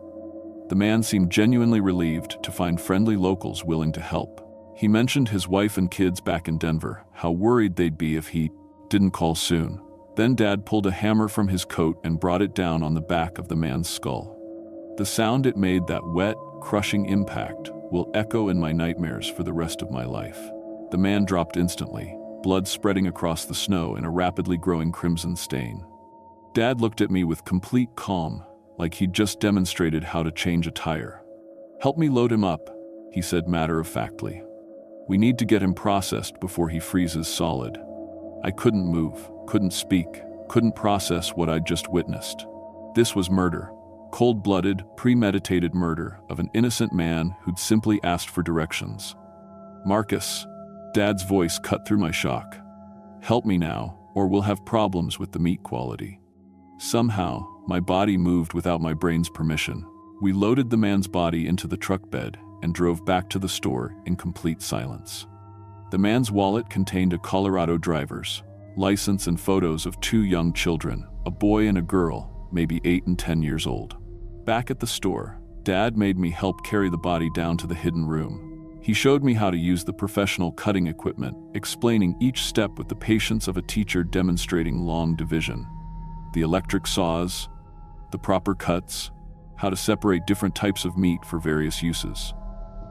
Speaker 1: The man seemed genuinely relieved to find friendly locals willing to help. He mentioned his wife and kids back in Denver, how worried they'd be if he didn't call soon. Then Dad pulled a hammer from his coat and brought it down on the back of the man's skull. The sound it made, that wet, crushing impact, will echo in my nightmares for the rest of my life. The man dropped instantly, blood spreading across the snow in a rapidly growing crimson stain. Dad looked at me with complete calm, like he'd just demonstrated how to change a tire. "Help me load him up," he said matter-of-factly. "We need to get him processed before he freezes solid." I couldn't move, couldn't speak, couldn't process what I'd just witnessed. This was murder. Cold-blooded, premeditated murder of an innocent man who'd simply asked for directions. "Marcus," Dad's voice cut through my shock. "Help me now, or we'll have problems with the meat quality." Somehow, my body moved without my brain's permission. We loaded the man's body into the truck bed and drove back to the store in complete silence. The man's wallet contained a Colorado driver's license and photos of 2 young children, a boy and a girl, maybe 8 and 10 years old. Back at the store, Dad made me help carry the body down to the hidden room. He showed me how to use the professional cutting equipment, explaining each step with the patience of a teacher demonstrating long division. The electric saws, the proper cuts, how to separate different types of meat for various uses.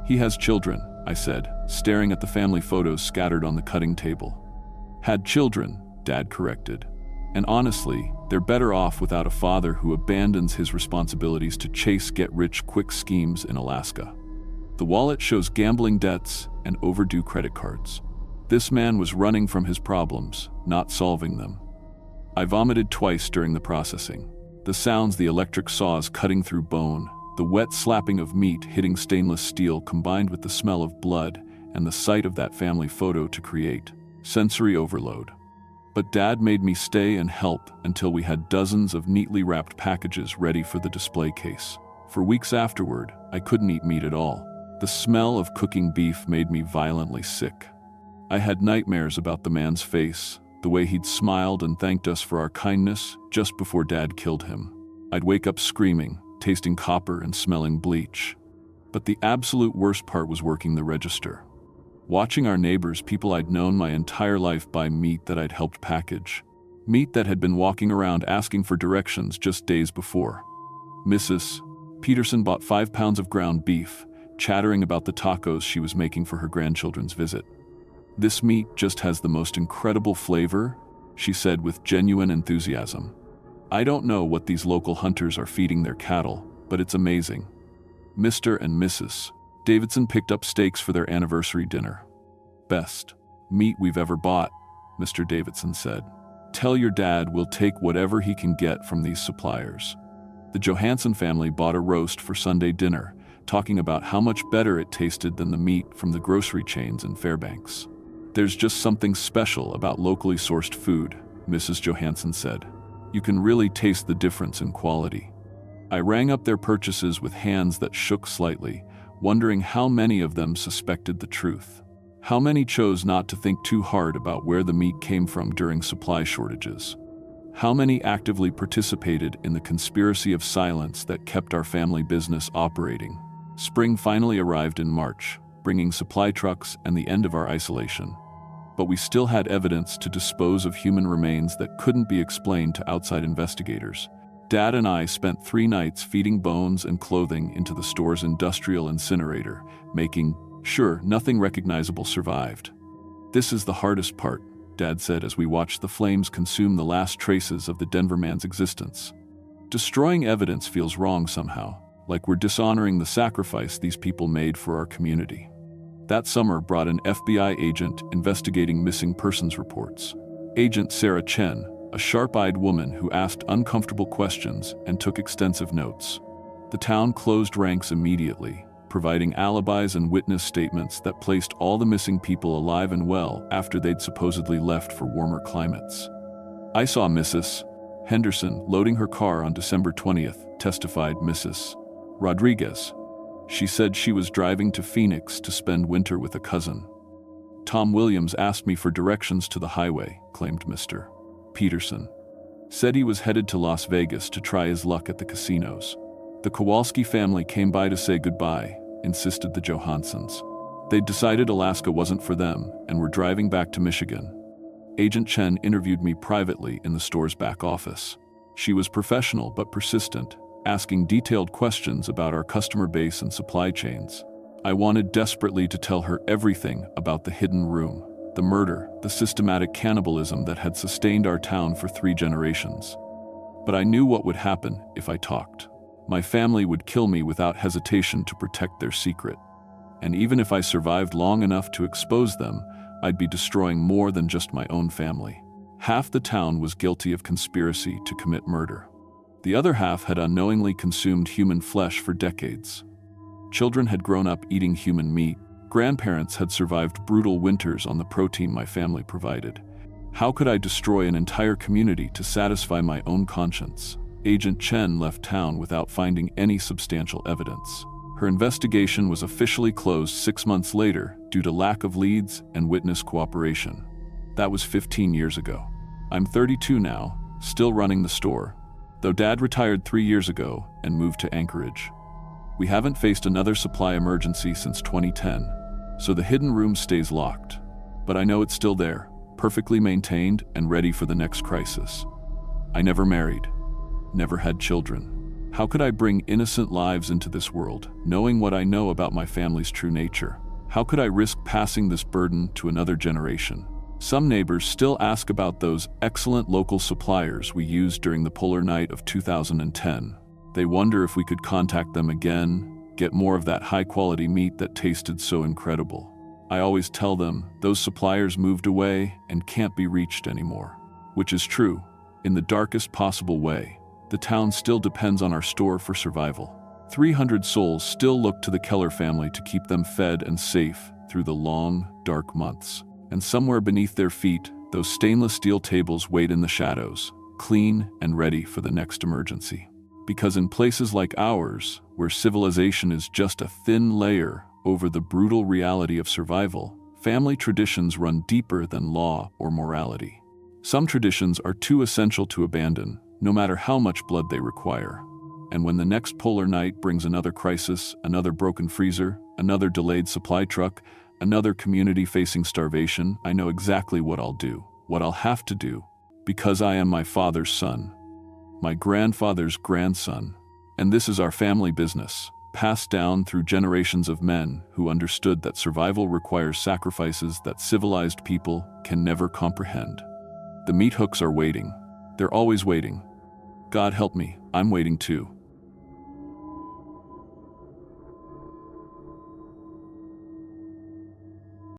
Speaker 1: "He has children," I said, staring at the family photos scattered on the cutting table. "Had children," Dad corrected. "And honestly, they're better off without a father who abandons his responsibilities to chase get-rich-quick schemes in Alaska." The wallet shows gambling debts and overdue credit cards. This man was running from his problems, not solving them. I vomited twice during the processing. The sounds the electric saws cutting through bone, the wet slapping of meat hitting stainless steel combined with the smell of blood and the sight of that family photo to create sensory overload. But Dad made me stay and help until we had dozens of neatly wrapped packages ready for the display case. For weeks afterward, I couldn't eat meat at all. The smell of cooking beef made me violently sick. I had nightmares about the man's face, the way he'd smiled and thanked us for our kindness just before Dad killed him. I'd wake up screaming, tasting copper and smelling bleach. But the absolute worst part was working the register. Watching our neighbors, people I'd known my entire life, buy meat that I'd helped package. Meat that had been walking around asking for directions just days before. Mrs. Peterson bought 5 pounds of ground beef, chattering about the tacos she was making for her grandchildren's visit. "This meat just has the most incredible flavor," she said with genuine enthusiasm. "I don't know what these local hunters are feeding their cattle, but it's amazing." Mr. and Mrs. Davidson picked up steaks for their anniversary dinner. "Best meat we've ever bought," Mr. Davidson said. "Tell your dad we'll take whatever he can get from these suppliers." The Johansson family bought a roast for Sunday dinner, talking about how much better it tasted than the meat from the grocery chains in Fairbanks. "There's just something special about locally sourced food," Mrs. Johansson said. "You can really taste the difference in quality." I rang up their purchases with hands that shook slightly, wondering how many of them suspected the truth. How many chose not to think too hard about where the meat came from during supply shortages? How many actively participated in the conspiracy of silence that kept our family business operating? Spring finally arrived in March, bringing supply trucks and the end of our isolation. but we still had evidence to dispose of human remains that couldn't be explained to outside investigators. Dad and I spent 3 nights feeding bones and clothing into the store's industrial incinerator, making sure nothing recognizable survived. "This is the hardest part," Dad said as we watched the flames consume the last traces of the Denver man's existence. "Destroying evidence feels wrong somehow, like we're dishonoring the sacrifice these people made for our community." That summer brought an FBI agent investigating missing persons reports. Agent Sarah Chen, a sharp-eyed woman who asked uncomfortable questions and took extensive notes. The town closed ranks immediately, providing alibis and witness statements that placed all the missing people alive and well after they'd supposedly left for warmer climates. "I saw Mrs. Henderson loading her car on December 20th, testified Mrs. Rodriguez. She said she was driving to Phoenix to spend winter with a cousin. Tom Williams asked me for directions to the highway," claimed Mr. Peterson. "Said he was headed to Las Vegas to try his luck at the casinos. The Kowalski family came by to say goodbye," insisted the Johansons. "They'd decided Alaska wasn't for them and were driving back to Michigan." Agent Chen interviewed me privately in the store's back office. She was professional but persistent, asking detailed questions about our customer base and supply chains. I wanted desperately to tell her everything about the hidden room, the murder, the systematic cannibalism that had sustained our town for 3 generations. But I knew what would happen if I talked. My family would kill me without hesitation to protect their secret. And even if I survived long enough to expose them, I'd be destroying more than just my own family. Half the town was guilty of conspiracy to commit murder. The other half had unknowingly consumed human flesh for decades. Children had grown up eating human meat. Grandparents had survived brutal winters on the protein my family provided. How could I destroy an entire community to satisfy my own conscience? Agent Chen left town without finding any substantial evidence. Her investigation was officially closed 6 months later due to lack of leads and witness cooperation. That was 15 years ago. I'm 32 now, still running the store, though Dad retired 3 years ago and moved to Anchorage. We haven't faced another supply emergency since 2010, so the hidden room stays locked. But I know it's still there, perfectly maintained and ready for the next crisis. I never married, never had children. How could I bring innocent lives into this world, knowing what I know about my family's true nature? How could I risk passing this burden to another generation? Some neighbors still ask about those excellent local suppliers we used during the polar night of 2010. They wonder if we could contact them again, get more of that high-quality meat that tasted so incredible. I always tell them those suppliers moved away and can't be reached anymore. Which is true, in the darkest possible way. The town still depends on our store for survival. 300 souls still look to the Keller family to keep them fed and safe through the long, dark months. And somewhere beneath their feet, those stainless steel tables wait in the shadows, clean and ready for the next emergency. Because in places like ours, where civilization is just a thin layer over the brutal reality of survival, family traditions run deeper than law or morality. Some traditions are too essential to abandon, no matter how much blood they require. And when the next polar night brings another crisis, another broken freezer, another delayed supply truck, another community facing starvation, I know exactly what I'll do, what I'll have to do, because I am my father's son, my grandfather's grandson. And this is our family business, passed down through generations of men who understood that survival requires sacrifices that civilized people can never comprehend. The meat hooks are waiting. They're always waiting. God help me, I'm waiting too.